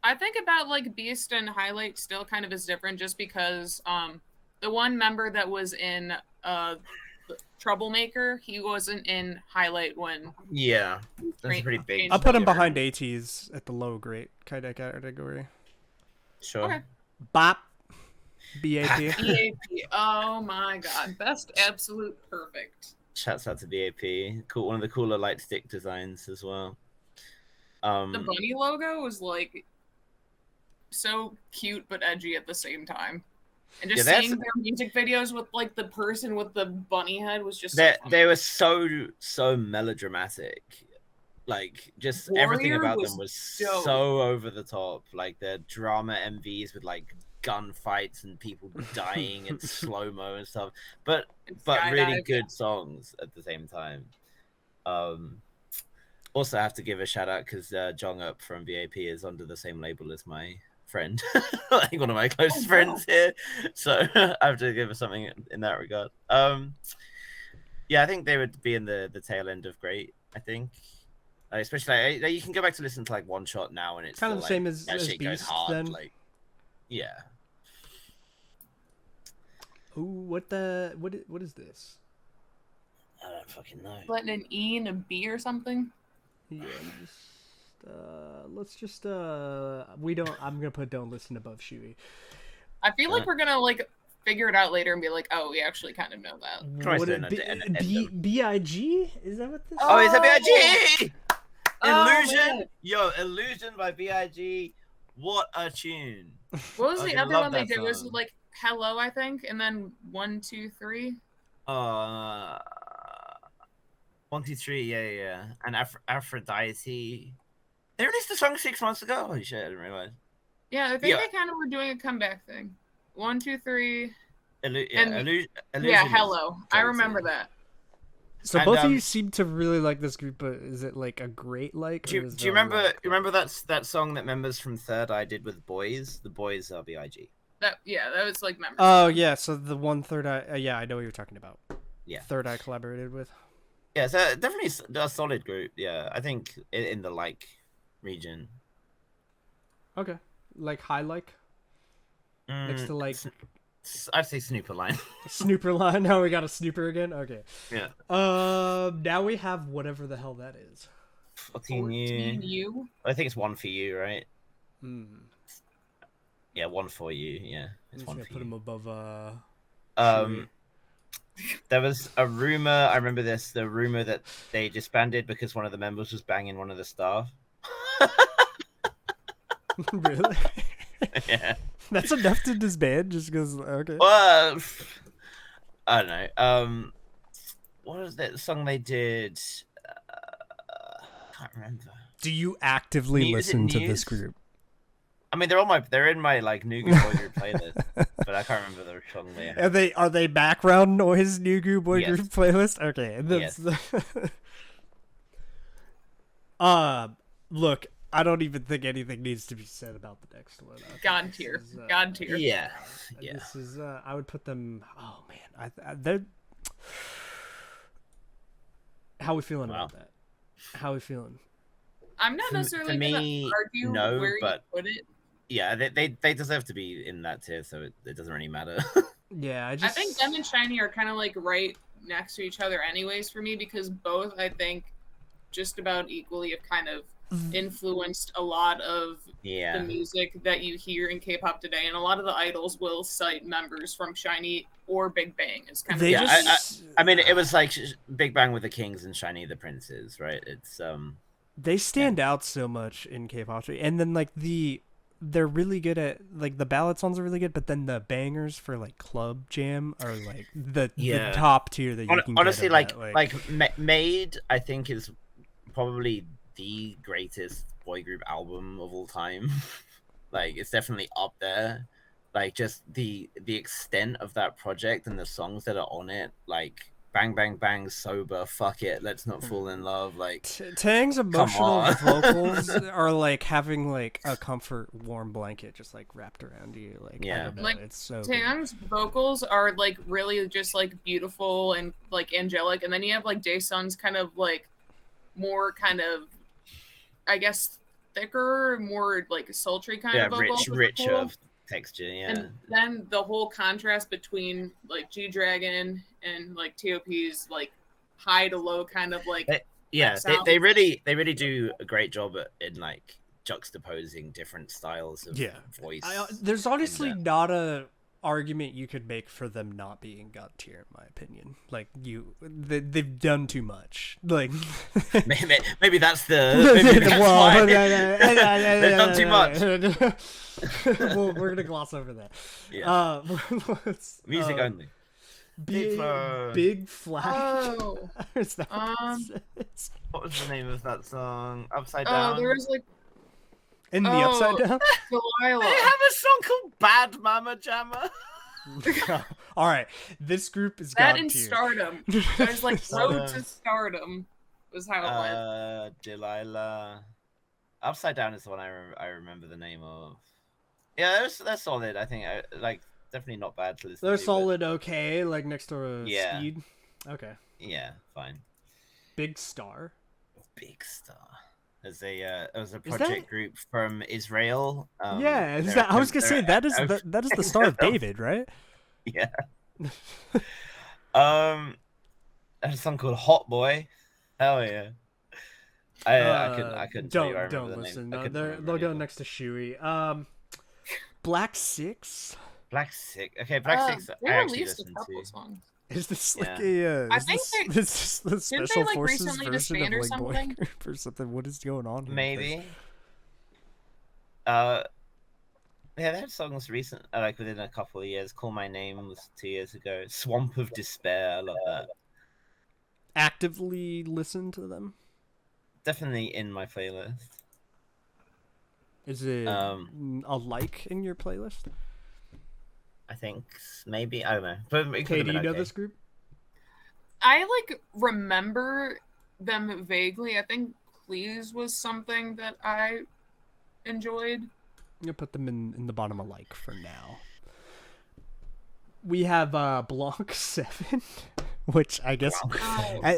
I think about like Beast and Highlight still kind of is different just because the one member that was in Troublemaker, he wasn't in Highlight when
Yeah, that's pretty big.
I'll put him
difference.
behind ATs at the low grade kind of category.
Sure.
Okay.
Bop. BAP.
EAP. Oh my god. Best absolute perfect.
Shouts out to BAP. Cool, one of the cooler light stick designs as well.
The bunny logo was like so cute but edgy at the same time. And just
Yeah,
seeing their music videos with like the person with the bunny head was just
they were so melodramatic. Like just everything
Warrior
about
was
them was
dope.
so over the top. Like the drama MVs with like gunfights and people dying and slow-mo and stuff. But really good songs at the same time. Also, I have to give a shout out because Jong Up from BAP is under the same label as my friend, like one of my closest friends here. So I have to give her something in that regard. Yeah, I think they would be in the tail end of great. I think, especially like, you can go back to listen to like One Shot now, and it's
Kind of
still,
the
like,
same
that
as
shit goes
Beast,
hard.
then?
Like, yeah.
Ooh, what is this?
I don't fucking know.
letting an E and a B or something.
Yeah, let's just I'm gonna put don't listen above Shuey.
I feel like we're gonna like figure it out later and be like, oh, we actually kind of know that.
Try
What
saying
B.I.G? Is that what this?
Oh, is that B.I.G?
Oh,
Illusion,
man.
yo, Illusion by B.I.G. What a tune!
What was the
Fucking
other
love
one they
that
did? It was
song.
like Hello, I think, and then 1, 2, 3.
1, 2, 3, yeah. And Aphrodite. They released the song 6 months ago. Holy shit, I didn't realize.
Yeah, I think
Yeah.
they kind of were doing a comeback thing. 1, 2, 3.
Illusion
Yeah,
is
Hello. I
great
remember
too.
that.
So
And,
both of you seem to really like this group, but is it like a great like?
Do
or
you
is it a
remember?
like?
You remember that song that members from Third Eye did with Boyz? The Boyz are B.I.G.
That was like members.
Oh yeah, so the one Third Eye. Yeah, I know what you're talking about.
Yeah.
Third Eye collaborated with.
Yeah, so definitely a solid group. Yeah, I think in the like region.
Okay, like high like next to like
I'd say Snooper Line.
Snooper line. Now we got a Snooper again. Okay.
Yeah.
Now we have whatever the hell that is.
14U.
I think it's one for you, right?
Hmm.
Yeah, one for you. Yeah,
I'm
it's
just
one
gonna
for
put
you.
him above
Um, there was a rumor. I remember this. The rumor that they disbanded because one of the members was banging one of the staff.
Really?
Yeah.
That's enough to disband just because. Okay.
Well, I don't know. What was that song they did? Can't remember.
Do you actively
Is it
listen to this
News?
group?
I mean, they're in my like new boy group playlist, but I can't remember the song they have.
Are they background noise new group boy
Yes.
group playlist? Okay.
Yes.
Look, I don't even think anything needs to be said about the next one.
God tier. God tier.
Yeah. Yeah.
This is I would put them. Oh man, they're. How we feeling about that? How we feeling?
I'm not necessarily going to argue where you put it.
Yeah, they deserve to be in that tier, so it doesn't really matter.
Yeah,
I think them and SHINee are kind of like right next to each other anyways for me, because both, I think, just about equally have kind of influenced a lot of the music that you hear in K-pop today, and a lot of the idols will cite members from SHINee or Big Bang. It's kind of
I mean, it was like Big Bang with the Kings and SHINee the Princes, right? It's
they stand out so much in K-pop, and then like they're really good at like the ballad songs are really good, but then the bangers for like Club Jam are like the top tier that you can
honestly
get
like Made, I think, is probably the greatest boy group album of all time. Like, it's definitely up there. Like, just the extent of that project and the songs that are on it, like Bang Bang Bang, Sober, Fuck It, Let's Not Fall in Love. Like,
Tang's emotional vocals are like having like a comfort warm blanket just like wrapped around you. Like, I don't know,
like
it's so
Tang's vocals are like really just like beautiful and like angelic, and then you have like Daesung's kind of like more kind of, I guess, thicker, more like sultry kind of vocals.
Rich of texture, yeah.
And then the whole contrast between like G-Dragon and like TOP's like high to low kind of like
they really do a great job in like juxtaposing different styles of voice.
There's honestly not a argument you could make for them not being god tier, in my opinion. Like, they've done too much. Like,
maybe that's why. They've done too much.
Well, we're gonna gloss over that.
Yeah. Music only.
Big Flag.
Oh.
What was the name of that song? Upside Down.
Oh, there was like
in the Upside Down.
Delilah.
They have a song called Bad Mama Jamma.
All right, this group is
that
god
in
tier.
Stardom. There's like Road to Stardom was how it went.
Delilah. Upside Down is the one I remember the name of. Yeah, they're solid. I think like definitely not bad to listen.
They're
to,
solid, okay. Like next to
Yeah.
Speed. Okay.
Yeah, fine.
Big Star.
Big Star. There's a project group from Israel.
Yeah, I was gonna say that is the Star of David, right?
Yeah. There's a song called Hot Boy. Hell yeah. I couldn't tell you.
Don't listen. No, they'll go next to SHINee. Black Six.
Black Six. Okay, Black Six.
They
I actually
released a
listened
couple
to.
songs.
Is this like
I think
this the Special
like,
Forces
recently
version
disband
of
or
like boy
something?
group or something? What is going on here?
Maybe. Yeah, they had songs like within a couple of years. Call My Name was 2 years ago. Swamp of Despair, I love that.
Actively listen to them.
Definitely in my playlist.
Is it a like in your playlist?
I think maybe, I don't know. But
Okay, do you know this group?
I like remember them vaguely. I think Please was something that I enjoyed.
I'm gonna put them in the bottom of like for now. We have Blanc 7, which I guess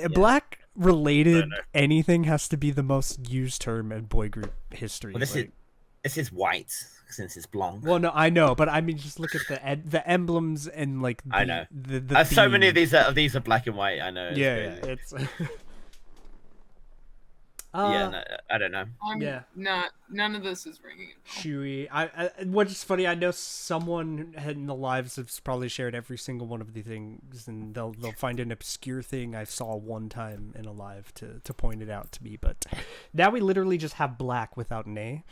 Black related anything has to be the most used term in boy group history.
Well, this is white since it's Blanc.
Well, no, I know, but I mean, just look at the emblems and like
I know
the
so many of these are black and white. I know.
Yeah, it's
Yeah, no, I don't know.
Yeah.
None of this is ringing.
SHINee. What's funny, I know someone in the lives has probably shared every single one of the things, and they'll find an obscure thing I saw one time in a live to point it out to me. But now we literally just have black without an A.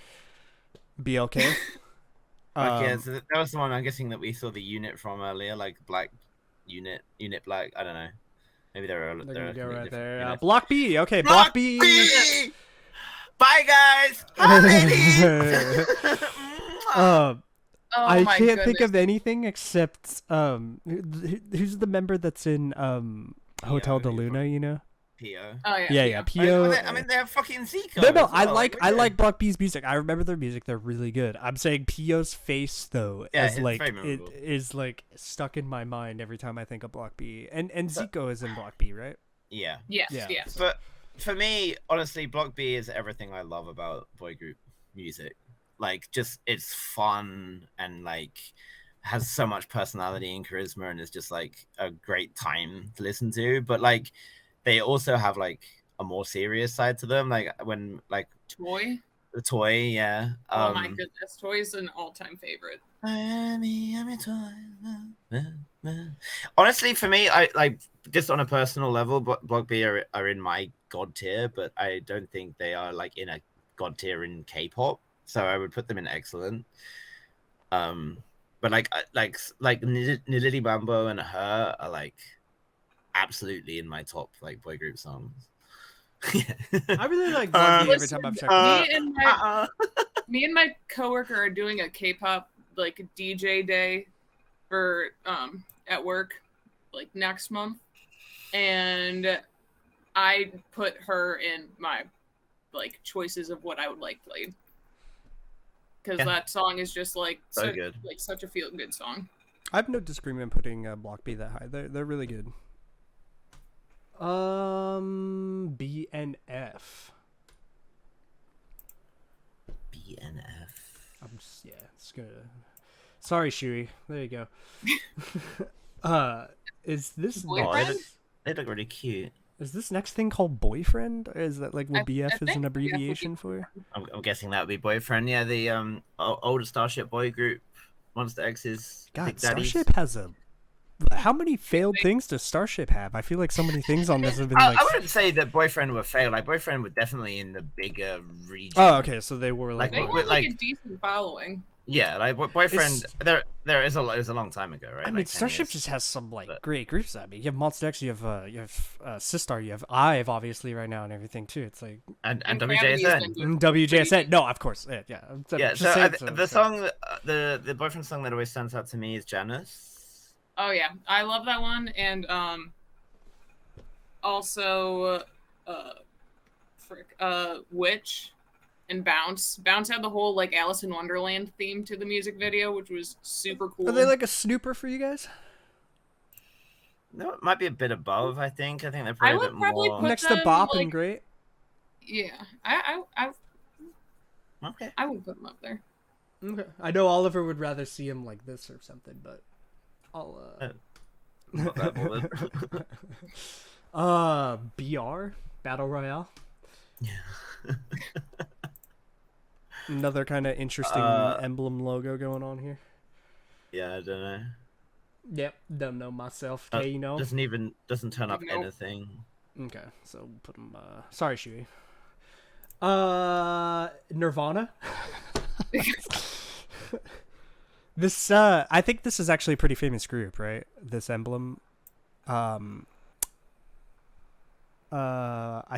BLK.
Okay, so that was the one I'm guessing that we saw the unit from earlier, like black unit black. I don't know. Maybe
They're gonna go right there.
units.
Block B. Okay, Block B.
Bye, guys. Bye, ladies.
Oh
I
my
can't think
goodness.
of anything except who's the member that's in Hotel de Luna, you know?
Pio.
Oh yeah.
Yeah, Pio.
I mean, they're fucking Zico.
No,
as well.
I
We're good.
like Block B's music. I remember their music; they're really good. I'm saying Pio's face though,
Yeah,
as
it's
like
very
it
memorable.
is like stuck in my mind every time I think of Block B. And Zico is in Block B, right?
Yeah.
Yes.
Yeah.
Yes.
But for me, honestly, Block B is everything I love about boy group music. Like, just it's fun and like has so much personality and charisma, and is just like a great time to listen to. But like, they also have like a more serious side to them. Like when like
Toy.
the toy, yeah.
Oh my goodness, Toy's an all-time favorite.
Honestly, for me, I like just on a personal level, Block B are in my god tier, but I don't think they are like in a god tier in K-pop. So I would put them in excellent. But like Nilili Bambo and Her are like absolutely in my top like boy group songs.
I really like Block B every time I've checked it out.
Me and my coworker are doing a K-pop like DJ day for at work like next month, and I put her in my like choices of what I would like played, because that song is just like
so good,
like such a feel good song.
I have no disagreement putting Block B that high. They're really good. B and F.
BNF.
I'm just it's gonna. Sorry, Shui. There you go. Is this
Boyfriend?
They look really cute.
Is this next thing called Boyfriend? Or is that like what
I
BF is
think
an
BF
abbreviation
would
for?
I'm guessing that would be Boyfriend. Yeah, the older Starship boy group, Monster X's
God,
Big Daddies.
Starship has a. How many failed things does Starship have? I feel like so many things on this have been like.
I wouldn't say that Boyfriend would fail. Like Boyfriend were definitely in the bigger region.
Oh, okay. So they were like.
They
Like,
had
like-
like a decent following.
Yeah, like Boyfriend. There is it was a long time ago, right?
I mean,
Like 10
Starship
years.
just has some like
But-
great groups. I mean, you have Monster X, you have Sistar, you have IVE obviously right now and everything too. It's like
and
Gravity's
WJSN.
been doing
WJSN.
pretty
No, of course, yeah. I'm
Yeah,
just
so
saying,
the song, the Boyfriend song that always stands out to me is Janice.
Oh yeah, I love that one, and also Witch and Bounce. Bounce had the whole like Alice in Wonderland theme to the music video, which was super cool.
Are they like a snooper for you guys?
No, it might be a bit above. I think they're
I
probably a
would
bit
probably
more.
put
Next to
them,
Bop
like-
and Great.
Yeah,
Okay.
I would put them up there.
Okay. I know Oliver would rather see him like this or something, but I'll
Not that bothered.
BR Battle Royale.
Yeah.
Another kind of interesting emblem logo going on here.
Yeah, I don't know.
Yep, don't know myself. Okay, you know.
Doesn't turn up
Nope.
anything.
Okay, so we'll put him. Sorry, Shui. Nirvana. This I think this is actually a pretty famous group, right? This emblem. I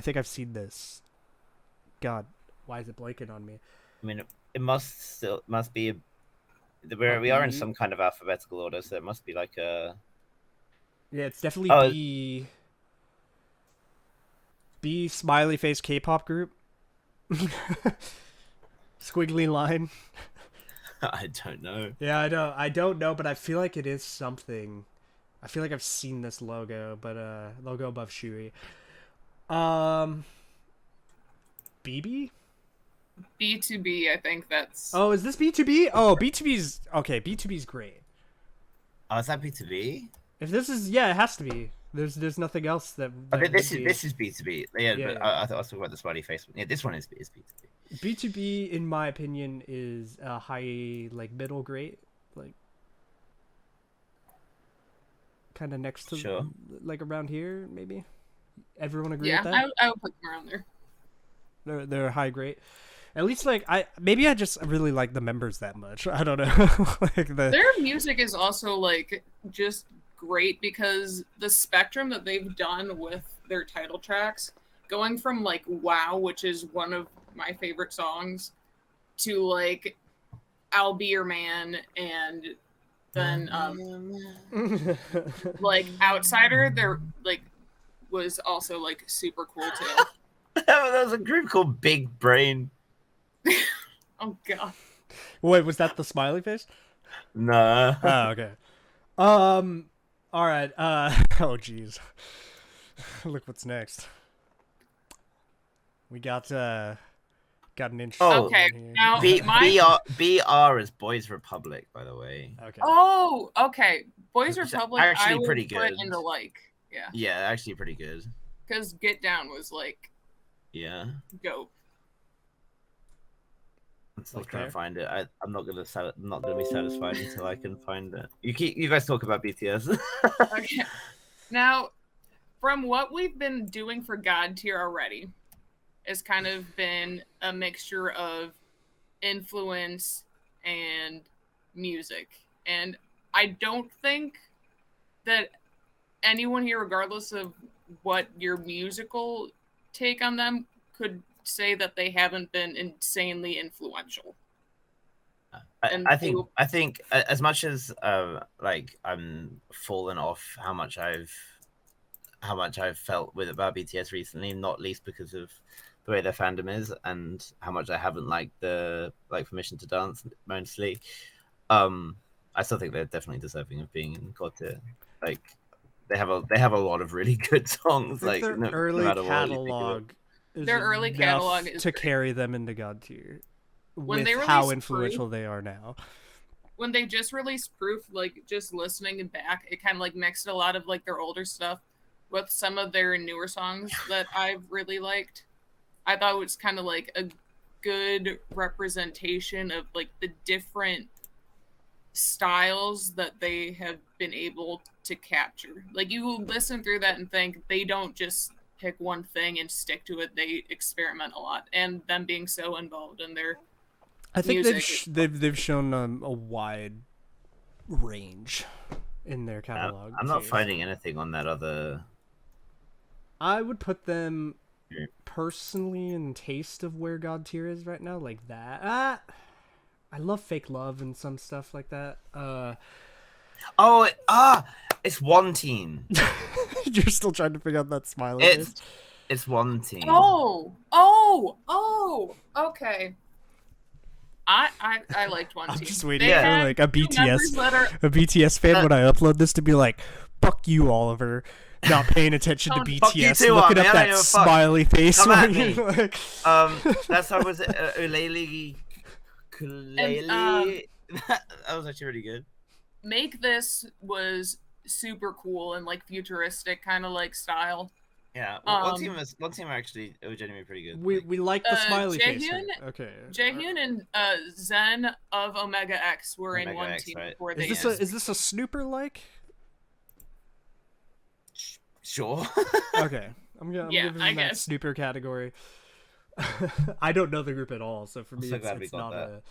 think I've seen this. God, why is it blanking on me?
I mean, it must be. We are in some kind of alphabetical order, so it must be like a.
Yeah, it's definitely
Oh.
B smiley face K-pop group. Squiggly line.
I don't know.
Yeah, I don't know, but I feel like it is something. I feel like I've seen this logo, but logo above Shui. BB?
B2B, I think that's.
Oh, is this B2B? Oh, B2B's okay. B2B's great.
Oh, is that B2B?
If this is, yeah, it has to be. There's nothing else that.
I
that
think
would be...
this is B2B. Yeah,
Yeah,
but
yeah.
I thought I was talking about the smiley face. Yeah, this one is B2B.
B2B, in my opinion, is a high, like middle grade, like kind of next to,
Sure.
like around here, maybe. Everyone agree
Yeah,
with that?
I would put them around there.
They're high grade. At least like I just really like the members that much. I don't know. Like
Their music is also like just great because the spectrum that they've done with their title tracks, going from like Wow, which is one of my favorite songs, to like I'll Be Your Man, and then like Outsider, there like was also like super cool too.
There was a group called Big Brain.
Oh god.
Wait, was that the smiley face?
Nah.
Oh, okay. All right. Oh, jeez. Look what's next. We got an interesting.
Oh,
Okay,
one here.
now
BR is Boys Republic, by the way.
Okay.
Oh, okay. Boys
It's
Republic,
actually
I would
pretty
put
good.
into like, yeah,
Yeah, actually pretty good.
because Get Down was like
Yeah.
dope.
I'm still
Like
trying
there?
to find it. I'm not gonna be satisfied until I can find it. You guys talk about BTS.
Okay. Now, from what we've been doing for God Tier already, it's kind of been a mixture of influence and music. And I don't think that anyone here, regardless of what your musical take on them, could say that they haven't been insanely influential.
I think as much as like I'm fallen off how much I've felt with about BTS recently, not least because of the way their fandom is and how much I haven't liked the Permission to Dance mostly. I still think they're definitely deserving of being in God tier. Like they have a lot of really good songs.
I think
Like
their
no
early
matter what you think of
catalog is
Their early
enough
catalog is
to
great.
carry them into God tier.
When
With
they
how
released
influential they are now.
When they just released Proof, like just listening back, it kind of like mixed a lot of like their older stuff with some of their newer songs that I've really liked. I thought it was kind of like a good representation of like the different styles that they have been able to capture. Like you listen through that and think they don't just pick one thing and stick to it. They experiment a lot, and them being so involved in their
I think
music
they've shown a wide range in their catalog.
I'm not
too.
finding anything on that other.
I would put them
Yeah.
personally in taste of where God tier is right now, like that. I love Fake Love and some stuff like that.
It's One Team.
You're still trying to figure out that smiley face.
It's One Team.
Okay. I liked One
I'm
Team.
just waiting
They
for
had
like a
two members
BTS
that are-
a BTS fan when I upload this to be like, "Fuck you, Oliver." Not paying attention to
Fuck
you
BTS,
too,
looking
man.
up
I don't
that
give a fuck.
smiley face.
Come at
when-
me.
like-
That's how was it? Ukulele. That was actually really good.
Make This was super cool and like futuristic kind of like style.
Yeah, One Team actually it was genuinely pretty good.
we like the smiley face.
Jaehyun-
here. Okay.
Jaehyun and Zen of Omega X were in
Omega
One
X,
Team
right.
before
Is
they
this a snooper like?
Sure.
Okay, I'm
Yeah,
giving
I
them that
guess.
snooper category. I don't know the group at all, so for
I'm
me,
so glad we
it's
got
not
that.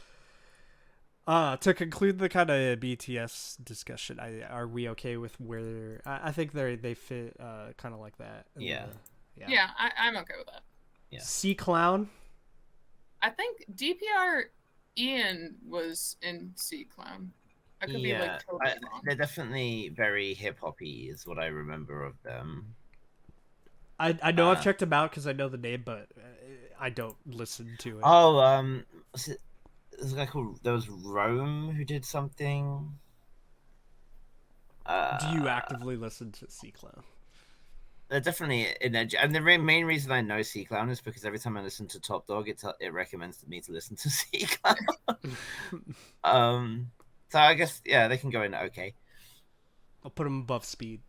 a. To conclude the kind of BTS discussion, are we okay with where I think they fit kind of like that? in
Yeah.
Yeah, I'm okay with that.
Yeah.
C Clown.
I think DPR Ian was in C Clown. I could be like totally wrong.
They're definitely very hip hoppy, is what I remember of them.
I know I've checked them out because I know the name, but I don't listen to it.
Oh, there's a guy called there was Rome who did something.
Do you actively listen to C Clown?
They're definitely in edge, and the main reason I know C Clown is because every time I listen to Top Dog, it recommends me to listen to C Clown. So I guess they can go in okay.
I'll put them above Speed.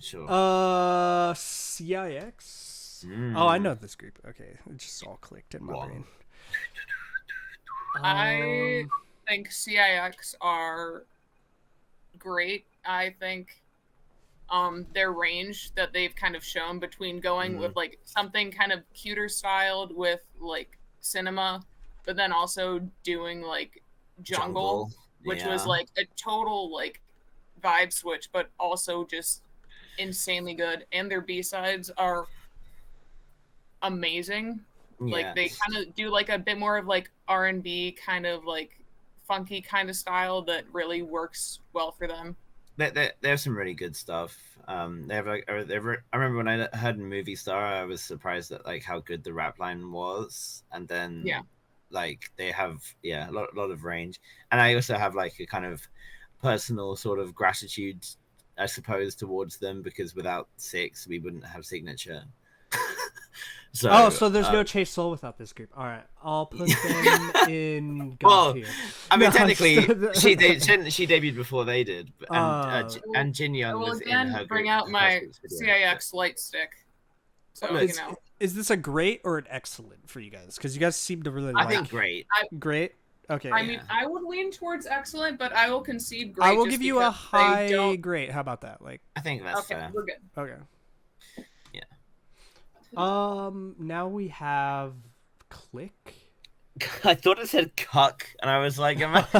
Sure.
CIX. Oh, I know this group. Okay, it just all clicked in my brain.
I think CIX are great. I think their range that they've kind of shown between going with like something kind of cuter styled with like cinema, but then also doing like jungle. Which was like a total like vibe switch, but also just insanely good. And their B-sides are amazing. Like they kind of do like a bit more of like R&B kind of like funky kind of style that really works well for them.
There's some really good stuff. They have like, I remember when I heard Movie Star, I was surprised at like how good the rap line was, and then like they have a lot of range, and I also have like a kind of personal sort of gratitude, I suppose, towards them, because without Six we wouldn't have Signature.
So there's no Chase Soul without this group. All right, I'll put them in God tier.
I mean, technically, she debuted before they did, and Jin Young was in her group.
Bring out my CIX light stick. So
is this a great or an excellent for you guys? Because you guys seem to really. I
think great.
Great. Okay.
I mean, I would lean towards excellent, but I will concede great.
I will give you a high great. How about that? Like,
I think that's fair.
We're good.
Okay.
Yeah.
Now we have Click.
I thought it said cuck, and I was like,
I'm not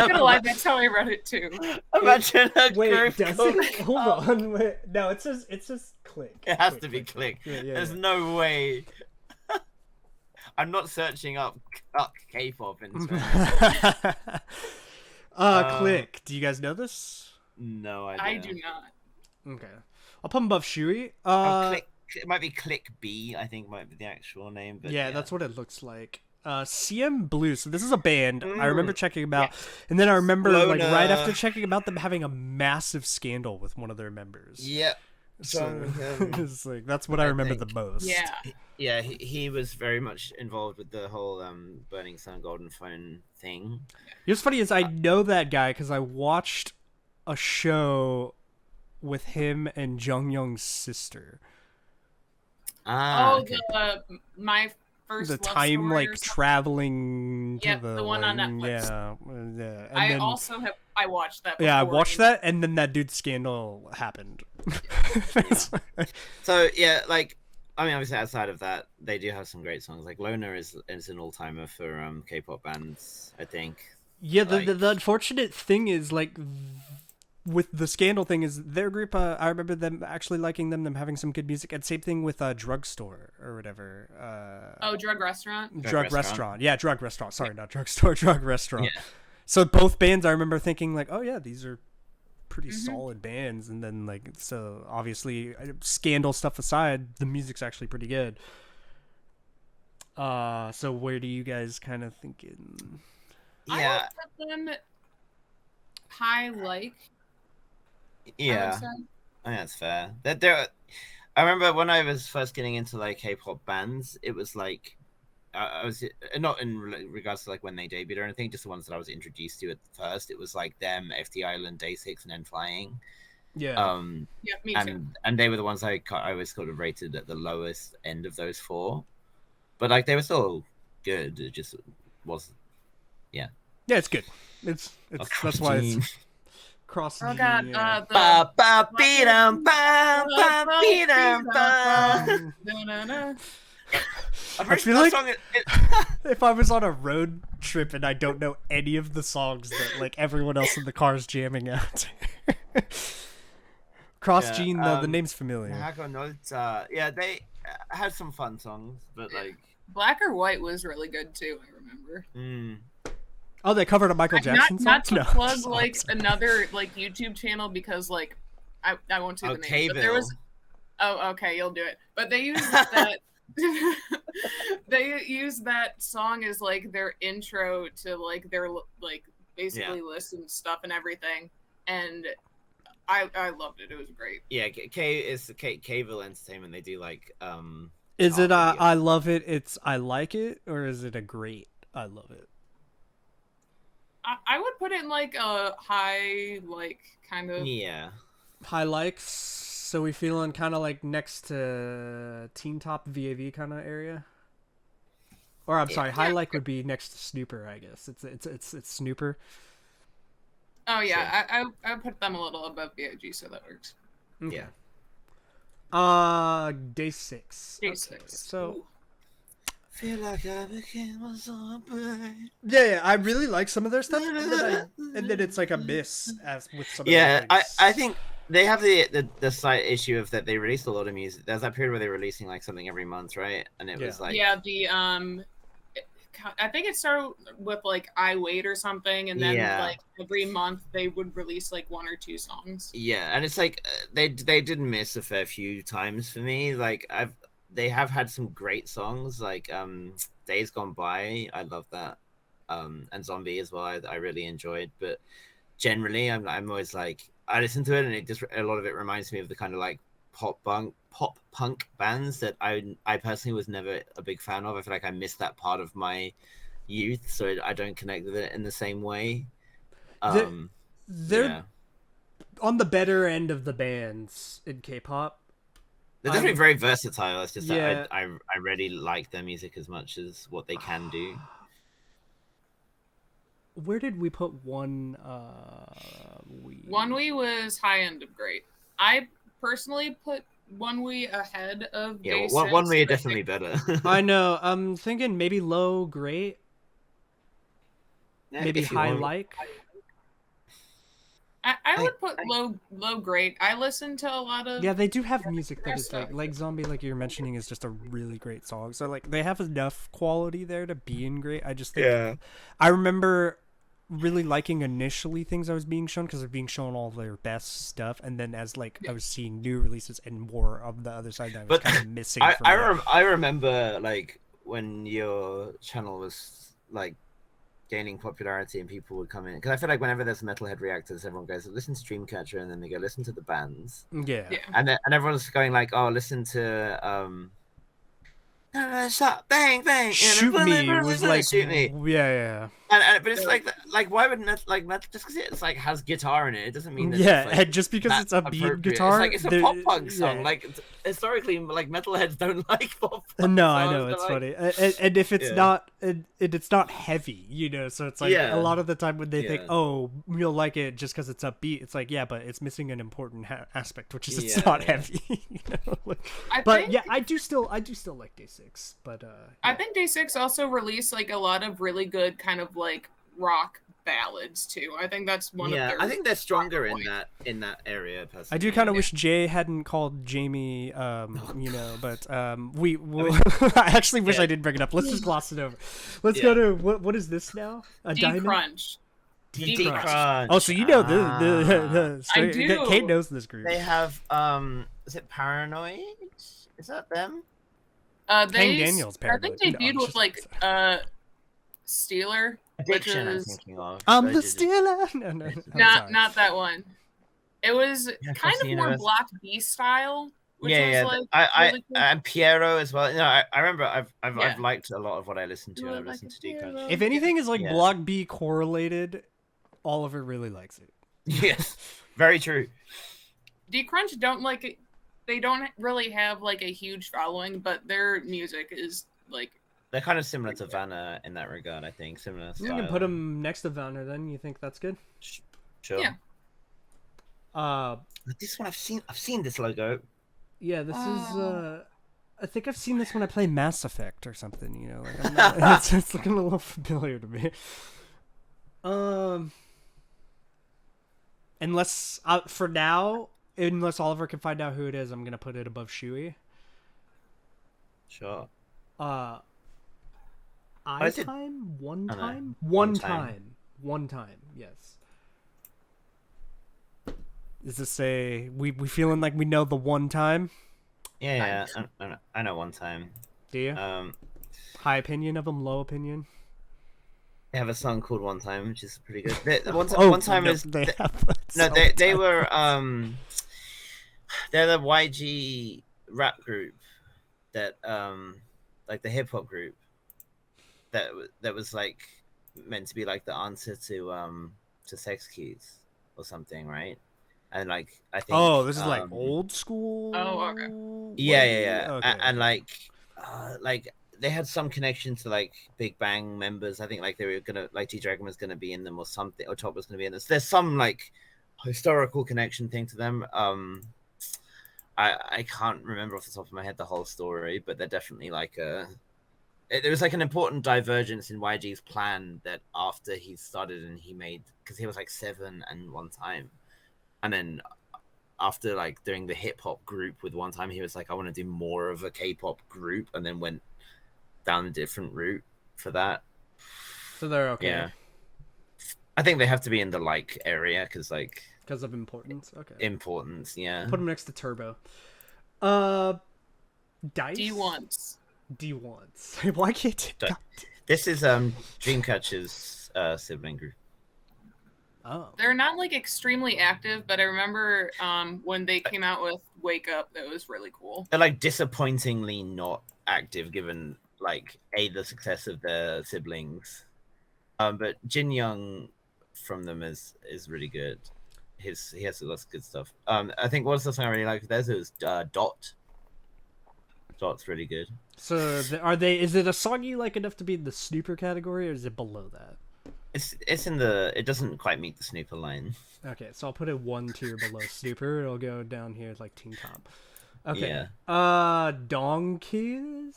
gonna lie, that's how I read it too.
Imagine a
group. Hold on. Wait. No, it says Click.
It has to be Click. Yeah, There's no way. I'm not searching up cuck K-pop in
Click. Do you guys know this?
No,
I do not.
Okay. I'll put them above Shui.
Click. It might be Click B, I think might be the actual name. But
yeah, that's what it looks like. CM Blue. So this is a band. I remember checking them out. And then I remember like right after checking about them having a massive scandal with one of their members.
Yeah.
So it's like that's what I remember the most.
Yeah.
Yeah, he was very much involved with the whole Burning Sun Golden Phone thing.
What's funny is I know that guy because I watched a show with him and Jung Young's sister.
My first
the time like traveling to
the one on Netflix.
Yeah.
And I watched that.
I watched that, and then that dude's scandal happened.
So yeah, like I mean, obviously outside of that, they do have some great songs. Like Loner is an all timer for K-pop bands, I think.
Yeah, the unfortunate thing is like. With the scandal thing is their group I remember them actually liking them having some good music, and same thing with Drugstore or whatever.
Drug Restaurant.
Drug Restaurant. Yeah, Drug Restaurant. Sorry, not Drugstore. Drug Restaurant.
Yeah.
So both bands I remember thinking like, oh yeah, these are pretty solid bands, and then like so obviously scandal stuff aside, the music's actually pretty good. So where do you guys kind of thinking?
Yeah.
I would put them high like.
Yeah, I think that's fair. I remember when I was first getting into like K-pop bands, it was like I was not in regards to like when they debuted or anything, just the ones that I was introduced to at first. It was like them, FT Island, Day6, and then Flying.
Yeah.
Yeah, me too.
And they were the ones I always sort of rated at the lowest end of those four, but like they were still good. It just was, yeah.
Yeah, it's good. It's that's why it's. Cross.
Oh God!
I feel like if I was on a road trip and I don't know any of the songs that like everyone else in the car is jamming out. Cross Gene, the name's familiar.
They had some fun songs, but like
Black or White was really good too. I remember.
Oh, they covered a Michael Jackson song?
Not to plug like another like YouTube channel because like I won't say the name. But there was. Oh, okay, you'll do it. But they used that. They used that song as like their intro to like their like basically list and stuff and everything, and I loved it. It was great.
Yeah, Kville Entertainment. They do like
Is it I love it? It's I like it, or is it a great I love it?
I would put it in like a high, like kind of.
Yeah.
High likes. So we feeling kind of like next to Teen Top VAV kind of area. Or I'm sorry, high
Yeah.
like would be next to Snooper, I guess. It's Snooper.
Oh yeah, I put them a little above VIG, so that works.
Okay.
Yeah.
Day 6.
Day
Okay,
6.
So
Ooh.
Feel like I became a zombie.
yeah, I really like some of their stuff, and then it's like a miss as with some of
Yeah,
their things.
I think they have the slight issue of that they released a lot of music. There's that period where they're releasing like something every month, right? And it was like
yeah, I think it started with like I Wait or something, and then like every month they would release like 1 or 2 songs.
Yeah, and it's like they did miss a fair few times for me. Like they have had some great songs, like Days Gone By. I love that, and Zombie as well. I really enjoyed, but generally I'm always like I listen to it and it just a lot of it reminds me of the kind of like pop punk bands that I personally was never a big fan of. I feel like I missed that part of my youth, so I don't connect with it in the same way.
They're on the better end of the bands in K-pop.
They're definitely very versatile. It's just
Yeah.
that I really like their music as much as what they can do.
Where did we put One
ONEUS was high end of great. I personally put ONEUS ahead of Day 6.
ONEUS definitely better.
I know. I'm thinking maybe low great. Maybe high like.
I would put low great. I listen to a lot of
they do have music that is like Zombie, like you're mentioning, is just a really great song. So like they have enough quality there to be in great. I just think I remember really liking initially things I was being shown because they're being shown all their best stuff, and then as like I was seeing new releases and more of the other side that I was kind of missing.
I remember like when your channel was like gaining popularity and people would come in because I feel like whenever there's metalhead reactors, everyone goes listen to Dreamcatcher and then they go listen to the bands.
Yeah.
And everyone's going like, oh, listen to shot bang bang.
Shoot Me was like
Shoot Me.
Yeah.
And but it's like why would metal just because it's like has guitar in it, it doesn't mean that
it's, and just because it's a beat guitar,
it's a pop punk song. Like historically, like metalheads don't like pop punk
no,
songs.
I know it's funny, and if it's not, it's not heavy, you know. So it's like a lot of the time when they think, oh, you'll like it just because it's upbeat, it's like but it's missing an important aspect, which is it's not heavy. You know? Like, I do still like Day 6, but
I think Day 6 also released like a lot of really good kind of like rock ballads too. I think that's one of their
I think they're stronger in that area personally.
I do kind of wish Jay hadn't called Jamie you know, but I actually wish I didn't bring it up. Let's just gloss it over. Let's go to what is this now? A diamond?
Crunch.
D-Crunch.
Oh, so you know the
I do.
Kate knows this group.
They have is it Paranoid? Is that them?
Daniels,
I think they debuted with like Steeler.
Addiction, I'm thinking of.
I'm the Steeler. No,
not that one. It was kind of more Block B style. Which was like really cool.
And Piero as well. No, I remember I've liked a lot of what I listened to. I've listened to D-Crunch.
If anything is like Block B correlated, Oliver really likes it.
Yes, very true.
D-Crunch don't like it. They don't really have like a huge following, but their music is like
they're kind of similar to Vanna in that regard. I think similar style.
You can put them next to Vanna. Then you think that's good?
Sure.
Yeah.
This one I've seen this logo.
Yeah, this is. I think I've seen this when I play Mass Effect or something. You know, like it's looking a little familiar to me. Unless for now. Unless Oliver can find out who it is, I'm gonna put it above Shui.
Sure.
One time. Yes. Is this we feeling like we know the one time?
Yeah. I know One Time.
Do you? High opinion of them, low opinion.
They have a song called One Time, which is pretty good. One Time is
they
were they're the YG rap group that like the hip hop group that was like meant to be like the answer to Sex Keys or something, right? and like I think.
Oh, this is like old school.
Oh, okay.
Yeah.
Okay.
And like they had some connection to like Big Bang members. I think like they were gonna like G-Dragon was gonna be in them or something, or Top was gonna be in this. There's some like historical connection thing to them. I can't remember off the top of my head the whole story, but they're definitely like there was like an important divergence in YG's plan that after he started and he made, because he was like 7 and one time, and then after like doing the hip hop group with one time, he was like, I want to do more of a K-pop group, and then went down a different route for that.
So they're okay.
Yeah, I think they have to be in the like area because
of importance. Okay.
Importance, yeah.
Put them next to Turbo. Dice. D1s. Why can't it?
This is Dreamcatcher's sibling group.
Oh.
They're not like extremely active, but I remember when they came out with Wake Up, that was really cool.
They're like disappointingly not active given like the success of their siblings. But Jin Young from them is really good. He has lots of good stuff. I think what's the song I really like of theirs is Dot. Dot's really good.
So are they? Is it a song you like enough to be in the snooper category, or is it below that?
It's in the. It doesn't quite meet the snooper line.
Okay, so I'll put it 1 tier below snooper. It'll go down here like Teen Top. Okay.
Yeah.
Donkeys.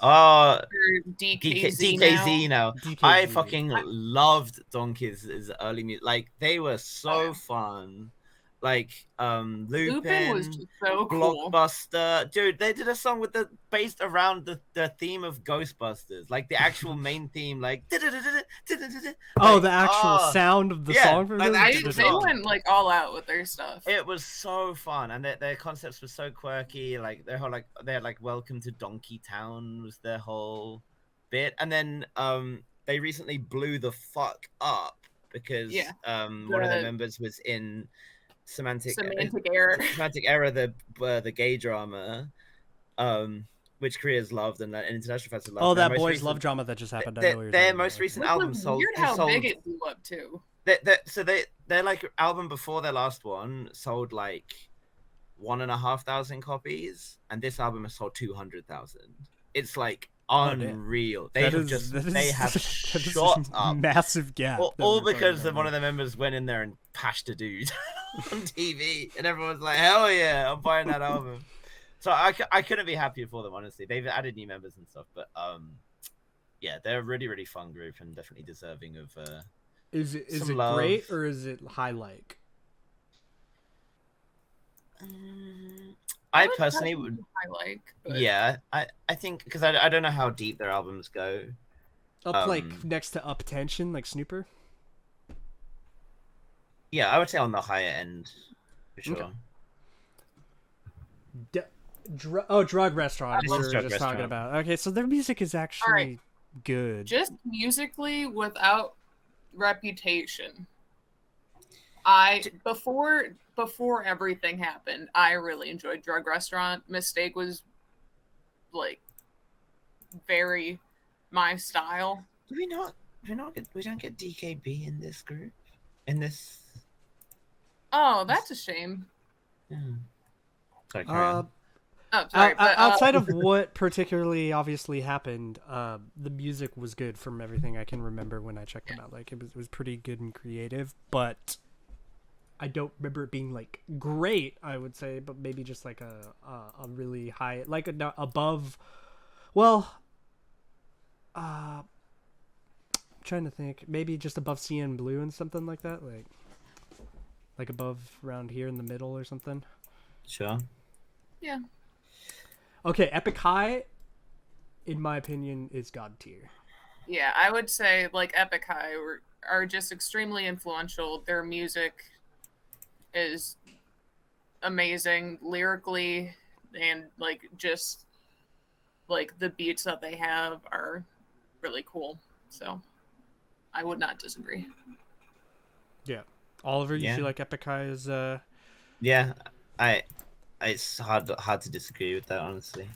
DKZ
now.
DKZ.
I fucking loved Donkeys' early music. Like they were so fun. Like Lupin
was just so cool.
Blockbuster, dude. They did a song based around the theme of Ghostbusters, like the actual main theme, like
oh, the actual sound of the song from
they went like all out with their stuff.
It was so fun, and their concepts were so quirky. Like their whole they had like Welcome to Donkey Town was their whole bit, and then they recently blew the fuck up because one of their members was in Semantic Error, the gay drama, which Korea's loved and international fans have loved.
Oh, that Boyz love drama that just happened.
Their most recent album sold.
Weird how big it blew up too.
Their like album before their last one sold like 1,500 copies, and this album has sold 200,000. It's like unreal. They have shot up.
Massive gap.
All because one of the members went in there and pashed a dude on TV, and everyone's like, "Hell yeah, I'm buying that album." So I couldn't be happier for them, honestly. They've added new members and stuff, but yeah, they're a really really fun group and definitely deserving of.
Is it great or is it high like?
I personally would.
I like. But...
Yeah, I think because I don't know how deep their albums go.
Up like next to Up Tension, like Snooper.
Yeah, I would say on the higher end, for sure.
Okay. Drug Restaurant. We were just talking about. Okay, so their music is actually good.
Just musically, without reputation. Before everything happened, I really enjoyed Drug Restaurant. Mistake was like very my style.
We don't get DKB in this group. In this.
Oh, that's a shame.
Yeah. Sorry,
outside of what particularly obviously happened, the music was good from everything I can remember when I checked them out. Like it was pretty good and creative, but I don't remember it being like great, I would say, but maybe just like a really high, like above. Well, I'm trying to think, maybe just above CN Blue and something like that, like above around here in the middle or something.
Sure.
Yeah.
Okay, Epic High, in my opinion, is God tier.
Yeah, I would say like Epic High are just extremely influential. Their music is amazing lyrically, and like just like the beats that they have are really cool. So I would not disagree.
Yeah. Oliver, you feel like Epic High is
Yeah, it's hard to disagree with that, honestly.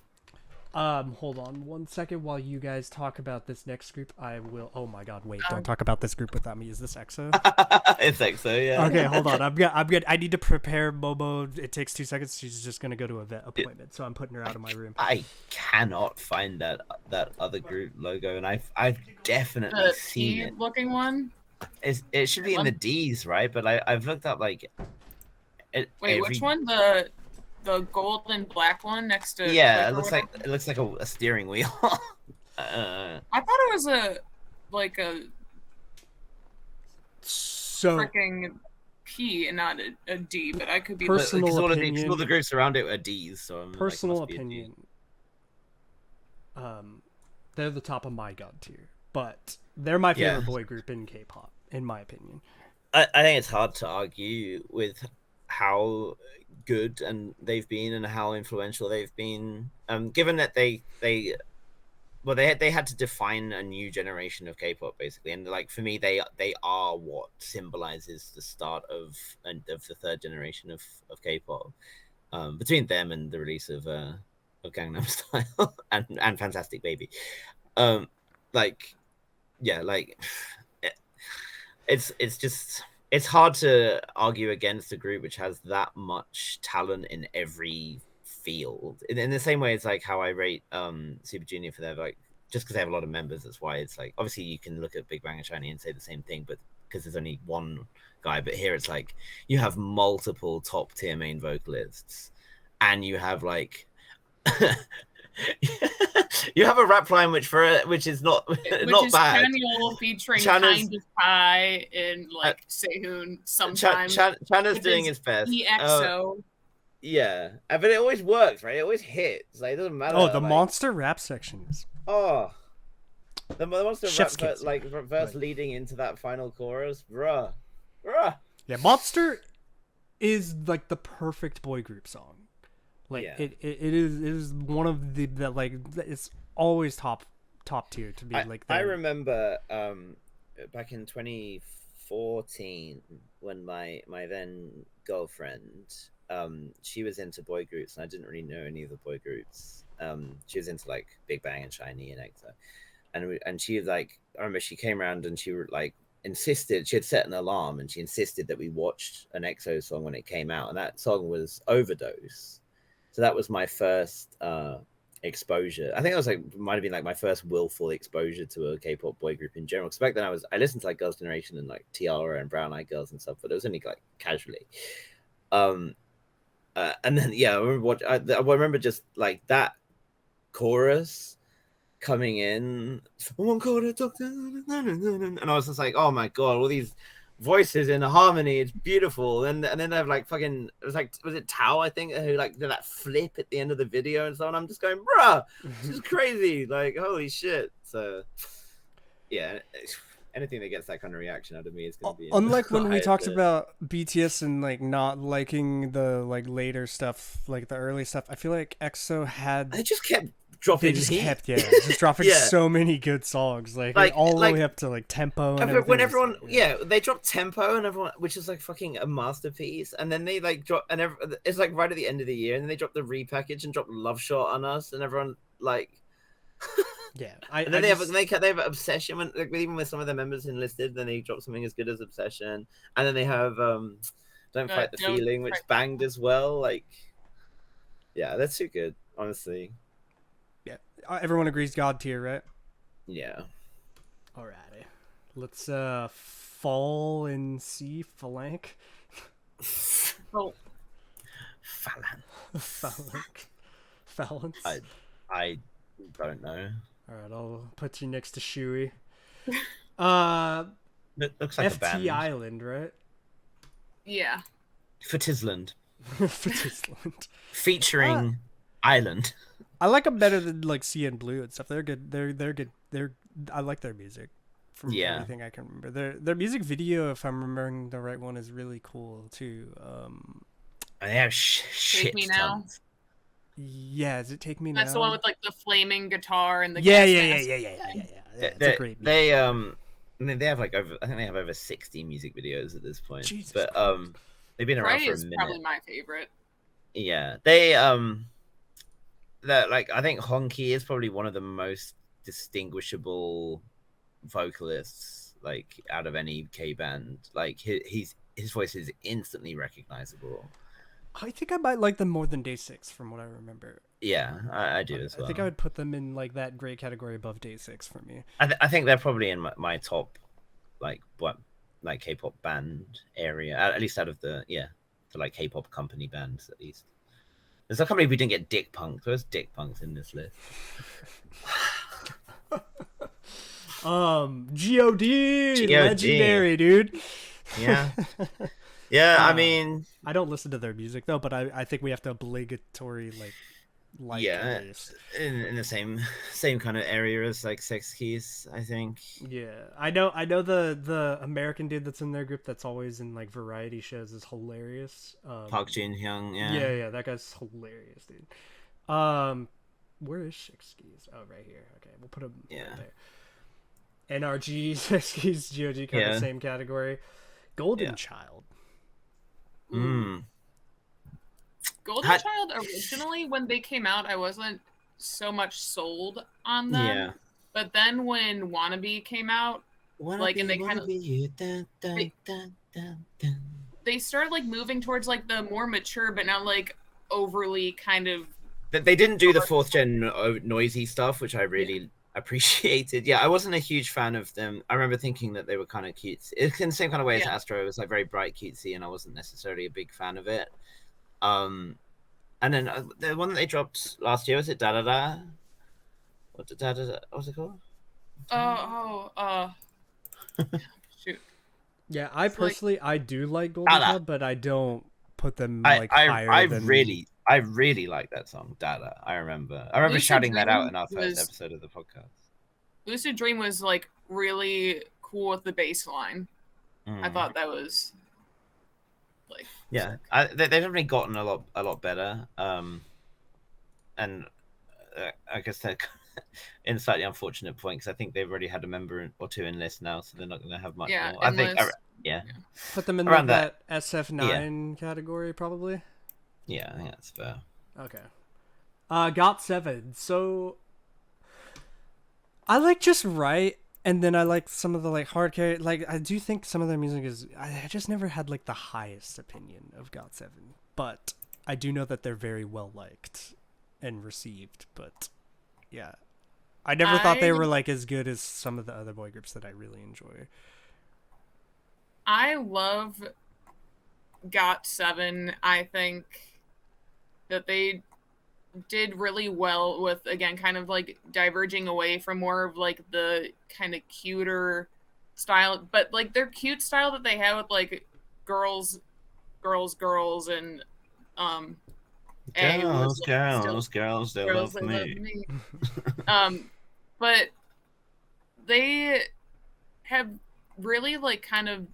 Hold on one second while you guys talk about this next group. I will. Oh my God! Wait, don't talk about this group without me. Is this EXO?
It's EXO, yeah.
Okay, hold on. I'm good. I need to prepare Momo. It takes 2 seconds. She's just gonna go to a vet appointment, so I'm putting her out of my room.
I cannot find that other group logo, and I've definitely
The
seen
P
it.
looking one.
It should be in the D's, right? But I've looked up like.
Wait, which one? The gold and black one next to
Yeah, it looks like a steering wheel.
I thought it was a
So
freaking P and not a D, but I could be
Personal
because all
opinion.
the groups around it are D's. So I'm
personal
like, must be a D.
opinion. They're the top of my god tier, but they're my favorite
Yeah.
boy group in K-pop, in my opinion.
I think it's hard to argue with how good and they've been and how influential they've been. Given that they had to define a new generation of K-pop basically, and like for me, they are what symbolizes the start of the third generation of K-pop. Between them and the release of Gangnam Style and Fantastic Baby, it's hard to argue against a group which has that much talent in every field. In the same way, it's like how I rate Super Junior for their like just because they have a lot of members. That's why it's like obviously you can look at Big Bang and SHINee and say the same thing, but because there's only one guy. But here it's like you have multiple top tier main vocalists, and you have like. You have a rap line which is not bad.
Chanyeol featuring
Channa's,
Kind of Pie and like Sehun sometimes.
Channa's doing his best.
EXO.
Yeah, but it always works, right? It always hits. Like it doesn't matter.
Oh, the
like,
monster rap section is.
Oh, the monster
Chef's
rap
kiss.
like verse leading into that final chorus, bruh.
Yeah, Monster is like the perfect boy group song. Like
Yeah.
it is one of the that like it's always top tier to be like.
I remember back in 2014 when my then girlfriend she was into boy groups and I didn't really know any of the boy groups. She was into like Big Bang and SHINee and EXO, and she was like, I remember she came around and she like insisted, she had set an alarm and she insisted that we watched an EXO song when it came out, and that song was Overdose. So that was my first exposure. I think it was like might have been like my first willful exposure to a K-pop boy group in general. Because back then I listened to like Girls' Generation and like Tiara and Brown Eyed Girls and stuff, but it was only like casually. And then yeah, I remember just like that chorus coming in, and I was just like, oh my god, all these voices in harmony, it's beautiful. And then they have like fucking, it was like, was it Tao, I think, who like did that flip at the end of the video and so on. I'm just going, bruh, this is crazy, like holy shit. So yeah, anything that gets that kind of reaction out of me is gonna be
unlike when we talked about BTS and like not liking the like later stuff, like the early stuff. I feel like EXO had
they just kept dropping
just dropping so many good songs, like all the way up to like Tempo and everything.
When everyone they dropped Tempo and everyone, which is like fucking a masterpiece, and then they like drop and it's like right at the end of the year, and then they dropped the repackage and dropped Love Shot on Us, and everyone like
yeah.
And then they have Obsession when like even with some of their members enlisted, then they drop something as good as Obsession, and then they have Don't Fight the Feeling, which banged as well. Like yeah, that's too good, honestly.
Yeah, everyone agrees God tier, right?
Yeah.
Alrighty, let's fall in C phalanx.
Oh,
Phalanx.
I don't know.
All right, I'll put you next to Shui.
It looks like
FT
a band.
Island, right?
yeah.
Fetisland.
Fetisland.
Featuring Island.
I like them better than like C and Blue and stuff. They're good. They're good. I like their music. From everything I can remember, their music video, if I'm remembering the right one, is really cool too.
They have shit
Take Me Now.
tons.
Yeah, does it Take Me Now?
That's the one with like the flaming guitar and the
yeah. It's a great music.
They I mean, they have like over. I think they have over 60 music videos at this point.
Jesus
but they've been around
Right
for a
is
minute.
probably my favorite.
Yeah, they that like I think Honky is probably one of the most distinguishable vocalists like out of any K band. Like his voice is instantly recognizable.
I think I might like them more than Day 6 from what I remember.
Yeah, I do as
I
well.
think I would put them in like that gray category above Day 6 for me.
I think they're probably in my top like what like K-pop band area, at least out of the like K-pop company bands at least. There's a company we didn't get Dick Punk. There's Dick Punks in this list.
God, legendary, dude.
Yeah. Yeah, I mean,
I don't listen to their music though, but I think we have to obligatory like
yeah,
this.
in the same kind of area as like Sex Keys, I think.
Yeah, I know the American dude that's in their group that's always in like variety shows is hilarious.
Park Jin Hyung,
yeah, that guy's hilarious, dude. Where is Sex Keys? Oh, right here. Okay, we'll put him right there. NRG, Sex Keys, GOG, kind of same category. Golden Child.
Golden Child originally, when they came out, I wasn't so much sold on them. Yeah. But then when Wannabe came out, and they kind of they started like moving towards like the more mature, but not like overly kind of.
They didn't do the 4th gen noisy stuff, which I really appreciated. Yeah, I wasn't a huge fan of them. I remember thinking that they were kind of cute. It's in the same kind of way as Astro. It was like very bright, cutesy, and I wasn't necessarily a big fan of it. And then the one that they dropped last year, was it Da Da Da? What was it called?
Shoot.
Yeah, I personally I do like Golden Child, but I don't put them like higher than.
I really like that song, Dada. I remember
Lucid
shouting
Dream
that out in our first episode of the podcast.
Lucid Dream was like really cool with the bass line. I thought that was like
they've definitely gotten a lot better. And I guess they're in a slightly unfortunate point because I think they've already had a member or two in list now, so they're not going to have much more. I think
put them in that SF9 category probably.
Yeah, I think that's fair.
Okay. GOT7. So I like just right, and then I like some of the like hardcore. Like I do think some of their music is. I just never had like the highest opinion of GOT7, but I do know that they're very well liked and received. But yeah, I never thought they were like as good as some of the other boy groups that I really enjoy.
I love GOT7. I think that they did really well with, again, kind of like diverging away from more of like the kind of cuter style, but like their cute style that they have with like girls and
girls they love me.
But they have really like kind of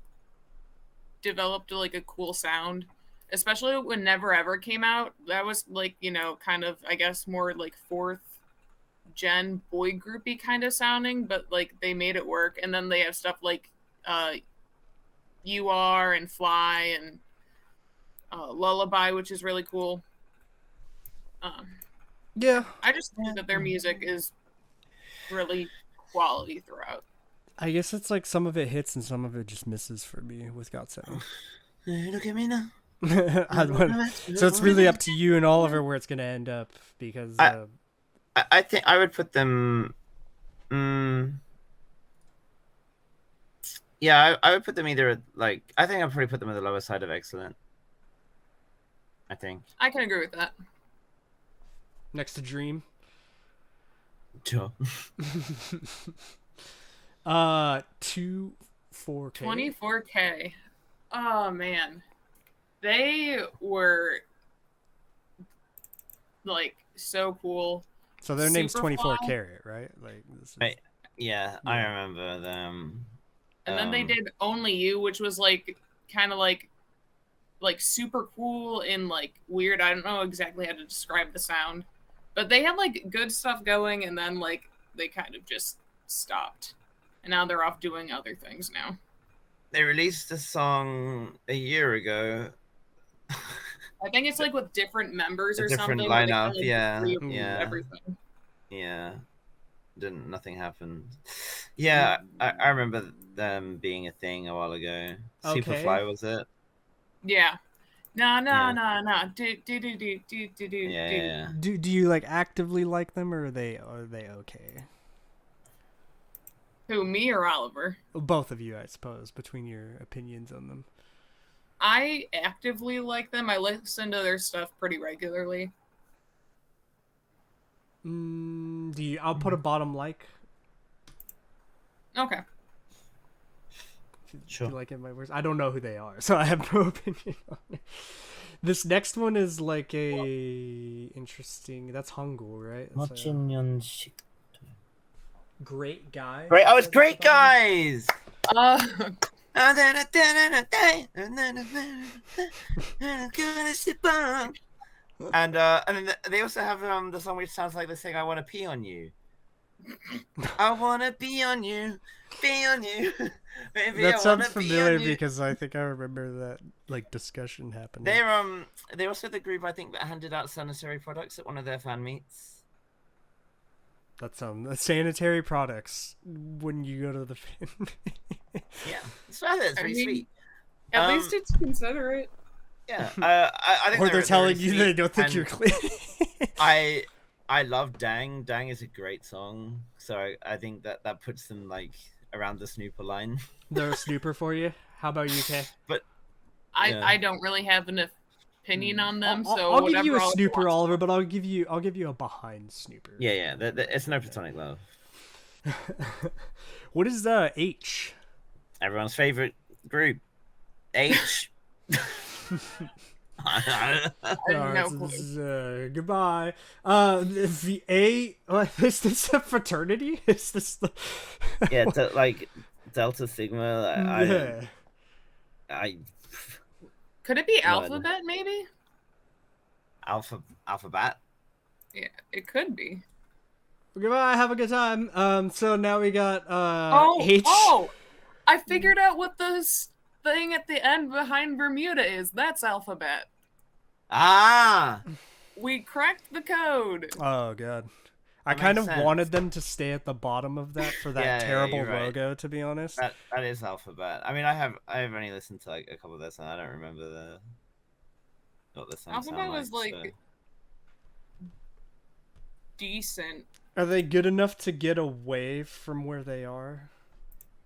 developed like a cool sound, especially when Never Ever came out. That was like, you know, kind of, I guess, more like 4th gen boy groupy kind of sounding, but like they made it work. And then they have stuff like You Are and Fly and Lullaby, which is really cool. I just think that their music is really quality throughout.
I guess it's like some of it hits and some of it just misses for me with GOT7.
Look at me now.
So it's really up to you and Oliver where it's going to end up, because
I think I would put them. Yeah, I would put them either like. I think I'd probably put them on the lower side of excellent. I think
I can agree with that.
Next to Dream.
Sure.
24K.
24K. Oh man, they were like so cool.
So their name's 24 Carat, right? Like this is...
Yeah, I remember them.
And then they did Only You, which was like kind of like super cool and like weird. I don't know exactly how to describe the sound, but they had like good stuff going, and then like they kind of just stopped, and now they're off doing other things now.
They released a song a year ago
I think it's like with different members
A
or
different
something. where they
lineup,
kinda
yeah,
re-approve
yeah.
Everything.
Yeah. Nothing happened. Yeah, I remember them being a thing a while ago.
Okay.
Superfly, was it?
Yeah. No.
Yeah.
Do.
Yeah.
Do you like actively like them, or are they okay?
Who, me or Oliver?
Both of you, I suppose, between your opinions on them.
I actively like them. I listen to their stuff pretty regularly.
I'll put a bottom like.
Okay.
Sure.
Do you like it, my words? I don't know who they are, so I have no opinion on it. This next one is like a interesting. That's Hangul, right? That's great guy.
Great. Oh, it's Great Guys. And then they also have the song which sounds like they're saying, "I want to pee on you." I want to be on you, be on you. Baby,
That
I
sounds
wanna be
familiar
on you.
because I think I remember that like discussion happening.
They're also the group I think that handed out sanitary products at one of their fan meets.
That's sanitary products when you go to the fan.
Yeah, it's pretty sweet.
At least it's considerate.
Yeah, I think
or they're telling you they don't think you're clean.
I love Dang. Dang is a great song, so I think that puts them like around the Snooper line.
They're a snooper for you. How about you, Kay?
But
I don't really have an opinion on them, so
I'll give you a
Oliver
snooper,
wants.
Oliver, but I'll give you a behind snooper.
Yeah, it's no platonic love.
What is H?
Everyone's favorite group, H.
Goodbye. The A. Is this a fraternity? Is this the?
Yeah, like Delta Sigma. I
Could it be Alphabet? Maybe.
Alphabet.
Yeah, it could be.
Goodbye. Have a good time. So now we got H.
Oh! I figured out what this thing at the end behind Bermuda is. That's Alphabet.
Ah!
We cracked the code.
Oh god. I
That
kind of
makes sense.
wanted them to stay at the bottom of that for that
Yeah,
terrible
you're right.
logo, to be honest.
That is Alphabet. I mean, I've only listened to like a couple of their songs. I don't remember what the songs
Alphabet
sound
was like
so.
decent.
Are they good enough to get away from where they are?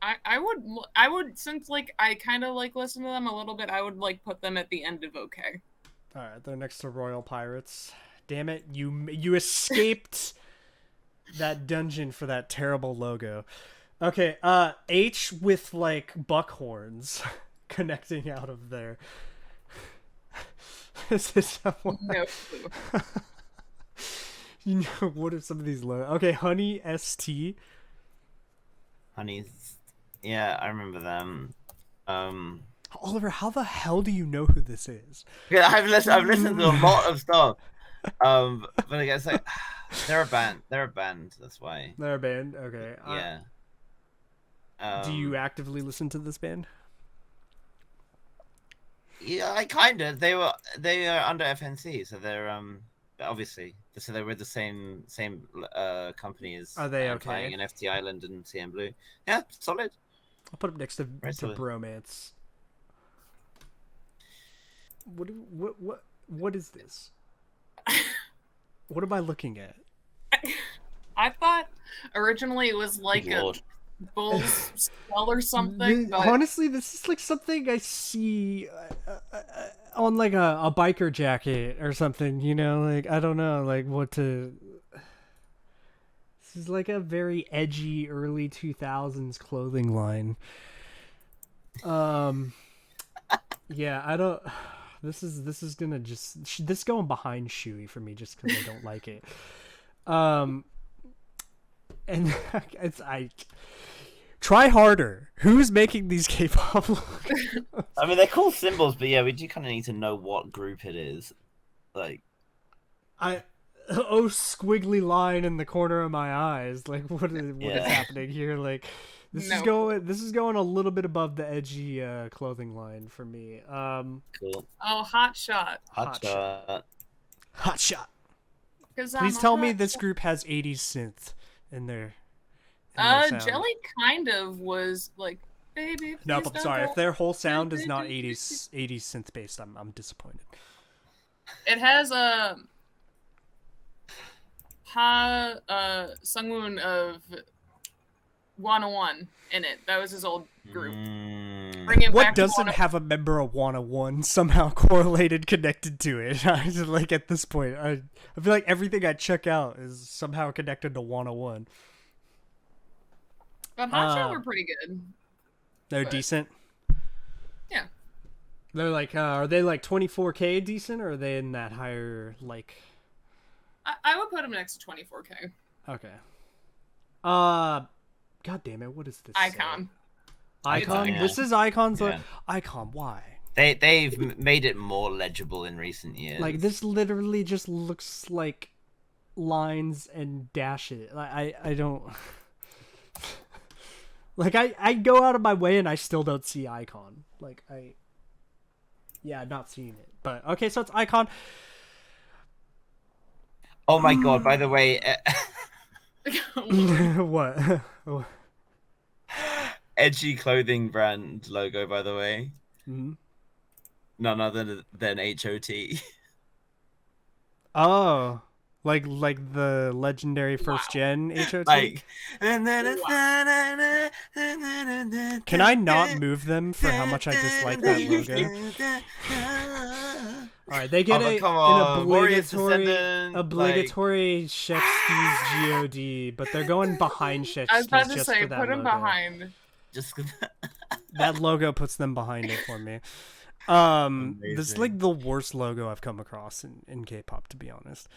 I would since like I kind of like listen to them a little bit. I would like put them at the end of OK.
All right, they're next to Royal Pirates. Damn it, you escaped that dungeon for that terrible logo. Okay, H with like buck horns connecting out of there. Is this someone?
No clue.
You know, what are some of these logos? Okay, Honey ST.
Honeys. Yeah, I remember them.
Oliver, how the hell do you know who this is?
Yeah, I've listened to a lot of stuff. But I guess like they're a band. They're a band. That's why.
They're a band. Okay.
Yeah.
Do you actively listen to this band?
Yeah, I kind of. They are under FNC, so they're obviously so they're with the same company as.
Are they okay?
Playing in FT Island and CM Blue. Yeah, solid.
I'll put them next to
solid.
Bromance. What is this? What am I looking at?
I thought originally it was like a bull's skull or something. But...
Honestly, this is like something I see on like a biker jacket or something. You know, like I don't know, like what to. This is like a very edgy early 2000s clothing line. Yeah, I don't. This is gonna just this going behind Shuey for me just because I don't like it. And I try harder. Who's making these K-pop logos?
I mean, they're cool symbols, but yeah, we do kind of need to know what group it is. Like,
squiggly line in the corner of my eyes. Like, what is happening here? Like, This is
No.
going a little bit above the edgy clothing line for me.
Cool.
Oh, hot shot.
Hot shot.
Hot shot.
'Cause
Please
I'm a
tell me
hot
this
shot.
group has 80s synth in their sound.
Jelly kind of was like, baby.
Nope,
please
I'm
don't
sorry.
go.
If their whole sound is not 80s synth based, I'm disappointed.
It has a Sungwoon of ONEUS in it. That was his old group. Bring it
What
back to
doesn't have a member of ONEUS somehow correlated, connected to it? I just, like, at this point, I feel like everything I check out is somehow connected to ONEUS.
But Hot Shot were pretty good.
They're
But-
decent.
Yeah.
They're like, are they like 24K decent, or are they in that higher, like...
I would put them next to 24K.
Okay. God damn it, what is this?
Icon.
Icon?
Yeah.
This is Icon's...
Yeah.
Icon, why?
They've made it more legible in recent years.
Like, this literally just looks like lines and dashes. I don't... Like, I go out of my way and I still don't see Icon. Like, yeah, I'm not seeing it. But, okay, so it's Icon.
Oh my god, by the way,
What?
edgy clothing brand logo, by the way.
Mhm.
None other than HOT.
Oh. Like the legendary first gen HOT?
Like,
Can I not move them for how much I dislike that logo? Alright, they get
come
an
on, Warriors Descendant,
obligatory Shekski's GOD, but they're going behind Shekski's
I was about to
just
say,
Oh,
for that
put them
logo.
behind.
Just
That logo puts them behind it for me. This is
Amazing.
like the worst logo I've come across in K-pop, to be honest.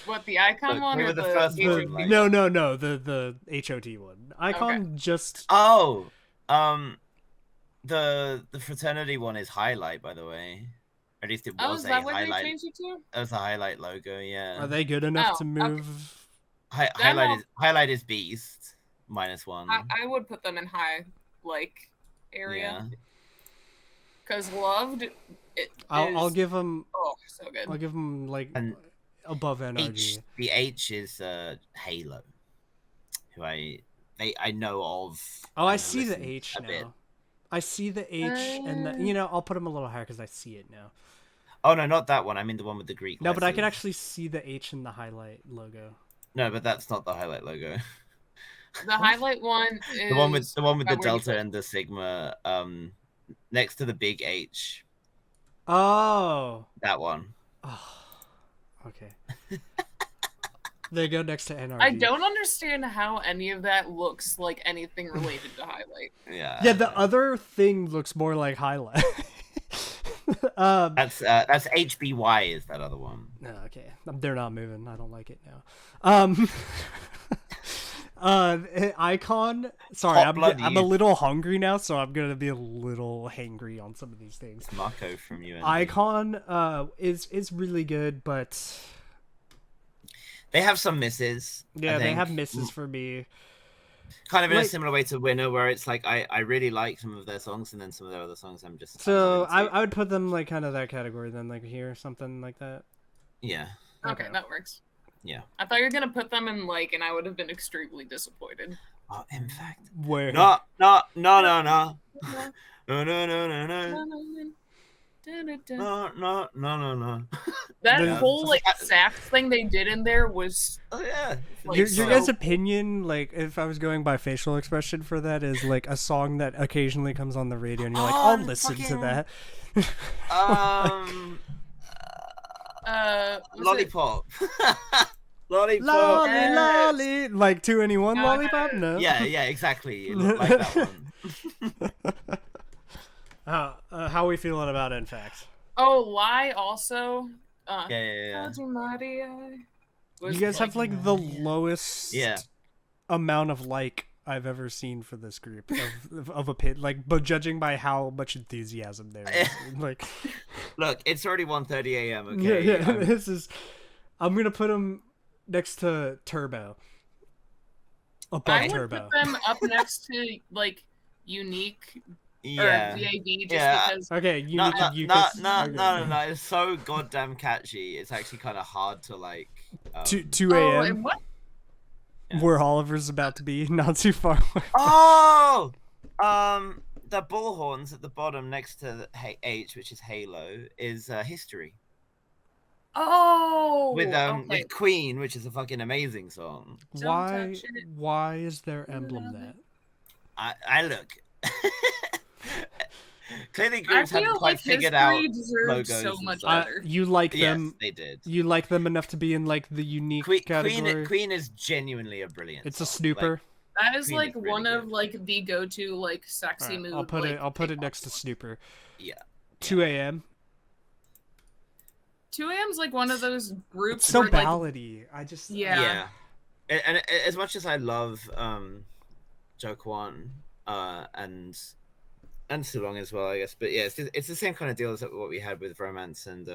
What, the Icon
Look,
one
we
or
were the
the
first
HOT?
one, like-
No, the HOT one. Icon just...
Oh, the fraternity one is highlight, by the way. Or at least it
Oh,
was
is
a
that what they
highlight.
changed it to?
It was a highlight logo, yeah.
Are they good enough
Oh,
to
okay.
move?
Highlight is Beast -1.
I would put them in high, like, area.
Yeah.
Because Loved,
I'll give them.
Oh, so good.
I'll give them like
And
above NRG.
The H is Halo, who I know of.
Oh, I
and
see the
listened
H
a bit.
now. I see the H, and I'll put them a little higher because I see it now.
Oh no, not that one. I mean the one with the Greek.
No, but I can
letters.
actually see the H in the highlight logo.
No, but that's not the highlight logo.
The highlight one is
The one with the
that where you
delta
put-
and the sigma, next to the big H.
Oh.
That one.
Oh. Okay. They go next to NRG.
I don't understand how any of that looks like anything related to highlight.
Yeah.
Yeah, the other thing looks more like highlight.
That's HBY is that other one.
No, okay. They're not moving. I don't like it now. Icon. Sorry,
Hot
I'm
bloody.
a little hungry now, so I'm gonna be a little hangry on some of these things.
It's Marco from UND.
Icon is really good, but
They have some misses. I
yeah, they
think.
have misses for me.
Kind of in
Like-
a similar way to Winner, where it's like I really like some of their songs, and then some of their other songs I'm just.
So
I'm not into.
I would put them like kind of that category then, like here, something like that.
Yeah.
Okay,
Okay.
that works.
Yeah.
I thought you were gonna put them in like, and I would have been extremely disappointed.
Oh, in fact.
Where?
No. No. No.
That
The-
whole like sax thing they did in there was
Oh yeah.
Like,
Your
so-
guys' opinion, like, if I was going by facial expression for that, is like a song that occasionally comes on the radio, and you're like, I'll listen to
fucking-
that.
was it-
Lollipop. Lollipop.
Lolly,
Yes.
lolly, like 2NE1
No,
lollipop. No.
Yeah, exactly. It looked like that one.
How are we feeling about it, in fact?
Oh, Lie also.
Yeah.
You guys have like the lowest
Yeah.
amount of like I've ever seen for this group of a pit, like, but judging by how much enthusiasm there is, like,
Look, it's already 1:30 a.m. Okay.
yeah, this is. I'm gonna put him next to Turbo. above
I would
Turbo.
put them up next to like Unique
Yeah.
or VAV just
Yeah.
because.
Okay, Unique
No,
and
no,
Eucus.
no,
Okay.
no, no, no. It's so goddamn catchy. It's actually kind of hard to like.
2
Oh,
a.m.
and what?
Yeah.
where Oliver's about to be, not too far away.
Oh, the bullhorns at the bottom next to the H, which is Halo, is history
Oh,
with
okay.
with Queen, which is a fucking amazing song.
Don't touch it.
Why is their emblem that?
I look. Clearly,
I
groups haven't
feel
quite
like
figured out
history deserved
logos
so
and
much
stuff.
better.
You like
Yes,
them?
they did.
You like them enough to be in like the unique category?
Queen is genuinely a brilliant.
It's a
song.
snooper.
That is
Queen
like
is really
one of
good.
like the go-to like sexy
Alright,
mood.
I'll put it next to snooper.
Yeah.
2 a.m.
2 a.m. is like one of those groups.
It's so
where, like,
ballady. I just
Yeah.
And as much as I love Jo Kwon and Sulong as well, I guess, but yeah, it's the same kind of deal as what we had with Romance and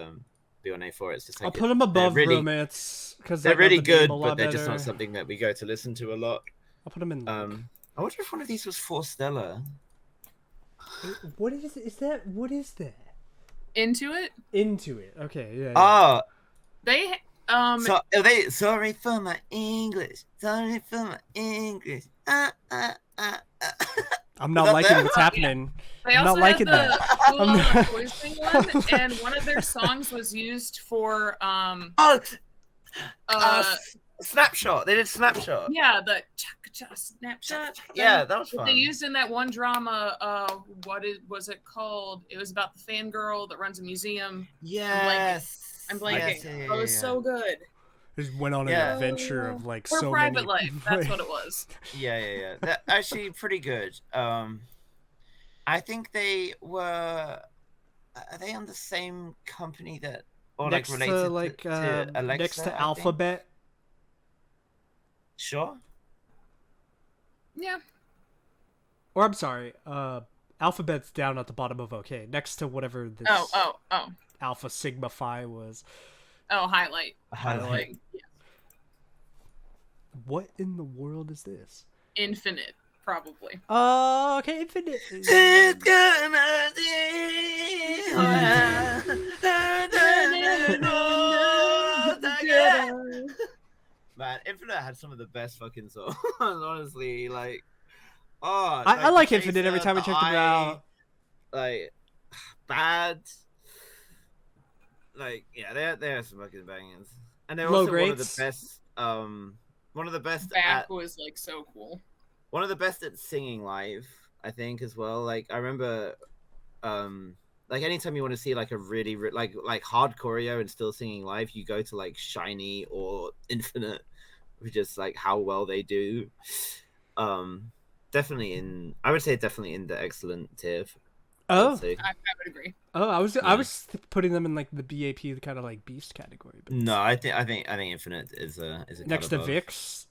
B1A4. It's just like
I'll put them above
really,
Romance because
they're really good, but they're just not something that we go to listen to a lot.
I'll put them in.
I wonder if one of these was for Stella.
What is that? What is that?
Into it.
Into it. Okay. Yeah.
Oh,
They
so are they sorry for my English. Sorry for my English.
I'm not
that
liking
them?
what's happening.
They
I'm
also
not liking
had the
that.
Cool
I'm
on
not-
the Poisoning one, and one of their songs was used for
Oh,
uh
Snapshot. They did Snapshot.
yeah, the cha-cha snapshot.
Yeah,
thing
that was
that
fun.
they used in that one drama. Was it called? It was about the fangirl that runs a museum.
Yes.
I'm blanking.
Yes,
It was so good.
Just went on
Yeah.
an adventure of like
Or
so
Private
many.
Life. That's what it was.
Yeah. That actually pretty good. I think they were. Are they on the same company that, or
next
like related
to like
to Alexa?
next to
I think?
Alphabet.
Sure.
Yeah.
Or I'm sorry, Alphabet's down at the bottom of OK, next to whatever this
Oh.
Alpha Sigma Phi was.
Oh, highlight.
Highlight.
Yeah.
What in the world is this?
Infinite, probably.
Okay, Infinite.
It's gonna be Man, Infinite had some of the best fucking songs. Honestly, like, oh,
I like
the
Infinite every
Chaser,
time we
the
check them
Eye,
out.
Like, Bad. Like, yeah, they're some fucking bangers, and they're
Low
also
grades.
one of the best. One of the best
Back
at
was like so cool.
one of the best at singing live, I think, as well. Like, I remember, like anytime you want to see like a really like hard choreo and still singing live, you go to like SHINee or Infinite, which just like how well they do. Definitely I would say definitely in the excellent tier.
Oh,
I would agree.
oh, I was
Yeah.
putting them in like the BAP kind of like beast category. But
No, I think Infinite is a
next
cut
to
above.
Vix.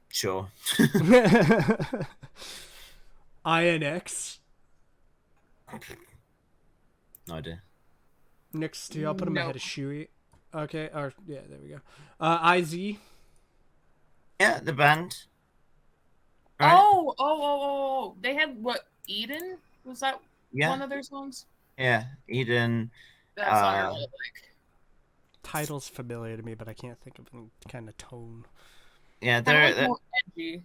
Sure.
INX.
No idea.
Next to, I'll put him
No.
ahead of Shui. Okay, or yeah, there we go. IZ.
Yeah, the band. Right?
Oh. They had what? Eden? Was that
Yeah,
one of their songs?
yeah. Eden.
That song I really like.
Title's familiar to me, but I can't think of any kind of tone.
Yeah,
Kinda like
they're
more edgy,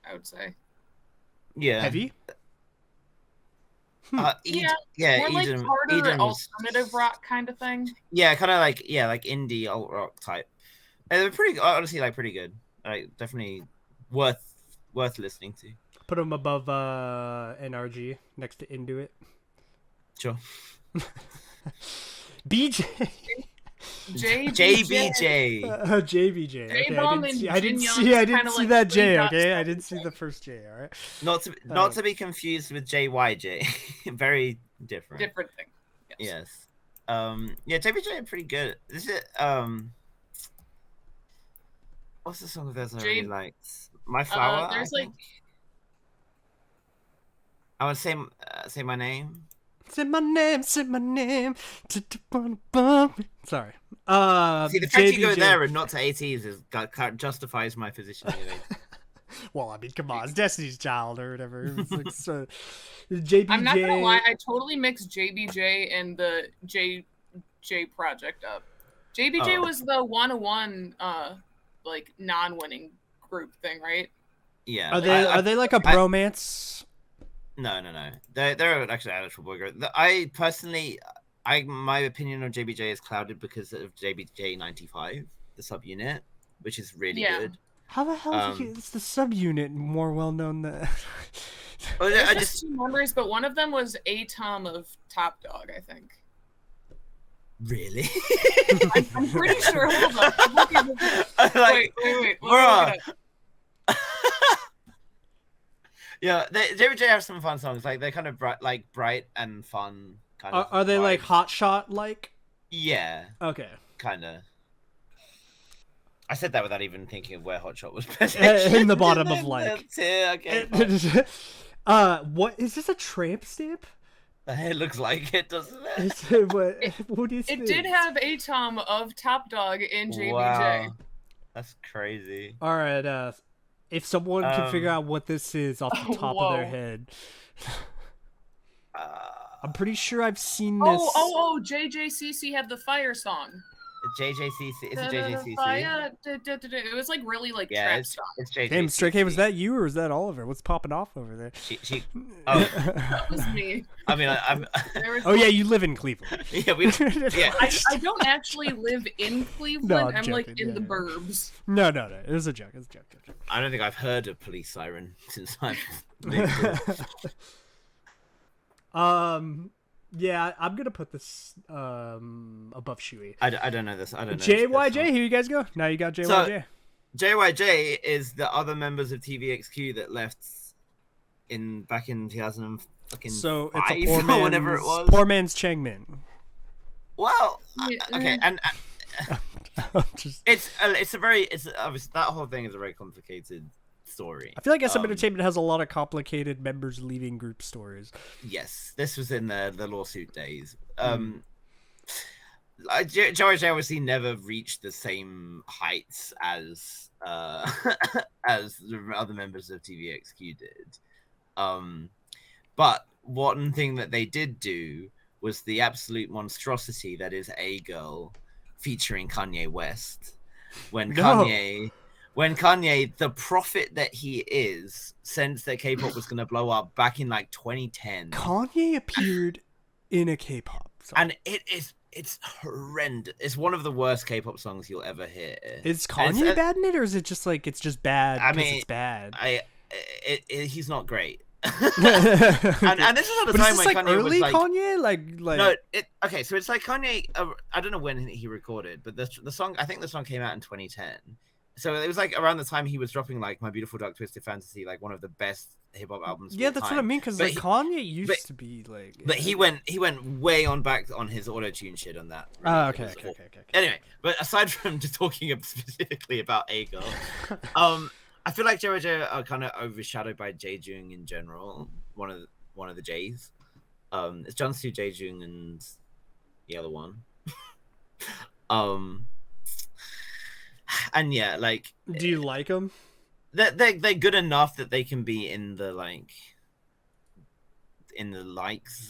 I would say.
yeah.
Heavy.
Eden, yeah,
More like
Eden.
harder
Eden was,
alternative rock kind of thing.
yeah, kind of like like indie alt rock type. And they're pretty honestly like pretty good. Like definitely worth listening to.
Put him above NRG, next to Induit.
Sure.
BJ.
JBJ.
JBJ. Okay,
J-Bomb and
I didn't
Jin
see
Young's
that
kinda like
J.
three dots
Okay, I
down
didn't
the
see the
side.
first J. All right.
Not to be confused with JYJ. Very different.
Different thing.
Yes. Yeah, JBJ are pretty good. Is it what's the song of theirs I really liked? My Flower.
There's
I
like
think? I would say my name.
Say my name, say my name. Sorry.
See, the fact you go
JBJ.
there and not to ATs justifies my position.
Well, I mean, come on, it's Destiny's Child or whatever. It's like, so, JBJ.
I'm not gonna lie, I totally mixed JBJ and the JJ project up. JBJ was the 101 like non-winning group thing, right?
Yeah.
Are they like a bromance?
No. They're actually an actual boy group. I personally, my opinion on JBJ is clouded because of JBJ 95, the subunit, which is really good.
How the hell is the subunit more well known than?
Well,
There's just two members, but one of them was A.Tom of Top Dog, I think.
Really?
I'm pretty sure. Hold on. Wait.
Bruh. Yeah, JBJ have some fun songs. Like they're kind of bright and fun. Kind of.
Are they
vibes.
like Hot Shot like?
Yeah.
Okay.
Kind of. I said that without even thinking of where Hot Shot was.
In the bottom of like.
Okay.
What is this? A tramp stamp?
It looks like it, doesn't it?
What is
it
this?
did have A.Tom of Top Dog in JBJ.
Wow. That's crazy.
All right. If someone can figure out what this is off the top of their head, I'm pretty sure I've seen this.
JJCC had the fire song.
JJCC. Is it JJCC?
It was like really like trap song.
It's JJCC.
Damn, Stray K, was that you or was that Oliver? What's popping off over there?
That was me.
I mean, I'm.
Oh yeah, you live in Cleveland.
Yeah,
I don't actually live in Cleveland.
No,
I'm
joking.
like in the burbs.
No. It was a joke.
I don't think I've heard a police siren since I've moved here.
Yeah, I'm gonna put this above Shuey.
I don't know this. I don't know.
JYJ, here you guys go. Now you got JYJ.
So, JYJ is the other members of TVXQ that left back in 2005.
So it's a poor man's,
whenever it was.
Poor man's Changmin.
Well, okay, and
Just...
it's obviously that whole thing is a very complicated story.
I feel like SM Entertainment has a lot of complicated members leaving group stories.
Yes, this was in the lawsuit days. JYJ obviously never reached the same heights as as the other members of TVXQ did. But one thing that they did do was the absolute monstrosity that is A Girl featuring Kanye West. When Kanye, the prophet that he is, sensed that K-pop was going to blow up back in like 2010.
Kanye appeared in a K-pop song.
And it's horrendous. It's one of the worst K-pop songs you'll ever hear.
Is Kanye bad in it, or is it just like it's just bad?
I mean,
it's bad.
He's not great. and this is at a time when
like
Kanye
early
was like
Kanye, like
no. Okay, so it's like Kanye. I don't know when he recorded, but the song. I think the song came out in 2010. So it was like around the time he was dropping like My Beautiful Dark Twisted Fantasy, like one of the best hip hop albums.
Yeah, that's
time.
what I mean. Because like Kanye used to be like.
But he went way on back on his auto tune shit on that.
Okay.
Anyway, but aside from just talking specifically about A Girl, I feel like JYJ are kind of overshadowed by Jaejoong in general. One of the J's. It's Junsu, Jaejoong, and the other one. And yeah, like.
Do you like them?
They're good enough that they can be in the likes,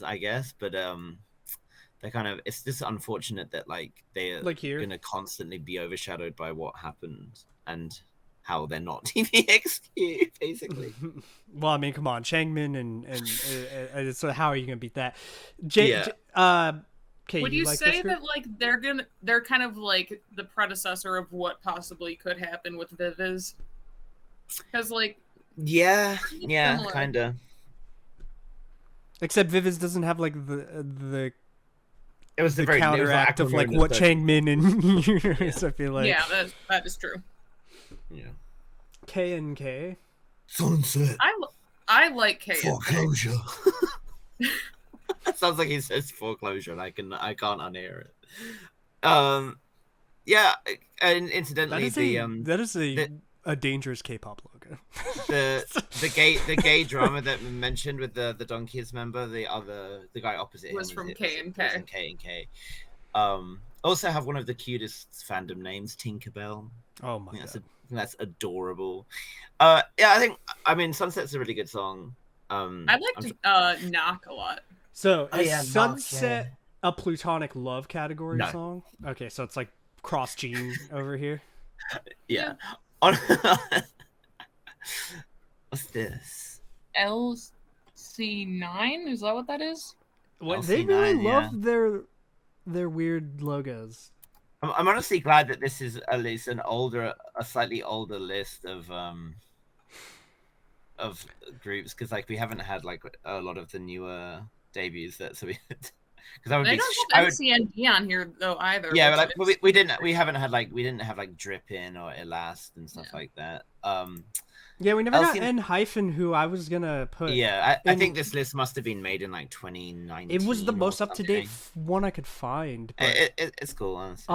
I guess. But they're kind of. It's just unfortunate that like they're gonna constantly be overshadowed by what happened and how they're not TVXQ, basically.
Well, I mean, come on, Changmin and so how are you gonna beat that? Okay,
would you say that like they're kind of like the predecessor of what possibly could happen with Viviz? Because like
yeah, kind of.
Except Viviz doesn't have like the
it was the
counteract of like what Changmin and yours. I feel like
that is true.
Yeah.
K and K.
Sunset.
I like K.
Foreclosure. Sounds like he says foreclosure, and I can't unhear it. Yeah, and incidentally,
that is a dangerous K-pop logo.
the gay drama that we mentioned with the donkeys member, the guy opposite
Was
him
from
was
K&K.
in K&K. Also have one of the cutest fandom names, Tinkerbell.
Oh my god,
that's adorable. I mean, Sunset's a really good song.
I like to Knock a lot.
So is
Knock,
Sunset a platonic love category
No.
song? Okay, so it's like cross gene over here.
Yeah. What's this?
LC9? Is that what that is?
What, they really
LC9,
love their weird logos.
I'm honestly glad that this is at least a slightly older list of groups, because like we haven't had like a lot of the newer debuts because I would
They
be
don't have MC&D on here though either.
yeah, but like we didn't have Drippin' or Elast and stuff like that.
Yeah, we never got N-, who I was gonna put.
Yeah, I think this list must have been made in like 2019.
It was the most up to date one I could find. But,
it's cool, honestly.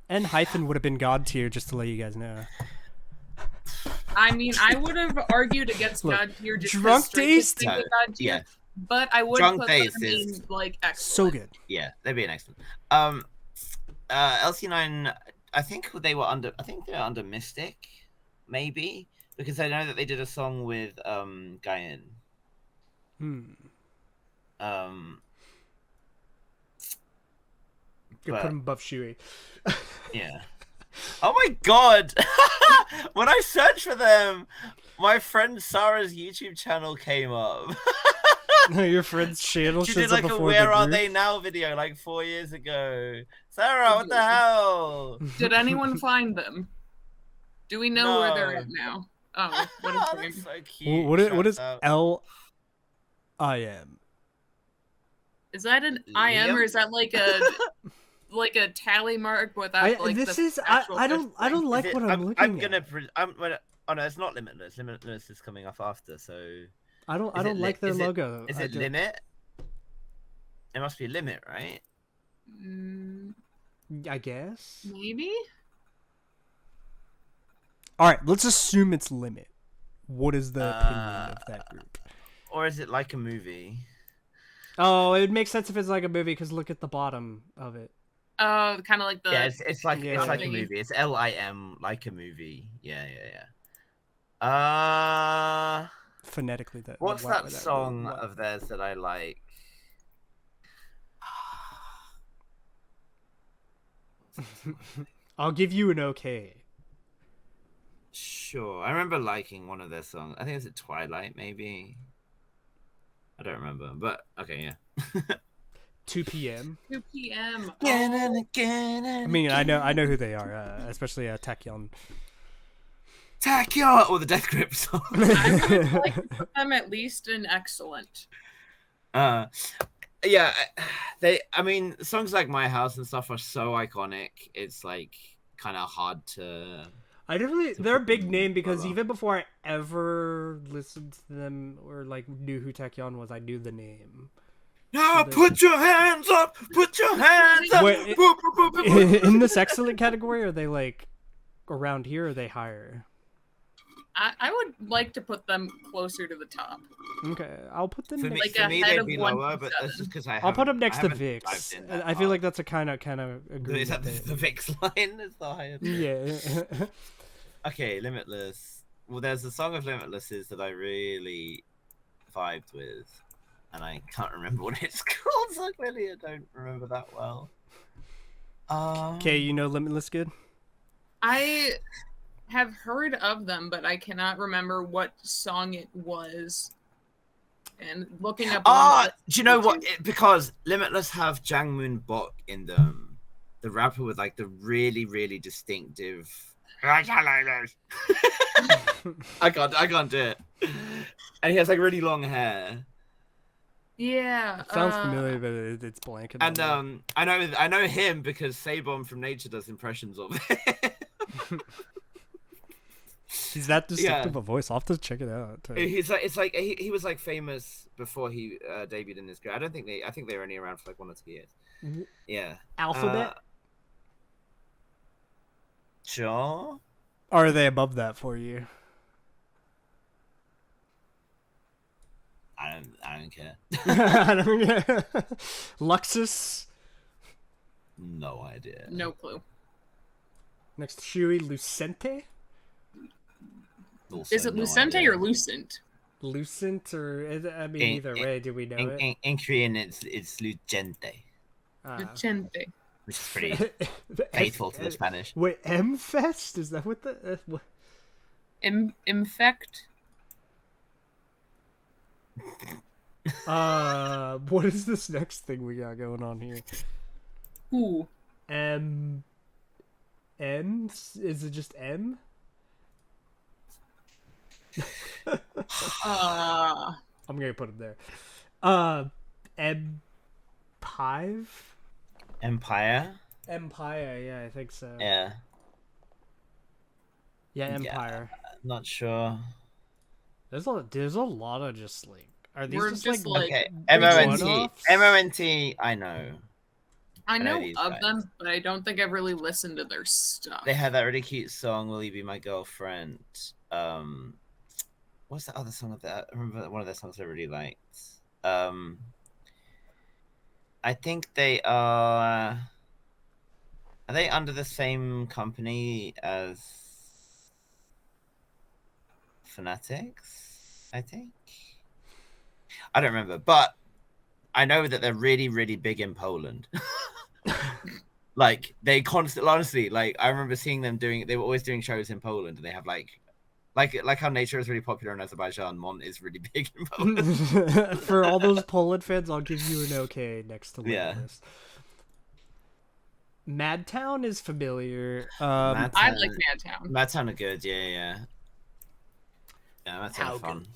N- would have been God tier, just to let you guys know.
I mean, I would have argued against God tier just
Drunk Days.
God tier,
Yeah,
but I would
Drunk
put
Days
them
is
in, like excellent.
So good.
Yeah, they'd be an excellent. LC9, I think they were under Mystic, maybe, because I know that they did a song with Guyan.
You put him above Shuey.
Yeah. Oh my god! When I searched for them, my friend Sarah's YouTube channel came up.
Your friend's channel.
She did like a "Where Are They Now" video like 4 years ago. Sarah, what the hell?
Did anyone find them? Do we know where they're at now? Oh, what is
that's so cute.
What is LIM?
Is that an IM, or is that like a tally mark without like
this
the
is
actual
I don't like what I'm looking at.
Oh no, it's not Limitless. Limitless is coming off after, so
I don't like their logo.
Is it Limit? It must be Limit, right?
I guess.
Maybe.
All right, let's assume it's Limit. What is the opinion of that group?
Or is it like a movie?
Oh, it would make sense if it's like a movie, because look at the bottom of it.
Kind of like the.
Yeah, it's like a movie. It's LIM, like a movie. Yeah.
Phonetically, that.
What's that song of theirs that I like?
I'll give you an okay.
Sure, I remember liking one of their songs. I think it's Twilight, maybe. I don't remember, but okay, yeah.
2 p.m.
2 p.m.
I mean, I know who they are, especially Taekyon.
Taekyon, or the Death Grip song.
I would like to put them at least in excellent.
Yeah, I mean, songs like My House and stuff are so iconic. It's like kind of hard to.
They're a big name, because even before I ever listened to them or like knew who Taekyon was, I knew the name.
Now put your hands up! Put your hands up!
Wait, in this excellent category, are they like around here, or are they higher?
I would like to put them closer to the top.
Okay, I'll put them.
For me, they'd be lower, but that's just because
I'll put them next to Vix. I feel like that's a kind of agree.
Is that the Vix line? Is the highest?
Yeah.
Okay, Limitless. Well, there's a song of Limitless's that I really vibed with, and I can't remember what it's called. So clearly, I don't remember that well.
Okay, you know Limitless good?
I have heard of them, but I cannot remember what song it was. And looking up.
Do you know what? Because Limitless have Jangmoon Bok in them, the rapper with like the really, really distinctive. I can't do it. And he has like really long hair.
Yeah.
It sounds familiar, but it's blank.
And I know him because Sabon from Nature does impressions of it.
He's that distinctive a voice. I'll have to check it out.
He's like, it's like he was like famous before he debuted in this group. I think they were only around for like 1 or 2 years. Yeah.
Alphabet.
Sure.
Or are they above that for you?
I don't care.
I don't know. Luxus.
No idea.
No clue.
Next, Shuey, Lucente.
Also
Is it
no
Lucente
idea.
or Lucent?
Lucent, or I mean, either way, do we know it?
In Korean, it's Lucente,
Lucente.
which is pretty faithful to the Spanish.
Wait, M-Fest? Is that what the... what?
Infect?
What is this next thing we got going on here?
Ooh.
M? Is it just M? I'm gonna put him there. M5?
Empire.
Empire, yeah, I think so.
Yeah.
Yeah, Empire.
Not sure.
There's a lot of just like, are these
We're
just,
just
like
Okay,
one-offs?
MONT, I know.
I know
these
of
guys.
them, but I don't think I've really listened to their stuff.
They had that really cute song, "Will You Be My Girlfriend?" What's that other song of that? I remember one of their songs I really liked. I think they are. Are they under the same company as Fanatics? I think. I don't remember, but I know that they're really, really big in Poland. Like they constantly, honestly, like I remember seeing them doing. They were always doing shows in Poland, and they have like how Nature is really popular in Azerbaijan. Mont is really big in Poland.
For all those Poland fans, I'll give you an okay next to
Yeah.
list. Madtown is familiar.
I like Madtown.
Madtown are good, yeah. Yeah, Madtown
How
are fun.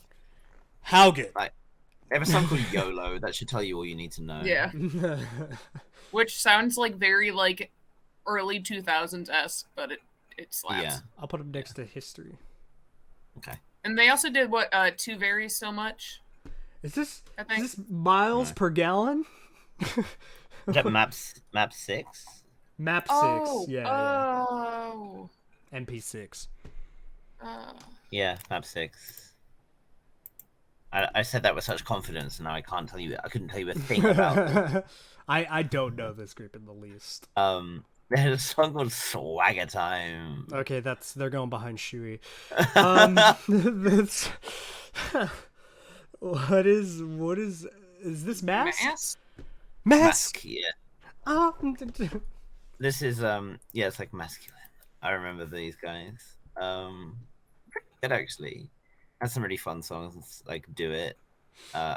How good?
They have a song called YOLO. That should tell you all you need to know.
Yeah. Which sounds like very like early 2000s-esque, but it slaps.
Yeah.
I'll put them next to History.
Okay.
And they also did what Two Varies So Much.
Is this
I think.
is this miles
No.
per gallon?
Is that map 6?
Map 6.
Oh,
Yeah.
oh.
MP6.
Yeah, map 6. I said that with such confidence, and now I can't tell you. I couldn't tell you a thing about it.
I don't know this group in the least.
They had a song called Swagger Time.
Okay, they're going behind Shuey. That's what is this Mask?
Mask?
Yeah.
Oh.
This is yeah, it's like masculine. I remember these guys. Good actually. Had some really fun songs like Do It.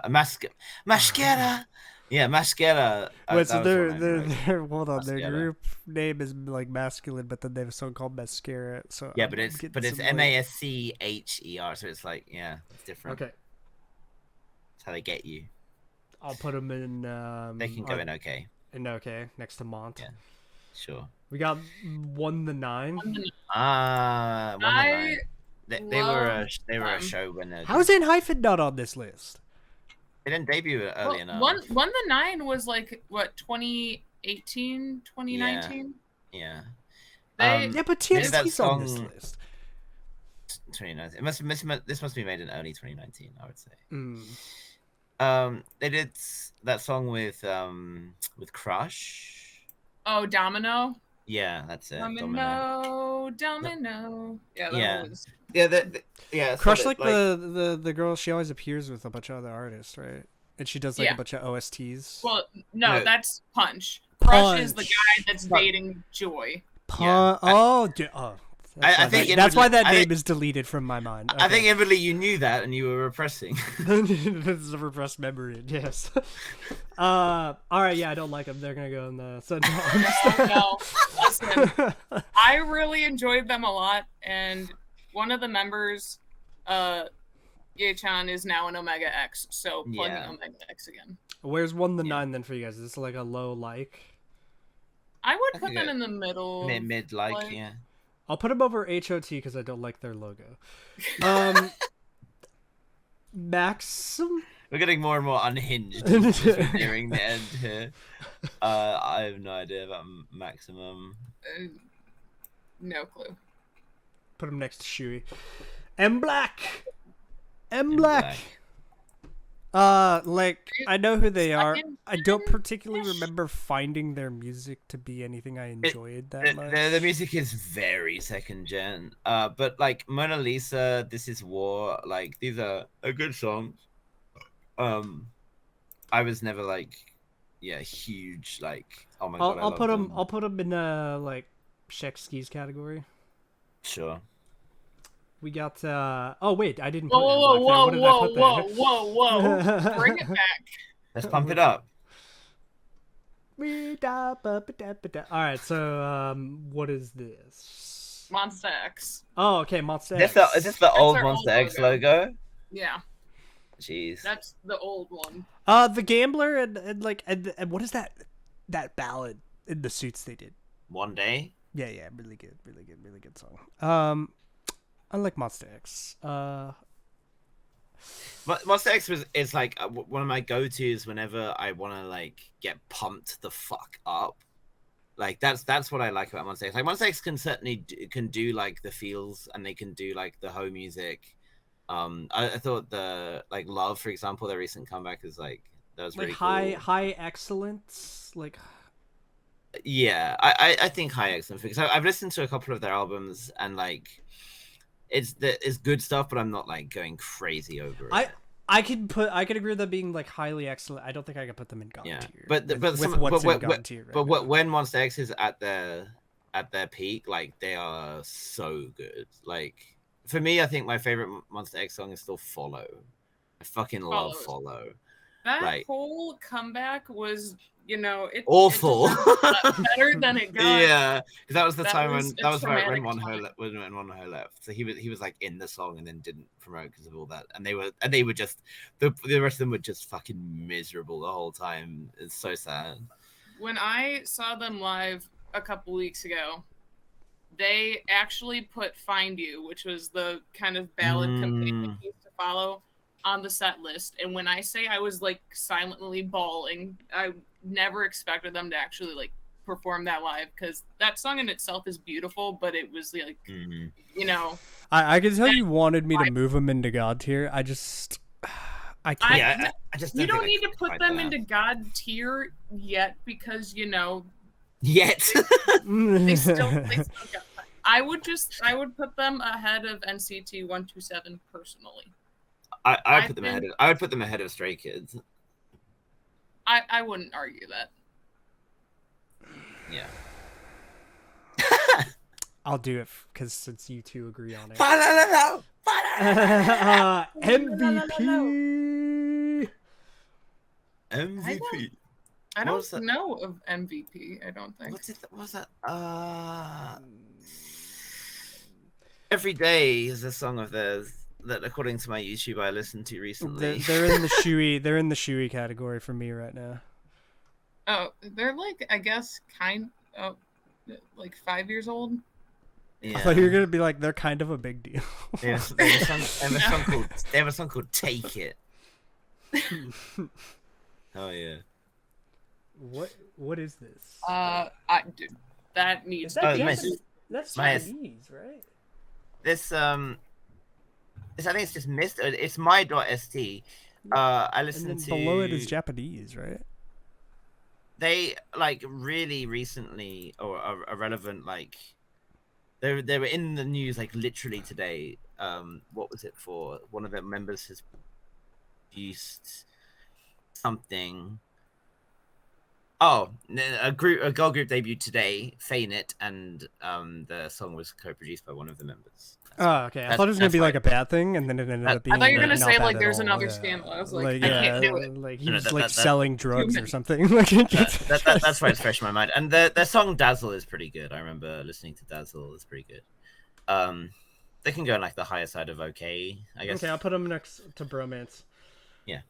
Mascara. Yeah, Mascara.
Wait, so they're hold on,
Mascara.
their group name is like masculine, but then they have a song called Mascara. So
Yeah,
I'm
but it's
getting some,
MASCHER, so it's like it's different.
Okay,
That's how they get you.
I'll put them in.
They can go in okay.
In okay, next to Mont.
Yeah. Sure.
We got 1-9.
They were a show when they
How's In-Hyphen not on this list?
didn't debut early enough.
1-9 was like what 2018, 2019.
Yeah.
Yeah, but TXT's on this
song-
list.
2019. This must be made in early 2019, I would say. They did that song with Crush.
Oh, Domino.
Yeah, that's it.
Domino. Yeah, that was.
Yeah.
Crush like the girl, she always appears with a bunch of other artists, right? And she does like
Yeah.
a bunch of OSTs.
Well, no,
No.
that's Punch. Crush is the guy that's
Punch.
dating Joy.
Yeah. I think
that's why that
I
name
think-
is deleted from my mind.
I think inwardly you knew that and you were repressing.
this is a repressed memory. Yes. All right. Yeah, I don't like them. They're gonna go in the. So
No, listen, I really enjoyed them a lot, and one of the members, Ye-chan, is now an Omega X, so plug
Yeah.
in Omega X again.
Where's 1-9 then for you guys? Is this like a low like?
I would
I
put
think
them in the middle.
mid
like-
yeah.
I'll put them over HOT because I don't like their logo. Maxim.
We're getting more and more unhinged as we're nearing the end here. I have no idea about Maximum.
No clue.
Put them next to Shuey. M Black. M Black. Like I know who they are.
Second
I don't particularly
gen-ish?
remember finding their music to be anything I enjoyed that much.
The music is very second gen. But like Mona Lisa, This Is War, like these are good songs. I was never like, huge like. Oh my god, I
I'll
love
put them.
them.
I'll put them in like Shekski's category.
Sure.
We got. Oh wait, I didn't put.
Whoa,
M
whoa,
Block there.
whoa,
What did
whoa,
I put
whoa,
there?
whoa, whoa! Bring it back.
Let's pump it up.
All right, so what is this?
Monster X.
Oh, okay, Monster
Is
X.
this the old
their
Monster
old
X logo?
Yeah,
Jeez.
that's the old one.
The Gambler and like and what is that ballad in the suits they did?
One Day.
Yeah, really good song. I like Monster X.
Monster X is like one of my go-tos whenever I want to like get pumped the fuck up. Like that's what I like about Monster X. Like Monster X can certainly can do like the feels, and they can do like the hoe music. I thought the like Love, for example, their recent comeback is like that was really cool.
high excellence, like.
Yeah, I think high excellence because I've listened to a couple of their albums and like it's good stuff, but I'm not like going crazy over it.
I could agree with them being like highly excellent. I don't think I could put them in God tier.
But when Monster X is at their peak, like they are so good. Like for me, I think my favorite Monster X song is still Follow. I fucking love Follow.
That whole comeback was,
awful.
It better than it got.
Yeah, because that was the time when
traumatic
when One-Ho left. So he was like in the song and then didn't promote because of all that. And they were just the rest of them were just fucking miserable the whole time. It's so sad.
When I saw them live a couple weeks ago, they actually put Find You, which was the kind of ballad campaign that used to follow, on the set list. And when I say I was like silently bawling, I never expected them to actually like perform that live, because that song in itself is beautiful, but it was like
I can tell you wanted me to move them into God tier. I just I can't.
I just
you don't need to put them into God tier yet, because
yet
they still got time. I would put them ahead of NCT 127 personally.
I would put them ahead of Stray Kids.
I wouldn't argue that.
Yeah.
I'll do it because since you two agree on it. MVP.
MVP.
I don't know of MVP. I don't think.
What was that? Every Day is a song of theirs that, according to my YouTube, I listened to recently.
They're in the Shui. They're in the Shui category for me right now.
Oh, they're like, I guess, like 5 years old.
Yeah.
I thought you were gonna be like, they're kind of a big deal.
Yeah, they have a song called "Take It." Oh yeah.
What is this?
That needs.
That's Japanese, right?
This I think it's just missed. It's my.st. I listened to.
Below it is Japanese, right?
They like really recently or are relevant. Like they were in the news like literally today. What was it for? One of their members has used something. Oh, a girl group debuted today, Fainit, and the song was co-produced by one of the members.
Oh, okay. I thought it was gonna be like a bad thing, and then it ended up being.
I thought you were gonna
not
say
bad
like
at
there's
all.
another
Yeah.
scandal. I was like,
yeah,
I can't do it.
Like he was selling drugs or something.
That's why it's fresh in my mind. And their song Dazzle is pretty good. I remember listening to Dazzle. It's pretty good. They can go on like the higher side of okay, I guess.
Okay, I'll put them next to Bromance.
Yeah.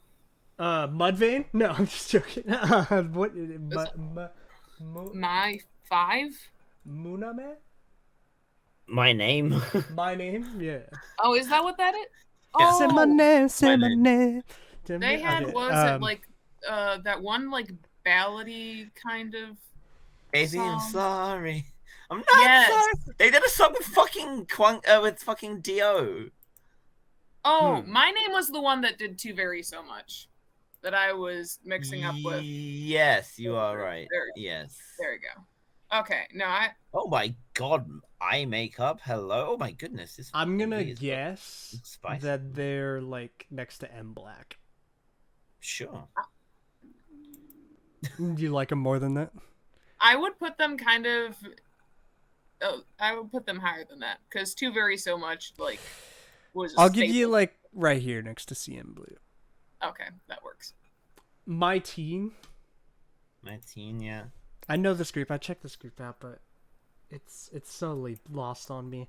Mudvayne? No, I'm just joking. What?
My 5?
Muname?
My name.
My name? Yeah.
Oh, is that what that is?
Yeah.
Say
Oh,
my name. Say my name.
they had
Okay,
it like that one like ballady kind of.
Baby, I'm
song?
sorry. I'm not
Yes.
sorry. They did a song with fucking with fucking Dio.
Oh, My Name was the one that did Too Very So Much. that I was mixing up with.
Yes, you are right.
There,
Yes.
there you go. Okay, no,
Oh my god, eye makeup. Hello. Oh my goodness. This
I'm gonna
MV is
guess
spicy.
that they're like next to M Black.
Sure.
Do you like them more than that?
I would put them kind of. Oh, I would put them higher than that because Two Very So Much like was.
I'll give you like right here next to CM Blue.
Okay, that works.
My Teen.
My teen, yeah.
I know this group. I checked this group out, but it's solely lost on me.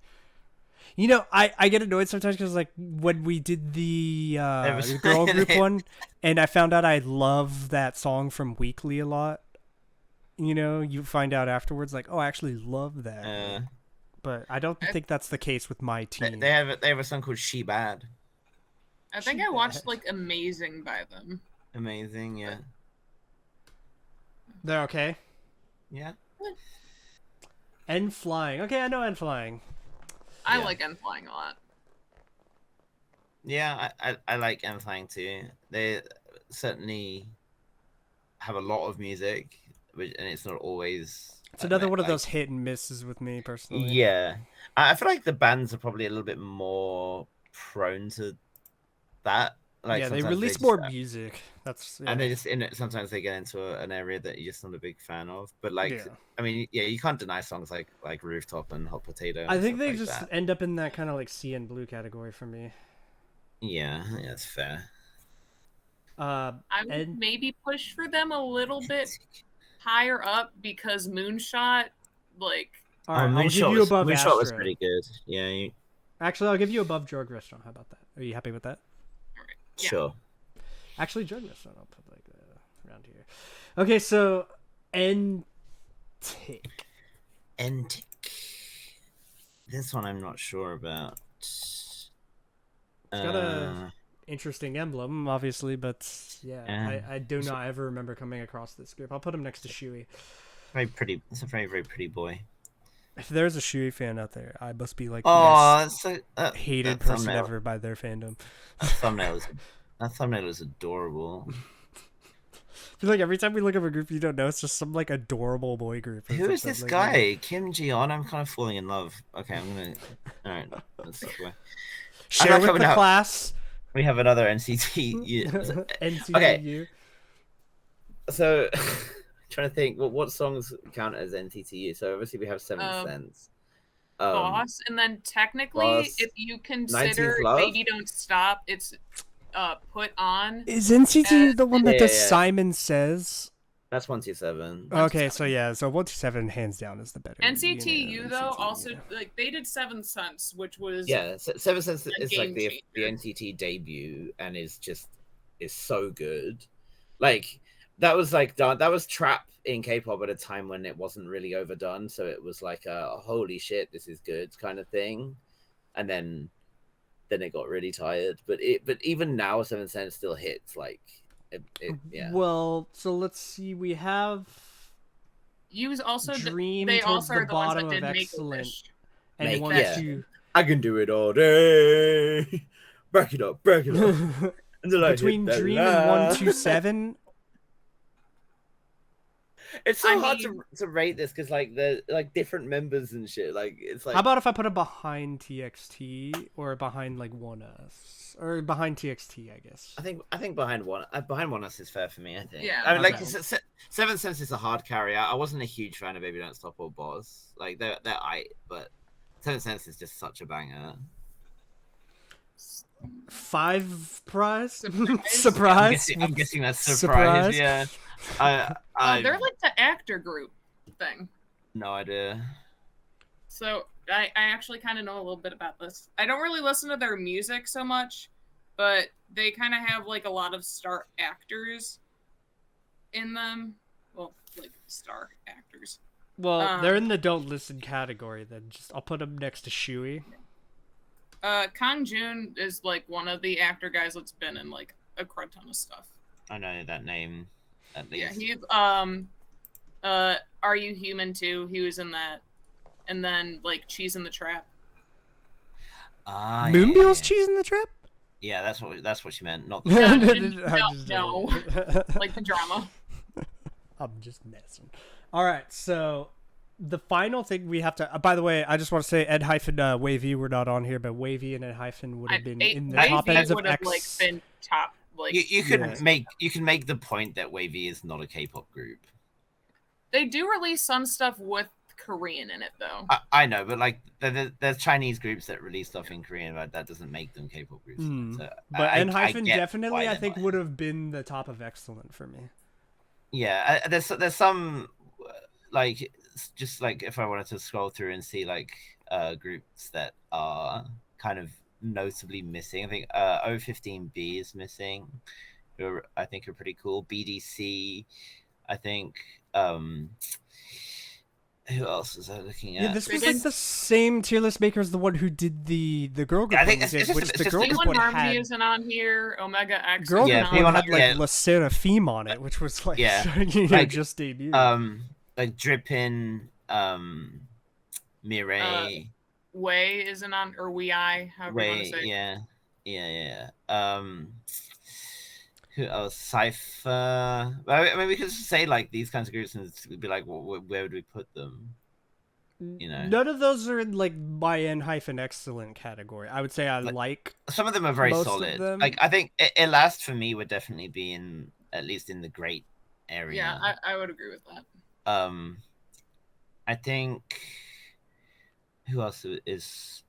You know, I get annoyed sometimes because like when we did the girl group one, and I found out I love that song from Weekly a lot. You know, you find out afterwards, like, oh, I actually love that. But I don't think that's the case with My Teen.
They have a song called She Bad.
I think I watched like Amazing by them.
Amazing, yeah.
They're okay.
Yeah.
N Flying. Okay, I know N Flying.
I like N Flying a lot.
Yeah, I like N Flying too. They certainly have a lot of music, and it's not always.
It's another one of those hit and misses with me personally.
Yeah, I feel like the bands are probably a little bit more prone to that. Like,
yeah, they release
just,
more music. That's
and they just in it. Sometimes they get into an area that you're just not a big fan of. But like,
yeah.
I mean, yeah, you can't deny songs like Rooftop and Hot Potato.
I think they
like
just end up in that kind of like C and Blue category for me.
Yeah, that's fair.
I would maybe push for them a little bit higher up because Moonshot, like.
All right, I'll give you above
Moonshot
Astro.
was pretty good. Yeah.
Actually, I'll give you above Drug Restaurant. How about that? Are you happy with that?
Yeah.
Sure.
Actually, Drug Restaurant, I'll put like around here. Okay, so N-Tick.
N-Tick. This one I'm not sure about.
It's got a interesting emblem, obviously, but yeah, I do not ever remember coming across this group. I'll put him next to Shuey.
Very pretty. It's a very, very pretty boy.
If there's a Shuey fan out there, I must be like
the most
hated person ever by their fandom.
That thumbnail is adorable.
I feel like every time we look up a group you don't know, it's just some like adorable boy group.
Who is this guy? Kim Ji-on? I'm kind of falling in love. Okay, I'm gonna. All right, let's go.
Share with the class.
We have another NCT.
NCTU.
Okay. So, trying to think, what songs count as NCTU? So obviously we have 7 Cents.
Boss, and then technically,
Boss,
if you consider Baby Don't Stop, it's Put On.
Is NCT the one that does Simon Says?
That's 127.
Okay, so 127 hands down is the better.
NCTU though also like they did 7 Cents, which was
7 Cents is like the
changer.
NCT debut and is so good. Like that was trap in K-pop at a time when it wasn't really overdone, so it was like a holy shit, this is good kind of thing, and then it got really tired. But even now, 7 Cents still hits like. Yeah.
Well, so let's see. We have
Use also
Dream
they
towards
also
the
are the ones
bottom
that
of
did
excellent,
Make-A-Wish.
and wants to.
I can do it all day. Back it up.
Between Dream and 127.
It's so hard to rate this because like the different members and shit. Like it's like.
How about if I put it behind TXT or behind like ONEUS or behind TXT? I guess.
I think behind ONEUS is fair for me. I think.
Yeah.
I mean, like 7 Cents is a hard carry. I wasn't a huge fan of Baby Don't Stop or Boss. Like they're but 7 Cents is just such a banger.
5 prize surprise.
I'm guessing that's surprise. Yeah.
They're like the actor group thing.
No idea.
So I actually kind of know a little bit about this. I don't really listen to their music so much, but they kind of have like a lot of star actors in them. Well, like star actors.
Well, they're in the don't listen category. Then I'll put them next to Shuey.
Kang Joon is like one of the actor guys that's been in like a crud ton of stuff.
I know that name. At least.
Yeah, he's Are You Human too? He was in that, and then like Cheese in the Trap.
Moonbill's Cheese in the Trap.
Yeah, that's what she meant. Not
No,
I'm
no. Like the drama.
I'm just messing. All right, so the final thing we have to. By the way, I just want to say Ed hyphen Wavy were not on here, but Wavy and Ed hyphen would have been in the top
Wavy
ends of
would have
X.
like been top. Like
you can make the point that Wavy is not a K-pop group.
they do release some stuff with Korean in it though.
I know, but like there's Chinese groups that release stuff in Korean, but that doesn't make them K-pop groups. So
But N hyphen
get
definitely,
why
I
they're
think,
not.
would have been the top of excellent for me.
Yeah, there's some like just like if I wanted to scroll through and see like groups that are kind of notably missing. I think O15B is missing, who I think are pretty cool. BDC, I think. Who else was I looking at?
Yeah, this was like the same tier list maker as the one who did the girl group.
Yeah, I think
one we
it's
did,
just-
which
it's
the
just-
girl
it's
group one
Harmony
had.
isn't on here. Omega X.
Girl
isn't
group
on
one
here.
had like La Seraphim on it, which was like
like,
just debuted.
Like Drippin, Mireille,
Way isn't on, or We I, however you want to say.
yeah. Who else? Cypher. I mean, we could just say like these kinds of groups and be like, well, where would we put them? You know,
none of those are in like my N hyphen excellent category. I would say I like
some of them are very
most of
solid.
them.
Like I think Elast for me would definitely be in at least in the great area.
Yeah, I would agree with that.
I think who else is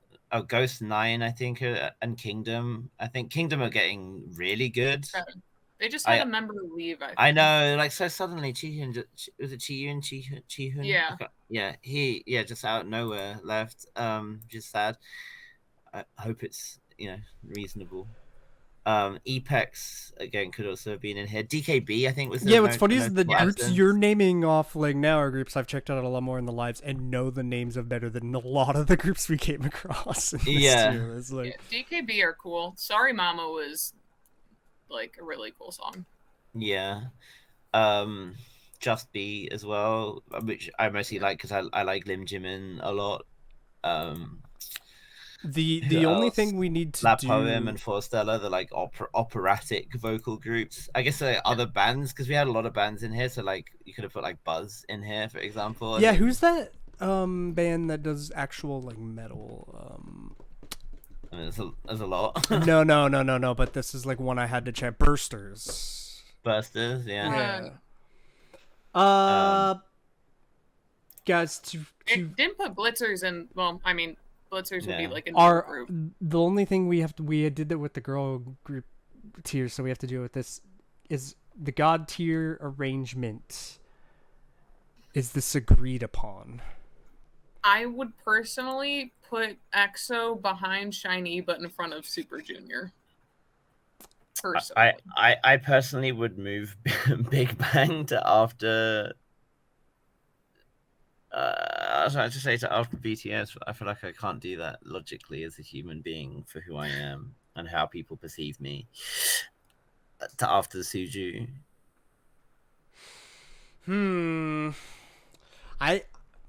Ghost 9, I think, and Kingdom. I think Kingdom are getting really good.
They just had a member leave.
I know, like so suddenly Chihun was it Chihun?
Yeah.
He just out of nowhere left. Just sad. I hope it's reasonable. Epex again could also have been in here. DKB I think was
what's funny is the groups you're naming off like now are groups I've checked out a lot more in the lives and know the names of better than a lot of the groups we came across in this tier list. Like,
DKB are cool. Sorry Mama was like a really cool song.
Just Be as well, which I mostly like because I like Lim Jimin a lot.
The only thing we need to
La
do...
Poem and Forstella, the like operatic vocal groups. I guess there are other bands because we had a lot of bands in here. So like you could have put like Buzz in here, for example.
Yeah, who's that band that does actual like metal?
I mean, there's a lot.
No. But this is like one I had to check. Bursters,
yeah.
Guys,
didn't put Blitzers in. Well, I mean, Blitzers would be like a group.
The only thing we did that with the girl group tier, so we have to do it with this is the god tier arrangement. Is this agreed upon?
I would personally put EXO behind SHINee, but in front of Super Junior. Personally.
I personally would move Big Bang to after. I was trying to say to after BTS. I feel like I can't do that logically as a human being for who I am and how people perceive me. To after Suju.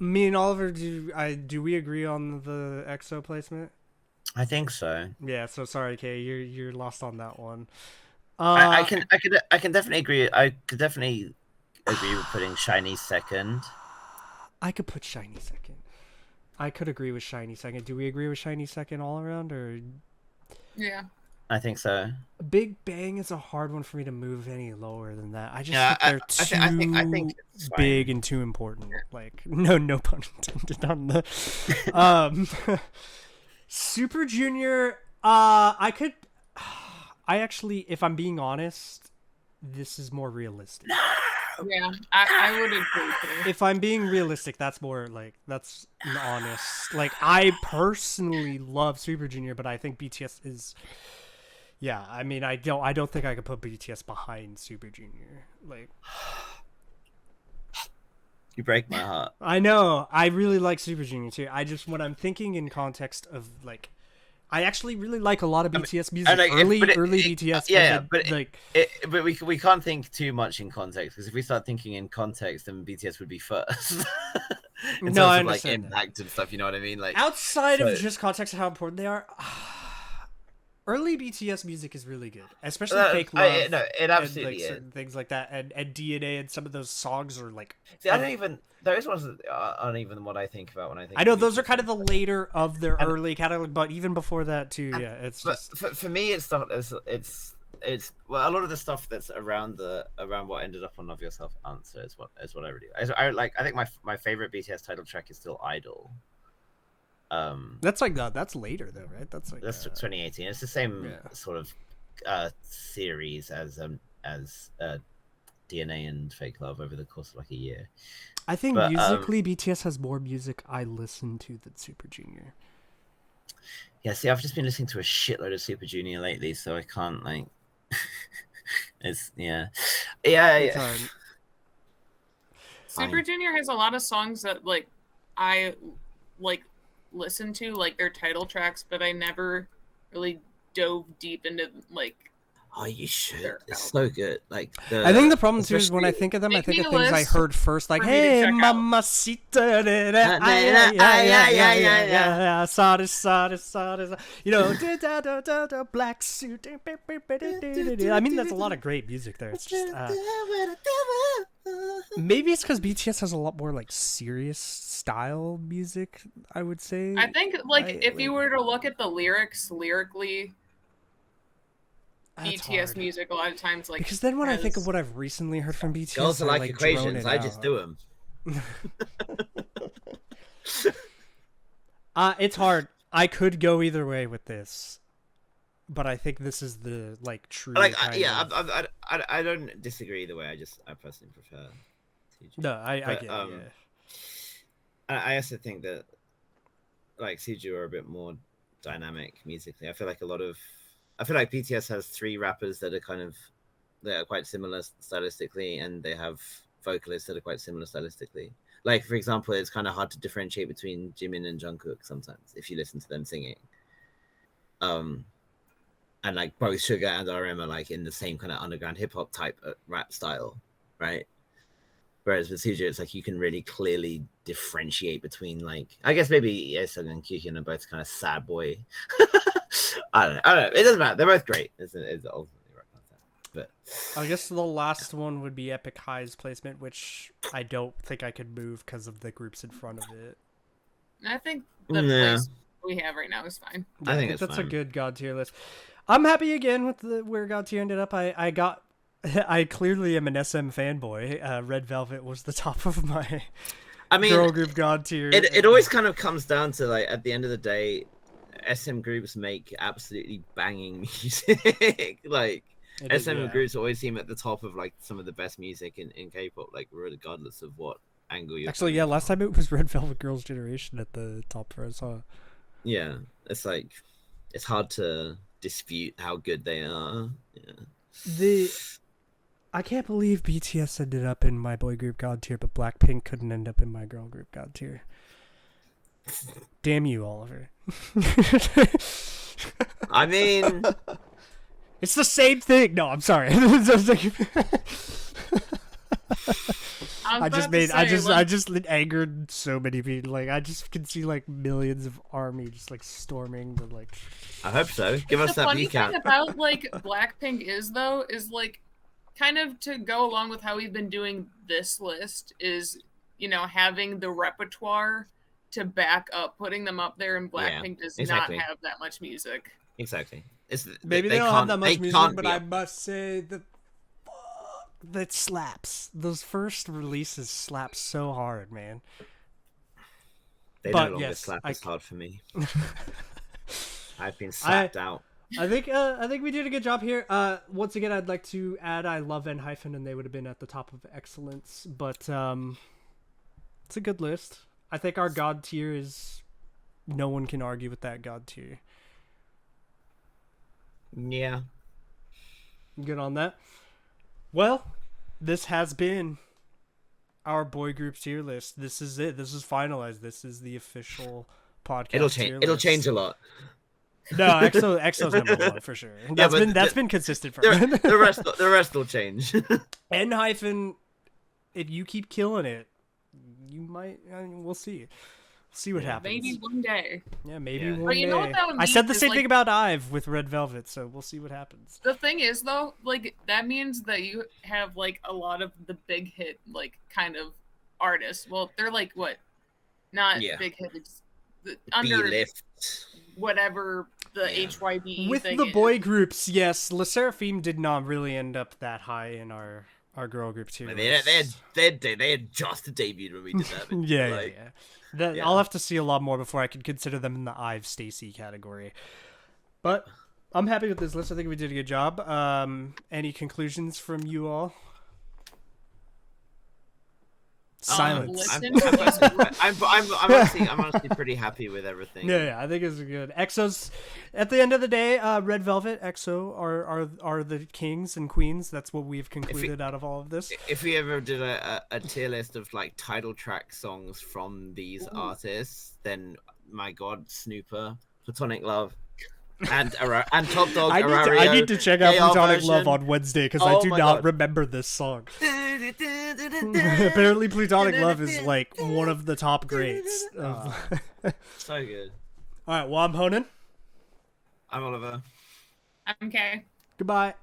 Me and Oliver, do we agree on the EXO placement?
I think so.
Yeah. So sorry, Kay, you're lost on that one.
I can definitely agree. I could definitely agree with putting SHINee second.
I could put SHINee second. I could agree with SHINee second. Do we agree with SHINee second all around, or?
Yeah.
I think so.
Big Bang is a hard one for me to move any lower than that. I just think they're
I think
too big and too important. Like, no pun intended on the. Super Junior. I actually, if I'm being honest, this is more realistic.
Yeah, I would agree too.
If I'm being realistic, that's more like that's honest. Like I personally love Super Junior, but I think BTS is. Yeah, I mean, I don't think I could put BTS behind Super Junior. Like,
you break my heart.
I know I really like Super Junior too. When I'm thinking in context of like. I actually really like a lot of BTS music.
Like,
early BTS.
Yeah, but we can't think too much in context because if we start thinking in context, then BTS would be first.
No, I understand
like impact and stuff. You know what I mean? Like
outside of just context of how important they are. early BTS music is really good, especially Fake
No,
Love.
no, it
And
absolutely
like
is.
certain things like that, and DNA, and some of those songs are like.
See, I don't even. Those ones aren't even what I think about when I think.
I know
of
those are
BTS
kind of the
songs.
later of their
And-
early catalog, but even before that too,
and-
yeah, it's
But
just.
for me, it's not. It's well, a lot of the stuff that's around what ended up on Love Yourself Answer is what I really. I like. I think my favorite BTS title track is still Idol.
That's like that's later though, right? That's like
That's 2018. It's the same
yeah.
sort of series as DNA and Fake Love over the course of like a year.
I think
But,
musically, BTS has more music I listen to than Super Junior.
Yeah, see, I've just been listening to a shitload of Super Junior lately, so I can't like. It's
It's hard.
Super Junior has a lot of songs that like I like listen to, like their title tracks, but I never really dove deep into like.
Oh, you should.
Their
It's
album.
so good. Like
I think the problem too is when I
especially-
think of them, I
Make
think
me
of
a
things I
list
heard first, like
for me to
"Hey,
check out.
mamacita, yeah, sorry, you know, black suit." I mean, that's a lot of great music there. It's just maybe it's because BTS has a lot more like serious style music. I would say.
I think like if you were to look at the lyrics lyrically,
That's
BTS
hard.
music a lot of times like
Because then when I think of
has-
what I've recently heard from BTS,
girls are
I,
like
drone
equations.
it
I just
out.
do them.
It's hard. I could go either way with this, but I think this is the like true.
Like,
kind
yeah,
of-
I don't disagree either way. I personally prefer. CJ.
No, I
But,
get it. Yeah.
I also think that like Suju are a bit more dynamic musically. I feel like BTS has 3 rappers that are quite similar stylistically, and they have vocalists that are quite similar stylistically. Like, for example, it's kind of hard to differentiate between Jimin and Jungkook sometimes if you listen to them singing. And like both Suga and RM are like in the same kind of underground hip hop type rap style, right? Whereas with Suju, it's like you can really clearly differentiate between, like, I guess maybe Yesung and Kyuhyun are both kind of sad boy. I don't know. It doesn't matter. They're both great. It's ultimately right concept. But
I guess the last one would be Epic High's placement, which I don't think I could move because of the groups in front of it.
I think the
Yeah.
place we have right now is fine.
Yeah,
I think it's
that's
fine.
a good God tier list. I'm happy again with where God tier ended up. I clearly am an SM fanboy. Red Velvet was the top of my girl group God tier.
It always kind of comes down to, like, at the end of the day, SM groups make absolutely banging music. Like,
It is,
SM
yeah.
groups always seem at the top of like some of the best music in K-pop, like regardless of what angle you're
Actually,
coming
yeah,
from.
last time it was Red Velvet Girls' Generation at the top for us, huh?
Yeah, it's like it's hard to dispute how good they are. Yeah.
I can't believe BTS ended up in my boy group God tier, but Blackpink couldn't end up in my girl group God tier. Damn you, Oliver.
I mean,
It's the same thing. No, I'm sorry. I just angered so many people. Like, I just can see like millions of army just like storming the like.
I hope so. Give us
The
that
funny
view count.
thing about like Blackpink is like kind of to go along with how we've been doing this list is, you know, having the repertoire to back up putting them up there, and Blackpink does
exactly.
not have that much music.
Exactly. It's
Maybe they don't have that much music, but I
I
must say that slaps. Those first releases slap so hard, man.
they
but
no longer
yes,
slap
I
as hard for me. I've been slapped out.
I think we did a good job here. Once again, I'd like to add I love N-hyphen, and they would have been at the top of excellence, but it's a good list. I think our God tier is no one can argue with that God tier.
Yeah.
Good on that. Well, this has been our boy group tier list. This is it. This is finalized. This is the official podcast.
It'll change.
tier
It'll
list.
change a lot.
No, EXO's number one for sure. That's been consistent for
The rest will change.
N-hyphen, if you keep killing it, you might. I mean, we'll see. See what happens.
Maybe one day.
Yeah, maybe
Yeah.
one
But you
day.
know what that would
I said
mean
the
is,
same
like-
thing about Ive with Red Velvet, so we'll see what happens.
The thing is, though, like that means that you have like a lot of the big hit, like kind of artists. Well, they're like what? Not
Yeah.
big hits. Under
B-lift.
whatever the
Yeah.
HYBE
With
thing
the
is.
boy groups, yes, Le Seraphim did not really end up that high in our girl group tier
They
list.
had just debuted when we did that.
Yeah,
like,
yeah.
yeah.
I'll have to see a lot more before I can consider them in the Ive Stacy category. But I'm happy with this list. I think we did a good job. Any conclusions from you all? Silence.
I'm honestly pretty happy with everything.
Yeah, I think it's good. EXO's at the end of the day, Red Velvet, EXO are the kings and queens. That's what we've concluded out of all of this.
If we ever did a tier list of like title track songs from these artists, then my god, Snooper, Platonic Love, and Top Dog.
I need to check out
AR
Platonic
version.
Love on Wednesday because I
Oh
do
my
not
God.
remember this song. Apparently, Platonic Love is like one of the top greats.
So good.
All right, well, I'm Honan.
I'm Oliver.
I'm okay.
Goodbye.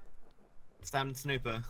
Sam Snooper.